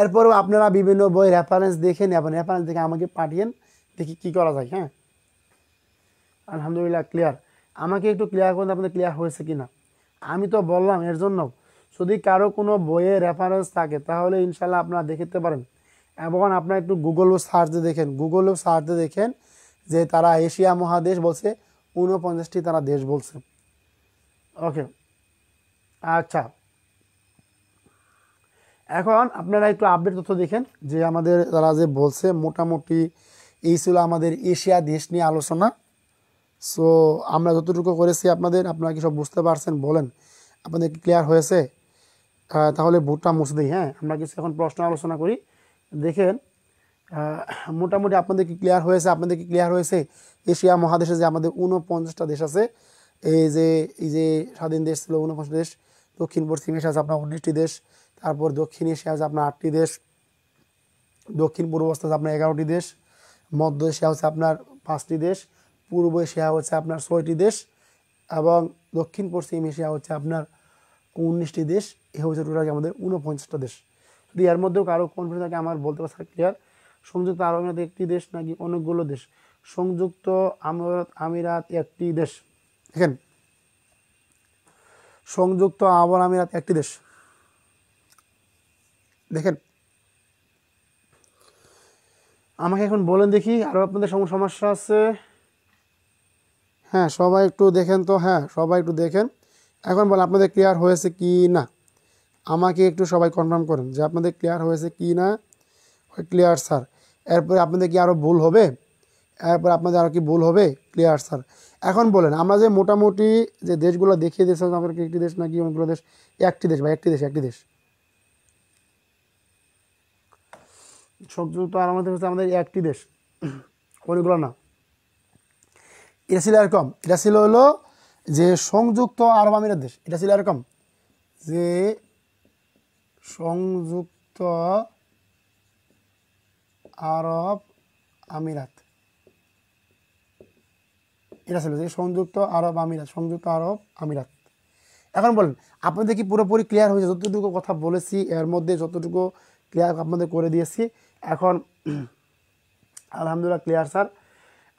এরপরেও আপনারা বিভিন্ন বই রেফারেন্স দেখেন এবং রেফারেন্স দেখে আমাকে পাঠিয়েন, দেখি কি করা যায়। হ্যাঁ, আলহামদুলিল্লাহ ক্লিয়ার। আমাকে একটু ক্লিয়ার করুন আপনাদের ক্লিয়ার হয়েছে কি না। আমি তো বললাম এর জন্য যদি কারো কোনো বইয়ে রেফারেন্স থাকে তাহলে ইনশাল্লাহ আপনারা দেখতে পারেন, এবং আপনারা একটু গুগলেও সার্চে দেখেন যে তারা এশিয়া মহাদেশ বলছে 49টি তারা দেশ বলছে। ওকে, আচ্ছা, এখন আপনারা একটু আপডেট তথ্য দেখেন যে আমাদের তারা যে বলছে মোটামুটি এই ছিল আমাদের এশিয়া দেশ নিয়ে আলোচনা। সো আমরা যতটুকু করেছি আপনারা কি সব বুঝতে পারছেন? বলেন আপনাদের কি ক্লিয়ার হয়েছে? তাহলে ভোটটা মুছে দিই। হ্যাঁ, আমরা কিছু এখন প্রশ্ন আলোচনা করি। দেখেন মোটামুটি আপনাদের কি ক্লিয়ার হয়েছে? এশিয়া মহাদেশে যে আমাদের 49টা দেশ আছে, এই যে স্বাধীন দেশ ছিল 49 দেশ, দক্ষিণ পশ্চিম এশিয়া আছে আপনার 19টি দেশ, তারপর দক্ষিণ এশিয়া আছে আপনার 8টি দেশ, দক্ষিণ পূর্ব আছে আপনার 11টি দেশ, মধ্য এশিয়া হচ্ছে আপনার 5টি দেশ, পূর্ব এশিয়া হচ্ছে আপনার 6টি দেশ, এবং দক্ষিণ পশ্চিম এশিয়া হচ্ছে আপনার 19টি দেশ। এ হচ্ছে টোটাল আমাদের 49টা দেশ। যদি এর মধ্যেও কারো কনফিউশন থাকে আমার বলতে পারছে ক্লিয়ার। সংযুক্ত আরব আমিরাত একটি দেশ নাকি অনেকগুলো দেশ? সংযুক্ত আমিরাত একটি দেশ। দেখেন, সংযুক্ত আরব আমিরাত একটি দেশ। দেখেন, আমাকে এখন বলেন দেখি আরও আপনাদের সমস্যা আছে? হ্যাঁ, সবাই একটু দেখেন তো। হ্যাঁ, সবাই একটু দেখেন। এখন বলেন আপনাদের ক্লিয়ার হয়েছে কি না, আমাকে একটু সবাই কনফার্ম করেন যে আপনাদের ক্লিয়ার হয়েছে কি না। Clear sir. এরপরে আপনাদের কি আরও ভুল হবে? Clear sir. এখন বলেন আমরা যে মোটামুটি যে দেশগুলো দেখিয়ে দিয়েছিলাম আপনাদেরকে, একটি দেশ নাকি অনেকগুলো দেশ? একটি দেশ ভাই, একটি দেশ। সংযুক্ত আরব আমিরাত হচ্ছে আমাদের একটি দেশ, অনেকগুলো না। এটা ছিল এরকম, এটা ছিল হলো যে সংযুক্ত আরব আমিরাত দেশ। এটা ছিল এরকম যে সংযুক্ত আরব আমিরাত, এটা ছিল যে সংযুক্ত আরব আমিরাত। এখন বলেন আপনাদের কি পুরোপুরি ক্লিয়ার হয়েছে? যতটুকু কথা বলেছি এর মধ্যে যতটুকু ক্লিয়ার আপনাদের করে দিয়েছি। এখন আলহামদুলিল্লাহ ক্লিয়ার স্যার।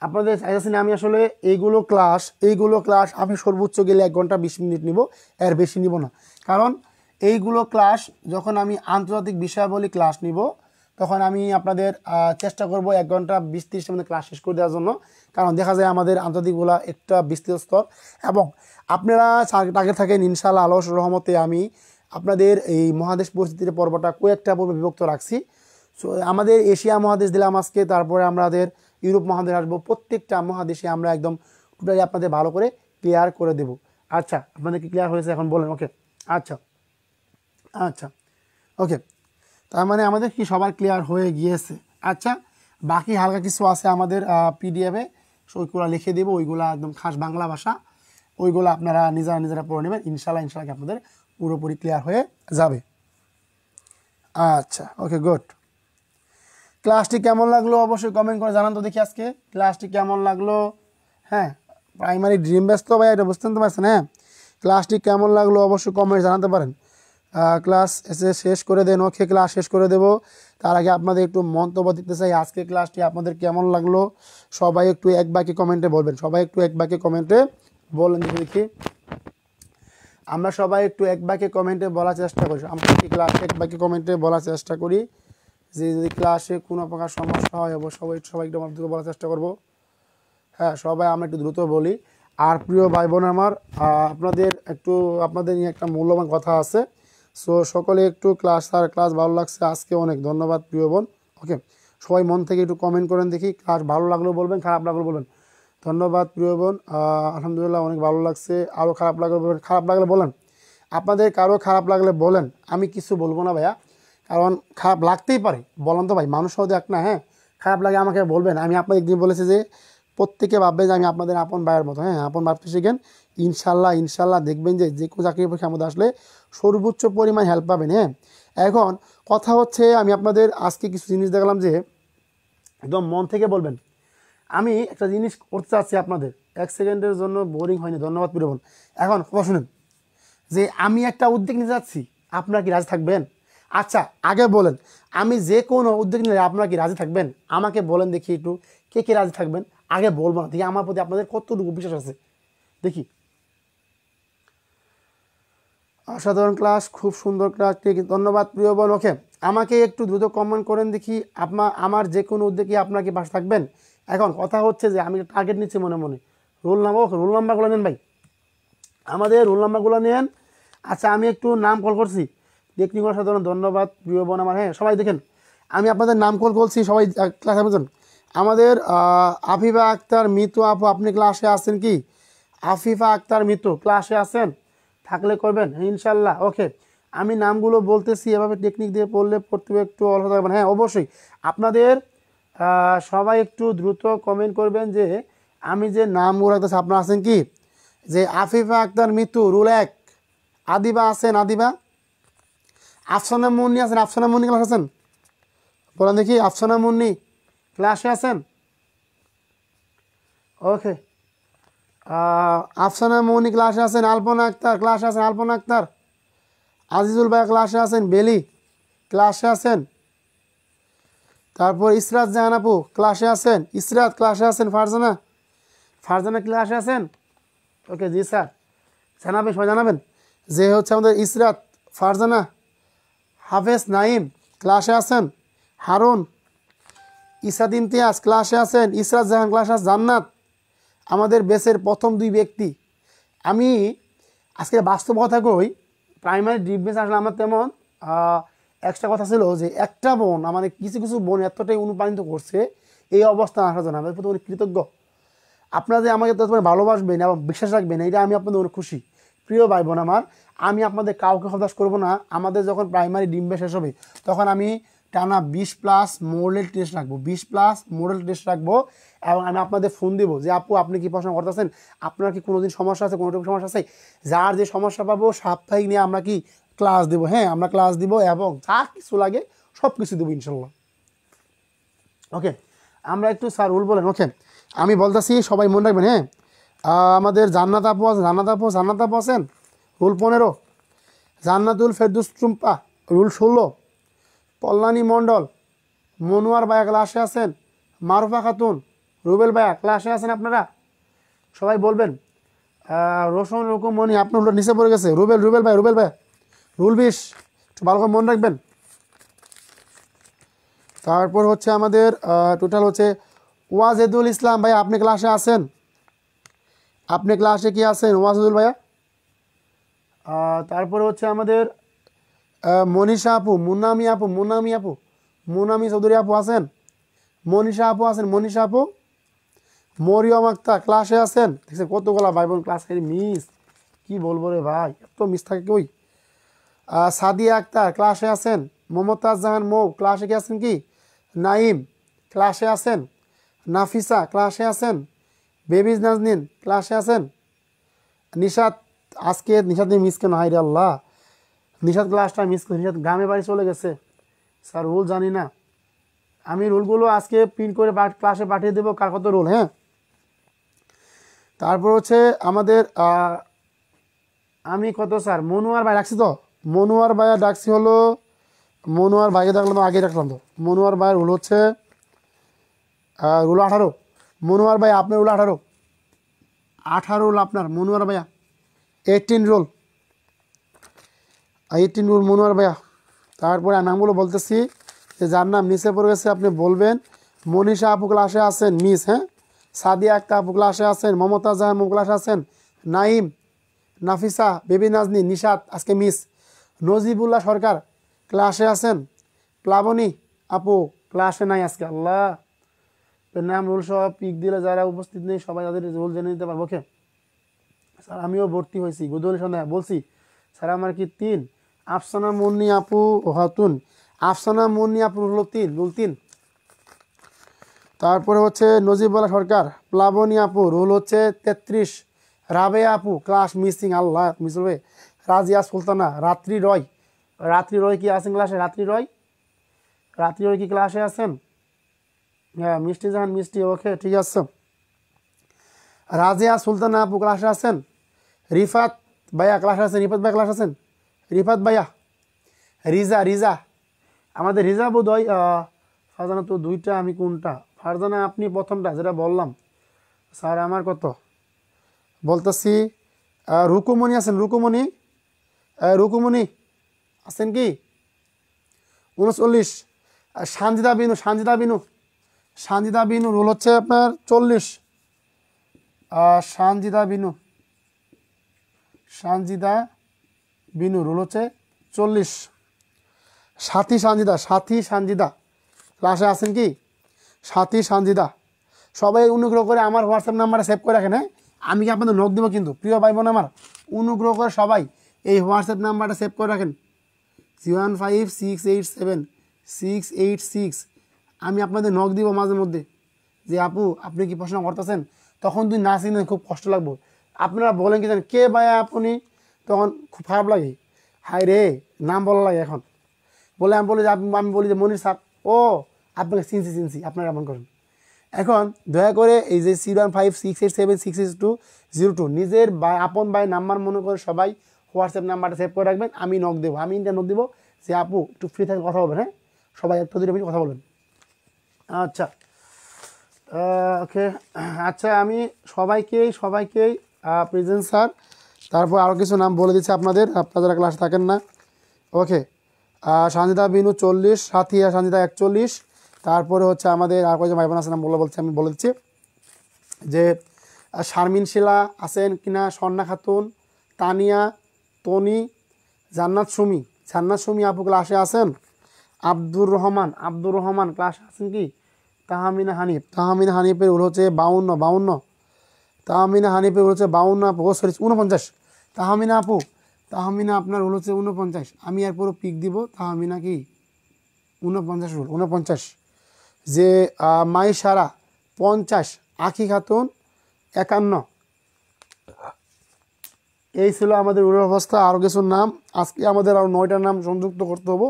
আপনাদের চাইছি না আমি আসলে এইগুলো ক্লাস আমি সর্বোচ্চ গেলে 1 ঘন্টা 20 মিনিট নিব, এর বেশি নিব না। কারণ এইগুলো ক্লাস যখন আমি আন্তর্জাতিক বিষয়াবলী ক্লাস নিব তখন আমি আপনাদের চেষ্টা করব 1 ঘন্টা 20-30 মিনিট ক্লাস শেষ করে দেওয়ার জন্য। কারণ দেখা যায় আমাদের আন্তর্জাতিকগুলো একটা বিস্তৃত স্তর, এবং আপনারা টার্গেট থাকেন ইনশাআল্লাহ আল্লাহর রহমতে আমি আপনাদের এই মহাদেশ পরিস্থিতির পর্বটা কয়েকটা পর্বে বিভক্ত রাখছি। সো আমাদের এশিয়া মহাদেশ দিলাম আজকে, তারপরে আমাদের ইউরোপ মহাদেশ আসবো। প্রত্যেকটা মহাদেশে আমরা একদম টোটালি আপনাদের ভালো করে ক্লিয়ার করে দেব। আচ্ছা, আপনাদের কি ক্লিয়ার হয়েছে এখন বলেন? ওকে, আচ্ছা, ওকে, তার মানে আমাদের কি সবার ক্লিয়ার হয়ে গিয়েছে? আচ্ছা, বাকি হালকা কিছু আছে আমাদের পিডিএফে, ওইগুলো লিখে দেবো, ওইগুলো একদম খাস বাংলা ভাষা, ওইগুলো আপনারা নিজেরা পড়ে নেবেন। ইনশাল্লাহ আপনাদের পুরোপুরি ক্লিয়ার হয়ে যাবে। আচ্ছা, ওকে, গুড। ক্লাসটি কেমন লাগলো অবশ্যই কমেন্ট করে জানান তো দেখি আজকে ক্লাসটি কেমন লাগলো। হ্যাঁ, প্রাইমারি ড্রিম ব্যস্ত ভাই, এটা বুঝতে তো পারছেন। হ্যাঁ, ক্লাসটি কেমন লাগলো অবশ্যই কমেন্ট জানাতে পারেন। ক্লাস এসে শেষ করে দেন। ওকে, ক্লাস শেষ করে দেবো। তার আগে আপনাদের একটু মন্তব্য দিতে চাই, আজকে ক্লাসটি আপনাদের কেমন লাগলো সবাই একটু এক বাক্যে কমেন্টে বলবেন। দেখি আমরা সবাই একটু এক বাক্যে কমেন্টে বলার চেষ্টা করি। আমরা কি ক্লাস এক বাক্যে কমেন্টে বলার চেষ্টা করি যে যদি ক্লাসে কোনো প্রকার সমস্যা হয় সবাই একটু আমার দ্রুত বলার চেষ্টা করব। হ্যাঁ, সবাই আমরা একটু দ্রুত বলি। আর প্রিয় ভাই বোন আমার, আপনাদের নিয়ে একটা মূল্যবান কথা আছে। সো সকলে একটু ক্লাস ভালো লাগছে আজকে, অনেক ধন্যবাদ প্রিয় বোন। ওকে, সবাই মন থেকে একটু কমেন্ট করেন দেখি। ক্লাস ভালো লাগলেও বলবেন, খারাপ লাগলেও বলবেন। ধন্যবাদ প্রিয় বোন, আলহামদুলিল্লাহ অনেক ভালো লাগছে। আরও খারাপ লাগলে বলেন। আপনাদের কারো খারাপ লাগলে বলেন, আমি কিছু বলবো না ভাইয়া, কারণ খারাপ লাগতেই পারে, বলেন তো ভাই, মানুষ হয়তো এক না। হ্যাঁ, খারাপ লাগে আমাকে বলবেন। আমি আপনাকে একদিন বলেছি যে প্রত্যেকে ভাববে যে আমি আপনাদের আপন ভাইয়ের মতো। হ্যাঁ, আপন ভাবতে শিখেন। ইনশাল্লাহ ইনশাল্লাহ দেখবেন যে যে কোনো চাকরির পরীক্ষার মধ্যে আসলে সর্বোচ্চ পরিমাণ হেল্প পাবেন। হ্যাঁ, এখন কথা হচ্ছে আমি আপনাদের আজকে কিছু জিনিস দেখালাম যে একদম মন থেকে বলবেন। আমি একটা জিনিস করতে চাচ্ছি আপনাদের, 1 সেকেন্ডের জন্য বোরিং হয়নি, ধন্যবাদ প্রিয় বোন। এখন কথা শুনেন যে আমি একটা উদ্যোগ নিতে যাচ্ছি, আপনারা কি রাজি থাকবেন? আচ্ছা আগে বলেন, আমি যে কোনো উদ্যোগ নিলে আপনারা কি রাজি থাকবেন? আমাকে বলেন দেখি একটু, কে কে রাজি থাকবেন? আগে বলবো না, দেখি আমার প্রতি আপনাদের কতটুকু বিশ্বাস আছে দেখি। অসাধারণ ক্লাস, খুব সুন্দর ক্লাস, ঠিক, ধন্যবাদ প্রিয় বোন। ওকে, আমাকে একটু দ্রুত কমেন্ট করেন দেখি আমার যে কোনো উদ্যোগে আপনার কি পাশে থাকবেন। এখন কথা হচ্ছে যে আমি টার্গেট নিচ্ছি মনে মনে, রোল নাম্বারগুলো নেন ভাই, আমাদের রোল নাম্বারগুলো নেন। আচ্ছা আমি একটু নাম কল করছি, টেকনিক অসাধারণ, ধন্যবাদ প্রিয় বোন আমার। হ্যাঁ সবাই দেখেন, আমি আপনাদের নাম কল করছি, সবাই ক্লাসে বুঝুন। আমাদের আফিফা আক্তার মিতু আপু, আপনি ক্লাসে আসেন কি? আফিফা আক্তার মিতু ক্লাসে আসেন? থাকলে করবেন ইনশাল্লাহ। ওকে, আমি নামগুলো বলতেছি, এভাবে টেকনিক দিয়ে পড়তে একটু অলস থাকবেন। হ্যাঁ অবশ্যই আপনাদের সবাই একটু দ্রুত কমেন্ট করবেন যে আমি যে নামগুলো রাখতেছি আপনারা আছেন কি? যে আফিফা আক্তার মিতু রুল 1, আদিবা আছেন, আদিবা, আফসানা মুন্নি আছেন, আফসানা মুন্নি ক্লাস আছেন? বলেন দেখি, আফসানা মুন্নি ক্লাসে আছেন? ওকে, আফসানা মুন্নি ক্লাসে আছেন। আলপনা আক্তার ক্লাসে আছেন, আলপনা আক্তার। আজিজুল ভাই ক্লাসে আছেন, বেলি ক্লাসে আছেন। তারপর ইসরাত জাহান আপু ক্লাসে আছেন, ইসরাত ক্লাসে আছেন। ফারজানা ক্লাসে আছেন? ওকে জি স্যার, জানাবেন, সবাই জানাবেন যে হচ্ছে আমাদের ইসরাত, ফারজানা, হাফেজ নাইম ক্লাসে আছেন, হারুন, ইসাদ ইমতিয়াজ ক্লাসে আছেন, ইসরাত জাহান ক্লাসে আছেন, জান্নাত, আমাদের বেসের প্রথম 2 ব্যক্তি। আমি আজকে বাস্তব কথা কই, প্রাইমারি ডিপ বেস আসলে আমার তেমন এক্সট্রা কথা ছিল যে একটা বোন, আমাদের কিছু কিছু বোন এতটাই অনুপ্রাণিত করছে এই অবস্থা আসার জন্য, আমাদের প্রতি অনেক কৃতজ্ঞ। আপনারা যে আমাকে তত ভালোবাসবেন এবং বিশ্বাস রাখবেন, এটা আমি আপনাদের অনেক খুশি। প্রিয় ভাই বোন আমার, আমি আপনাদের কাউকে হতাশ করবো না। আমাদের যখন প্রাইমারি ডিম্বে শেষ হবে তখন আমি টানা 20+ মডেল টেস্ট রাখবো, 20+ মডেল টেস্ট রাখবো, এবং আমি আপনাদের ফোন দিব যে আপু আপনি কি পড়াশোনা করতেছেন, আপনার কি কোনোদিন সমস্যা আছে, কোনোরকম সমস্যা আছে, যার যে সমস্যা পাবো সাপ্তাহিক নিয়ে আমরা কি ক্লাস দেবো। হ্যাঁ আমরা ক্লাস দিব এবং যা কিছু লাগে সব কিছু দেবো ইনশাল্লাহ। ওকে, আমরা একটু স্যার রুল বলেন। ওকে, আমি বলতেছি, সবাই মনে রাখবেন। হ্যাঁ, আমাদের জান্নাত আপু আছে, জান্নাত আপু আছেন, রুল 15। জান্নাতুল ফেরদুস টুম্পা রুল 16। কল্যাণী মণ্ডল, মনোয়ার ভাইয়া ক্লাসে আছেন, মারুফা খাতুন, রুবেল ভাইয়া ক্লাসে আছেন? আপনারা সবাই বলবেন। রোশন রুকুমণি, আপনার রুলটা নিচে পড়ে গেছে। রুবেল ভাই রুল 20, একটু ভালো করে মনে রাখবেন। তারপর হচ্ছে আমাদের টোটাল হচ্ছে ওয়াজেদুল ইসলাম ভাইয়া, আপনি ক্লাসে আছেন? আপনি ক্লাসে কি আছেন ওয়াজেদুল ভাইয়া? তারপরে হচ্ছে আমাদের মনীষা আপু, মুনামি চৌধুরী আপু আছেন? মনীষা আপু আছেন? মরিয়ম আক্তার ক্লাসে আছেন? দেখছেন কতগুলা ভাই বোন ক্লাস মিস, কি বলবো রে ভাই, এত মিস থাকে কই। সাদিয়া আক্তার ক্লাসে আছেন? মমতাজ জাহান মৌ ক্লাসে কি আছেন কি? নাইম ক্লাসে আছেন? নাফিসা ক্লাসে আছেন? বেবিজ নাজনীন ক্লাসে আছেন? নিশাত, আজকে নিশাত মিস কেন, হাই রে আল্লাহ, নিশাত ক্লাসটা মিস করে, নিশাত গ্রামে বাড়ি চলে গেছে। স্যার রুল জানি না, আমি রুলগুলো আজকে প্রিন্ট করে ক্লাসে পাঠিয়ে দেবো কার কত রুল। হ্যাঁ, তারপর হচ্ছে আমাদের আমি কত স্যার মনোয়ার ভাই রাখছি তো, মনোয়ার ভাইয়া ডাকছি হলো, মনোয়ার ভাইকে ডাকলাম আগে রাখলাম তো। মনোয়ার ভাইয়ের রুল হচ্ছে রুল 18। মনোয়ার ভাই আপনার রুল 18 রুল আপনার মনোয়ার ভাইয়া। 18 রুল মনোয়ার ভাইয়া। তারপরে নামগুলো বলতেছি, যে যার নাম নিচে পড়ে গেছে আপনি বলবেন। মনীষা আপু ক্লাসে আছেন, মিস। হ্যাঁ, সাদিয়া আক্তার আপু ক্লাসে আছেন, মমতাজ জাহান আপু ক্লাসে আছেন, নাইম, নাফিসা, বেবি নাজনী, নিশাত আজকে মিস, নজিবুল্লাহ সরকার ক্লাসে আছেন, প্লাবনী আপু ক্লাসে নাই আজকে। আল্লাহ, নাম রুল সব পিক দিলে যারা উপস্থিত নেই সবাই তাদের রুল জেনে নিতে পারবো। ওকে স্যার, আমিও ভর্তি হয়েছি গুদুল সন্ধ্যা, বলছি স্যার আমার কি 3। আফসানা মুন্নি আপু ও হাতুন, আফসানা মুন্নি আপু রুল 3। তারপরে হচ্ছে নজিবুল্লাহ সরকার, প্লাবনী আপু, রোল হচ্ছে 33, রাবে আপু ক্লাস মিসিং, আল্লাহ মিস হবে, রাজিয়া সুলতানা, রাত্রি রয়, রাত্রি রয় কি আছেন ক্লাসে? রাত্রি রয়, রাত্রি রয় কি ক্লাসে আছেন? হ্যাঁ, মিষ্টি জাহান মিষ্টি, ওকে ঠিক আছে। রাজিয়া সুলতানা আপু ক্লাসে আছেন? রিফাত ভাইয়া ক্লাসে আছেন? রিফাত ভাই ক্লাস আছেন? রিফাত ভাইয়া, রিজা, রিজা আমাদের রিজা বোধ হয়। ফারজানা তো দুইটা, আমি কোনটা? ফারজানা আপনি প্রথমটা যেটা বললাম। স্যার আমার কত বলতেছি, রুকুমণি আছেন? রুকুমণি, রুকুমণি আছেন কি? 39। সানজিদা বিনু, সানজিদা বিনু, সানজিদা বিনু রোল হচ্ছে আপনার 40। সানজিদা বিনু, সানজিদা বিনু রোল হচ্ছে 40। সাথী সানজিদা, সাথী সানজিদা ক্লাসে আছেন কি? সাথী সানজিদা, সবাই অনুগ্রহ করে আমার হোয়াটসঅ্যাপ নাম্বারে সেভ করে রাখেন। হ্যাঁ, আমি কি আপনাদের নোট দেবো কিন্তু, প্রিয় ভাই বোন আমার, অনুগ্রহ করে সবাই এই হোয়াটসঅ্যাপ নাম্বারটা সেভ করে রাখেন, 015687686। আমি আপনাদের নক দিব মাঝে মধ্যে যে আপু আপনি কি পড়াশোনা করতেছেন, তখন তুই না চিনেন খুব কষ্ট লাগবে। আপনারা বলেন কি জানেন, কে ভাইয়া আপনি, তখন খুব খারাপ লাগে, হায় রে নাম বলা লাগে। এখন বলে আমি বলি যে আমি বলি যে মনির স্যার, ও আপনাকে চিনছি চিনছি, আপনারা এমন করেন। এখন দয়া করে এই যে 01568768202 নিজের আপন ভাই নাম্বার মনে করে সবাই হোয়াটসঅ্যাপ নাম্বারটা সেভ করে রাখবেন। আমি নক দেবো, আমি ইন্টার নক দেবো যে আপু একটু ফ্রি থাকলে কথা বলবেন। হ্যাঁ, সবাই একটু দুটো মিনিট কথা বলবেন। আচ্ছা, ওকে, আচ্ছা আমি সবাইকেই প্রেজেন্ট স্যার, তারপর আরও কিছু নাম বলে দিচ্ছি আপনাদের, আপনারা যারা ক্লাস থাকেন না। ওকে, সঞ্জিতা বিনু 40, সাথিয়া সঞ্জিতা 41, তারপরে হচ্ছে আমাদের আর কয়েকজন ভাই বোন আছে, নাম বলছি, আমি বলে দিচ্ছি যে শারমিন শিলা আছেন কিনা, স্বর্ণা খাতুন, তানিয়া, তনি, জান্নাত সুমি, জান্নাত সুমি আপু ক্লাসে আছেন? আব্দুর রহমান ক্লাসে আছেন কি? তাহমিনা হানিফ, তাহমিনা হানিফের ওর হচ্ছে 52, তাহমিনা হানিফের ওর হচ্ছে 52 আপু, ও সরি 49। তাহমিনা আপু, তাহমিনা আপনার ওর হচ্ছে 49, আমি এরপর পিক দিব। তাহমিনা কি 49 রোল 49। যে মাই সারা 50, আখি খাতুন 51। এই ছিল আমাদের রোলের অবস্থা। আরও কিছু নাম আজকে আমাদের আরও 9টা নাম সংযুক্ত করতে হবো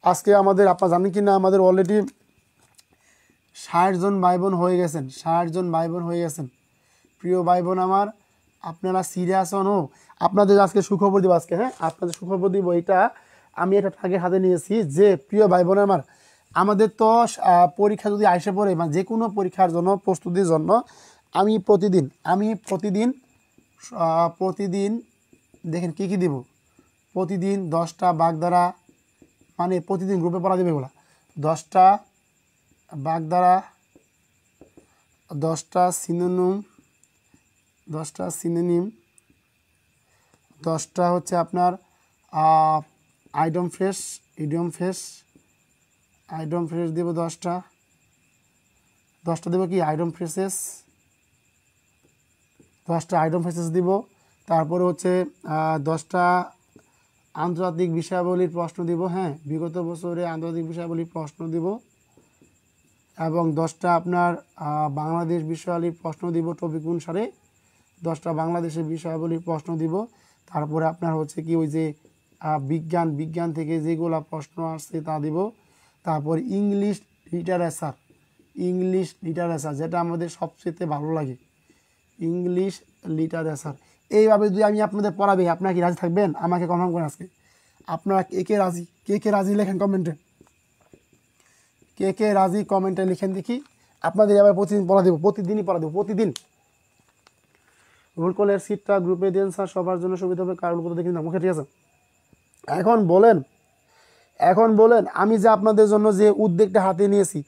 আজকে আমাদের। আপনারা জানেন কি না, আমাদের অলরেডি 60 জন ভাই বোন হয়ে গেছেন, 60 জন ভাই বোন হয়ে গেছেন। প্রিয় ভাই বোন আমার, আপনারা সিরিয়াস হন। আপনাদের আজকে সুখবর দিব আজকে। হ্যাঁ, আপনাদের সুখবর দিব, এটা আমি এটা আগে হাতে নিয়েছি। যে প্রিয় ভাই বোন আমার, আমাদের তো পরীক্ষা যদি আসে পড়ে, মানে যে কোনো পরীক্ষার জন্য প্রস্তুতির জন্য আমি প্রতিদিন দেখেন কি কি দিব। প্রতিদিন 10টা বাগধারা, মানে প্রতিদিন গ্রুপে পড়া দেবে এগুলো। 10টা বাগধারা, 10টা সিনোনিম, 10টা হচ্ছে আপনার ইডিয়ম ফ্রেশ দেবো। 10টা দেবো কি আইডম ফ্রেশেস, 10টা আইডম ফ্রেশেস দিব। তারপরে হচ্ছে 10টা আন্তর্জাতিক বিষয়াবলীর প্রশ্ন দিব। হ্যাঁ, বিগত বছরে আন্তর্জাতিক বিষয়াবলীর প্রশ্ন দিব। এবং 10টা আপনার বাংলাদেশ বিষয়াবলীর প্রশ্ন দিব টপিক অনুসারে। 10টা বাংলাদেশের বিষয়াবলীর প্রশ্ন দিব। তারপরে আপনার হচ্ছে কি ওই যে বিজ্ঞান থেকে যেগুলো প্রশ্ন আসছে তা দিব। তারপর ইংলিশ লিটারেচার, যেটা আমাদের সবচেয়ে ভালো লাগে, ইংলিশ লিটারেচার। এইভাবে যদি আমি আপনাদের পড়াবে, আপনারা কি রাজি থাকবেন? আমাকে কনফার্ম করেন আজকে। আপনারা কে রাজি লেখেন কমেন্টে, কে রাজি কমেন্টে লিখেন দেখি। আপনাদের এবার প্রতিদিন পড়া দেবো, প্রতিদিনই পড়া দেবো, প্রতিদিন। রোল কলের সিটটা গ্রুপে দেন স্যার, সবার জন্য সুবিধা হবে। কারণ কোথাও দেখি না মুখে, ঠিক আছে। এখন বলেন আমি যে আপনাদের জন্য যে উদ্যোগটা হাতে নিয়েছি,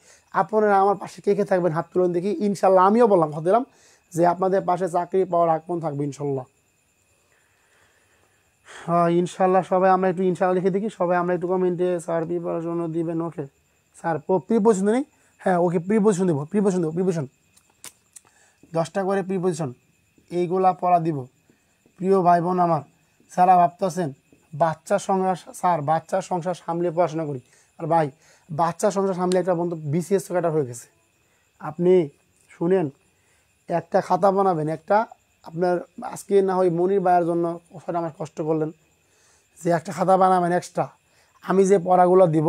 আপনারা আমার পাশে কে থাকবেন? হাত তুলেন দেখি। ইনশাল্লাহ, আমিও বললাম কথা দিলাম যে আপনাদের পাশে চাকরি পাওয়ার আগ পর্যন্ত থাকবে ইনশাল্লাহ। হ্যাঁ ইনশাল্লাহ, সবাই আমরা একটু ইনশাল্লাহ লিখে দেখি। সবাই আমরা একটু কমেন্টে স্যার প্রিপারেশন দিবেন। ওকে স্যার, প্রিপোজিশন নেই? হ্যাঁ, ওকে প্রিপোজিশন দেবো। 10টা করে প্রিপোজিশন এইগুলা পড়া দিব। প্রিয় ভাই বোন আমার, স্যারা ভাবতেছেন বাচ্চার সংসার সামলে পড়াশোনা করি। আর ভাই, বাচ্চার সংসার সামলে একটা বন্ধু BCS ক্যাডার হয়ে গেছে। আপনি শুনেন, একটা খাতা বানাবেন, একটা আপনার আজকে না হয় মনির ভাইয়ের জন্য কথাটা আমার কষ্ট করলেন, যে একটা খাতা বানাবেন এক্সট্রা, আমি যে পড়াগুলো দিব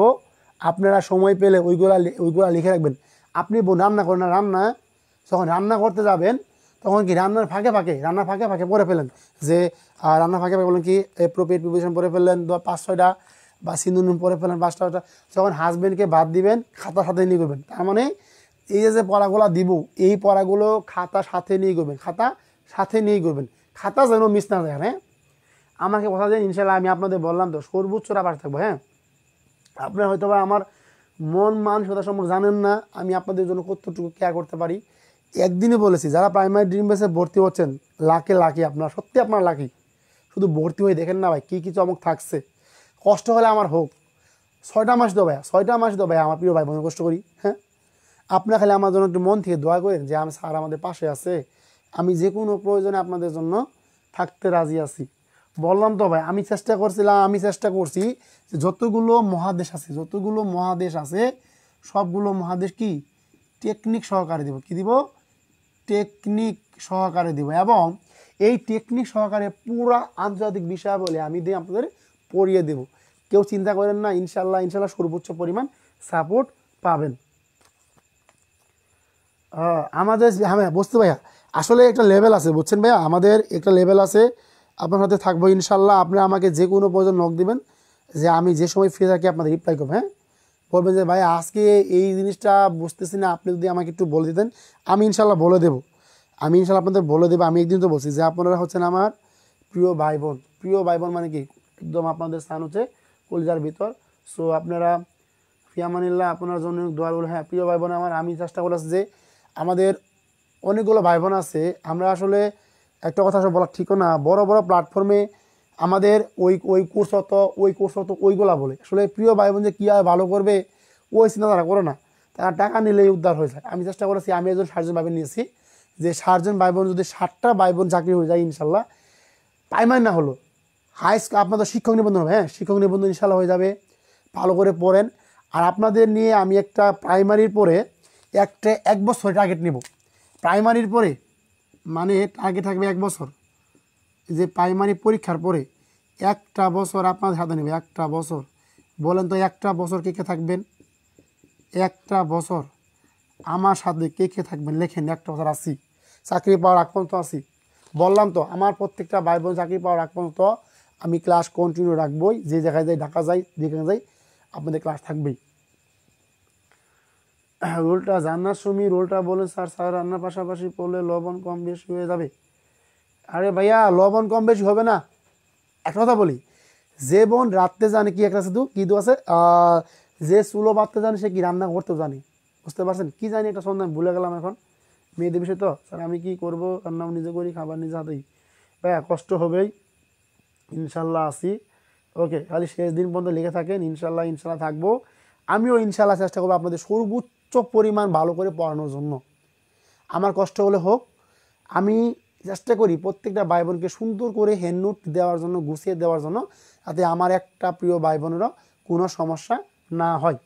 আপনারা সময় পেলে ওইগুলা লিখে রাখবেন। আপনি রান্না করেন না, যখন রান্না করতে যাবেন তখন কি রান্নার ফাঁকে ফাঁকে পড়ে ফেলেন, যে রান্নার ফাঁকে ফাঁকে বলেন কি অ্যাপ্রোপ্রিয়েট প্রিপোজিশন পড়ে ফেললেন 5-6টা, বা সিনোনিম পড়ে ফেললেন 5টা। যখন হাজব্যান্ডকে বাদ দিবেন খাতার সাথে নিয়ে করবেন। তার মানে এই যে পড়াগুলো দিব এই পড়াগুলো খাতা সাথে নিয়ে করবেন, খাতা যেন মিস না যায়। হ্যাঁ, আমাকে কথা দেন, ইনশাল্লাহ আমি আপনাদের বললাম তো সর্বোচ্চটা পাশে থাকবো। হ্যাঁ, আপনারা হয়তো বা আমার মন মানসিকতা সম্পর্কে জানেন না, আমি আপনাদের জন্য কতটুকু কেয়ার করতে পারি। একদিনে বলেছি, যারা প্রাইমারি ড্রিম বেসে ভর্তি হচ্ছেন লাকি আপনারা, সত্যি আপনারা লাকি। শুধু ভর্তি হয়ে দেখেন না ভাই কী চমক থাকছে। কষ্ট হলে আমার হোক, 6টা মাস দো ভাইয়া, আমার প্রিয় ভাই বোন কষ্ট করি। হ্যাঁ, আপনারা খালি আমার জন্য একটু মন থেকে দোয়া করেন যে আমি স্যার আমাদের পাশে আছে, আমি যে কোনো প্রয়োজনে আপনাদের জন্য থাকতে রাজি আছি। বললাম তো ভাই, আমি চেষ্টা করছি যে যতগুলো মহাদেশ আছে সবগুলো মহাদেশ কি টেকনিক সহকারে দিব, এবং এই টেকনিক সহকারে পুরা আন্তর্জাতিক বিষয় বলে আমি দিয়ে আপনাদের পড়িয়ে দেব। কেউ চিন্তা করেন না, ইনশাল্লাহ সর্বোচ্চ পরিমাণ সাপোর্ট পাবেন। আমাদের হ্যাঁ বুঝতে ভাইয়া, আসলে একটা লেভেল আছে, বুঝছেন ভাইয়া, আমাদের একটা লেভেল আছে। আপনার সাথে থাকবো ইনশাল্লাহ। আপনি আমাকে যে কোনো প্রয়োজন নক দিবেন, যে আমি যে সময় ফ্রি থাকি আপনাদের রিপ্লাই করবো। হ্যাঁ, বলবেন যে ভাই আজকে এই জিনিসটা বুঝতেছি না, আপনি যদি আমাকে একটু বলে দিতেন, আমি ইনশাল্লাহ বলে দেবো। আপনাদের বলে দেবো। আমি একদিন তো বলছি যে আপনারা হচ্ছেন আমার প্রিয় ভাই বোন মানে কি একদম আপনাদের স্থান হচ্ছে কলিজার ভিতর। সো আপনারা ফিয়ামানিল্লাহ, আপনার জন্য দোয়া বলে। হ্যাঁ প্রিয় ভাই বোন আমার, আমি চেষ্টা করছি যে আমাদের অনেকগুলো ভাই বোন আছে, আমরা আসলে একটা কথা বলা ঠিকও না, বড় প্ল্যাটফর্মে আমাদের ওই কোর্স হতো ওইগুলা বলে। আসলে প্রিয় ভাই বোন যে কীভাবে ভালো করবে ওই চিন্তা তারা করে না, তারা টাকা নিলেই উদ্ধার হয়ে যায়। আমি চেষ্টা করেছি, আমি একজন 60জন ভাই বোন নিয়েছি, যে 60জন ভাই বোন যদি 60টা ভাই বোন চাকরি হয়ে যায় ইনশাল্লাহ, প্রাইমারি না হলো হাই স্কুল আপনাদের শিক্ষক নিবন্ধন হবে। হ্যাঁ, শিক্ষক নিবন্ধন ইনশাল্লাহ হয়ে যাবে। ভালো করে পড়েন। আর আপনাদের নিয়ে আমি একটা প্রাইমারির পরে একটা 1 বছর টার্গেট নিব। প্রাইমারির পরে মানে টার্গেট থাকবে 1 বছর, যে প্রাইমারি পরীক্ষার পরে একটা বছর আপনাদের হাতে নেবে, একটা বছর। বলেন তো একটা বছর কে থাকবেন? একটা বছর আমার সাথে কে থাকবেন? লেখেন, একটা বছর আসি, চাকরি পাওয়ার আগ পর্যন্ত আসি। বললাম তো আমার প্রত্যেকটা ভাই বোন চাকরি পাওয়ার আগ পর্যন্ত আমি ক্লাস কন্টিনিউ রাখবই। যে জায়গায় যাই, ঢাকা যাই, যেখানে যাই, আপনাদের ক্লাস থাকবেই। রোলটা জান্নার সুমি রোলটা বলে স্যার রান্নার পাশাপাশি পড়লে লবণ কম বেশি হয়ে যাবে। আরে ভাইয়া লবণ কম বেশি হবে না। একটা কথা বলি, যে বোন রাত্রে জানে কি একটা শুধু কি আছে, যে চুলো বাঁধতে জানে সে কি রান্না করতেও জানে। বুঝতে পারছেন? কি জানি একটা সন্ধান ভুলে গেলাম এখন, মেয়েদের বিষয় তো। স্যার আমি কি করব, রান্নাও নিজে করি, খাবার নিজে হাতেই। ভাইয়া কষ্ট হবেই, ইনশাল্লাহ আসি। ওকে, খালি শেষ দিন পর্যন্ত লিখে থাকেন, ইনশাল্লাহ থাকবো। আমিও ইনশাল্লাহ চেষ্টা করবো আপনাদের সর্বোচ্চ পরিমাণ ভালো করে পড়ানোর জন্য। আমার কষ্ট হলে হোক, আমি চেষ্টা করি প্রত্যেকটা ভাই বোনকে সুন্দর করে হ্যান্ডনোট দেওয়ার জন্য, গুছিয়ে দেওয়ার জন্য, যাতে আমার একটা প্রিয় ভাই বোনেরও কোনো সমস্যা না হয়।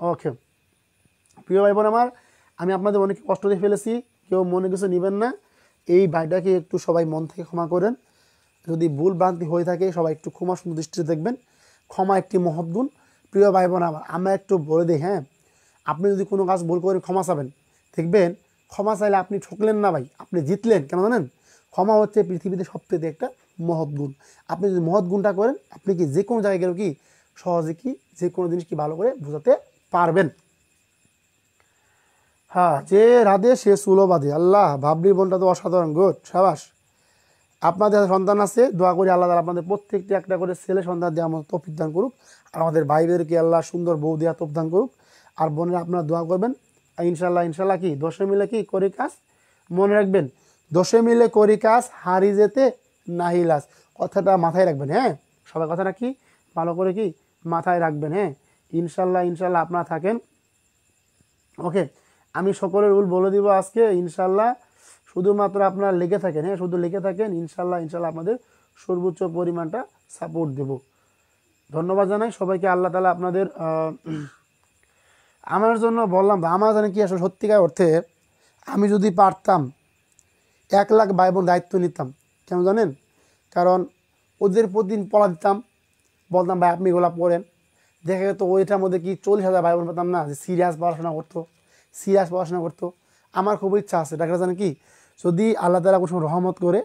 ওকে প্রিয় ভাই বোন আমার, আমি আপনাদের অনেক কষ্ট দিয়ে ফেলেছি, কেউ মনে কিছু নেবেন না। এই ভাইটাকে একটু সবাই মন থেকে ক্ষমা করেন। যদি ভুল ভ্রান্তি হয়ে থাকে সবাই একটু ক্ষমা সুন্দর দৃষ্টিতে দেখবেন। ক্ষমা একটি মহৎ গুণ। প্রিয় ভাই বোন আমার, আমরা একটু বলে দিই, হ্যাঁ, আপনি যদি কোনো কাজ ভুল করে ক্ষমা চাবেন, দেখবেন ক্ষমা চাইলে আপনি ঠকলেন না ভাই, আপনি জিতলেন। কেন জানেন? ক্ষমা হচ্ছে পৃথিবীতে সবথেকে একটা মহৎ গুণ। আপনি যদি মহৎ গুণটা করেন, আপনি কি যে কোনো জায়গায় গেলেও কি সহজে কি যে কোনো জিনিস কি ভালো করে বোঝাতে পারবেন। হ্যাঁ, যে রাধে সে চুলো বাঁধে। আল্লাহ, ভাবলি বোনটা তো অসাধারণ, গুড, সাবাস। আপনাদের সন্তান আছে, দোয়া করি আল্লাহ তাআলা আপনাদের প্রত্যেকটি একটা করে ছেলে সন্তান দেওয়ার মতো তৌফিক দান করুক। আর আমাদের ভাইদেরকে আল্লাহ সুন্দর বউ দেওয়া তৌফিক দান করুক। আর বোনেরা আপনারা দোয়া করবেন। ইনশাল্লাহ কি দোষে মিলে কি করি কাজ, মনে রাখবেন, দোষে মিলে করি কাজ, হারি যেতে নাহি লাজ। কথাটা মাথায় রাখবেন। হ্যাঁ, সবাই কথাটা কি ভালো করে কি মাথায় রাখবেন। হ্যাঁ, ইনশাল্লাহ আপনারা থাকেন। ওকে, আমি সকলের রুল বলে দিব আজকে ইনশাল্লাহ। শুধুমাত্র আপনারা লিখে থাকেন। হ্যাঁ, শুধু লিখে থাকেন, ইনশাল্লাহ আপনাদের সর্বোচ্চ পরিমাণটা সাপোর্ট দেব। ধন্যবাদ জানাই সবাইকে। আল্লাহ তাআলা আমার জন্য বললাম তো, আমার জানে কি আসলে সত্যিকার অর্থে আমি যদি পারতাম 1 লাখ ভাই বোন দায়িত্ব নিতাম। কেন জানেন? কারণ ওদের প্রতিদিন পড়া দিতাম, বলতাম ভাই আপনি এগুলো পড়েন। দেখা যেত ওইটার মধ্যে কি 40,000 ভাই বোন পেতাম না, যে সিরিয়াস পড়াশোনা করতো। আমার খুব ইচ্ছা আছে, ডাক্তার জানে কি, যদি আল্লাহ তাআলা কোনো রহমত করে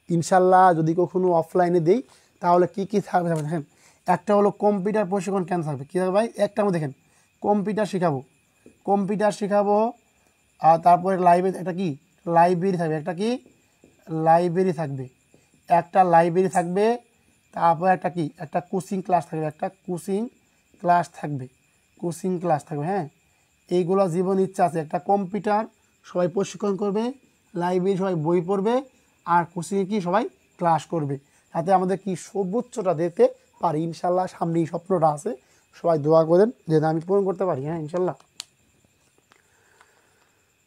ইনশাল্লাহ যদি কখনো অফলাইনে দেই, তাহলে কি কি থাকবে দেখেন। একটা হলো কম্পিউটার প্রশিক্ষণ কেন থাকবে, কী হবে ভাই, একটা মধ্যে দেখেন কম্পিউটার শেখাবো। আর তারপরে লাইব্রেরি থাকবে, একটা লাইব্রেরি থাকবে। তারপরে একটা কোচিং ক্লাস থাকবে, হ্যাঁ। এইগুলো জীবন ইচ্ছা আছে, একটা কম্পিউটার সবাই প্রশিক্ষণ করবে, লাইব্রেরি সবাই বই পড়বে, আর কোচিংয়ে কি সবাই ক্লাস করবে, যাতে আমাদের কি সর্বোচ্চটা দিতে পারি ইনশাল্লাহ। সামনে এই স্বপ্নটা আছে, সবাই দোয়া করেন যেটা আমি পূরণ করতে পারি, হ্যাঁ ইনশাল্লাহ।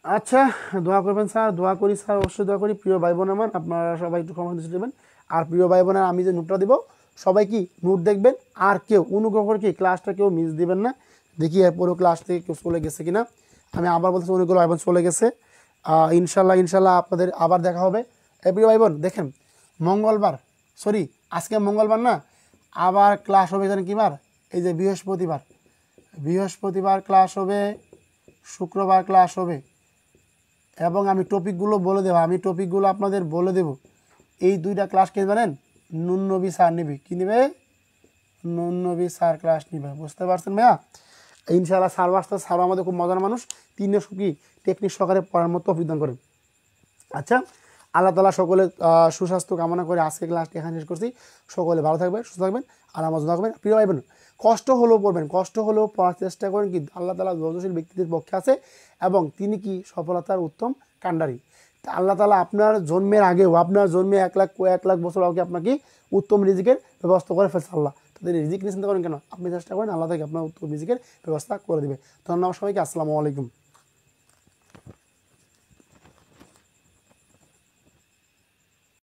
আচ্ছা, দোয়া করবেন স্যার। দোয়া করি স্যার, অবশ্যই দোয়া করি। প্রিয় ভাই বোন আমার, আপনারা সবাই একটু কমেন্ট দেবেন। আর প্রিয় ভাই বোনের আমি যে নোটটা দিব, সবাই কি নোট দেখবেন, আর কেউ অনুগ্রহ করে কি ক্লাসটা কেউ মিস দিবেন না। দেখি পুরো ক্লাস থেকে কেউ চলে গেছে কিনা। আমি আবার বলতেছি অনেকগুলো ভাই বোন চলে গেছে। ইনশাল্লাহ আপনাদের আবার দেখা হবে। প্রিয় ভাই বোন দেখেন, আজকে মঙ্গলবার না, আবার ক্লাস হবে জানেন কি বার, এই যে বৃহস্পতিবার ক্লাস হবে, শুক্রবার ক্লাস হবে। এবং আমি টপিকগুলো আপনাদের বলে দেব। এই 2টা ক্লাস কে জানেন? নুন নবী স্যার নেবে। কী নেবে? নুন নবী স্যার ক্লাস নেবে, বুঝতে পারছেন ভাইয়া? ইনশাআল্লাহ স্যার আমাদের খুব মজার মানুষ, তিনটে কি টেকনিক সহকারে পড়ার মতো অভিজ্ঞান করেন। আচ্ছা, আল্লাহ তাআলা সকলে সুস্বাস্থ্য কামনা করে আজকে ক্লাসটি এখানে শেষ করছি। সকলে ভালো থাকবেন, সুস্থ থাকবেন, আর আমার জন্য থাকবেন। প্রিয় ভাই বোন, কষ্ট হলেও পড়বেন, কষ্ট হলেও পড়ার চেষ্টা করেন, কি আল্লাহ তাআলা ধৈর্যশীল ব্যক্তিদের পক্ষে আছে, এবং তিনি কি সফলতার উত্তম কাণ্ডারি। তা আল্লাহ তাআলা আপনার জন্মের আগেও, আপনার জন্মে 1 লাখ বছর আগে আপনাকে উত্তম রিজিকের ব্যবস্থা করে ফেলছে আল্লাহ। তাদের রিজিক নিয়ে চিন্তা করেন কেন? আপনি চেষ্টা করেন, আল্লাহ থেকে আপনার উত্তম রিজিকের ব্যবস্থা করে দেবে। ধন্যবাদ সবাইকে, আসসালামু আলাইকুম।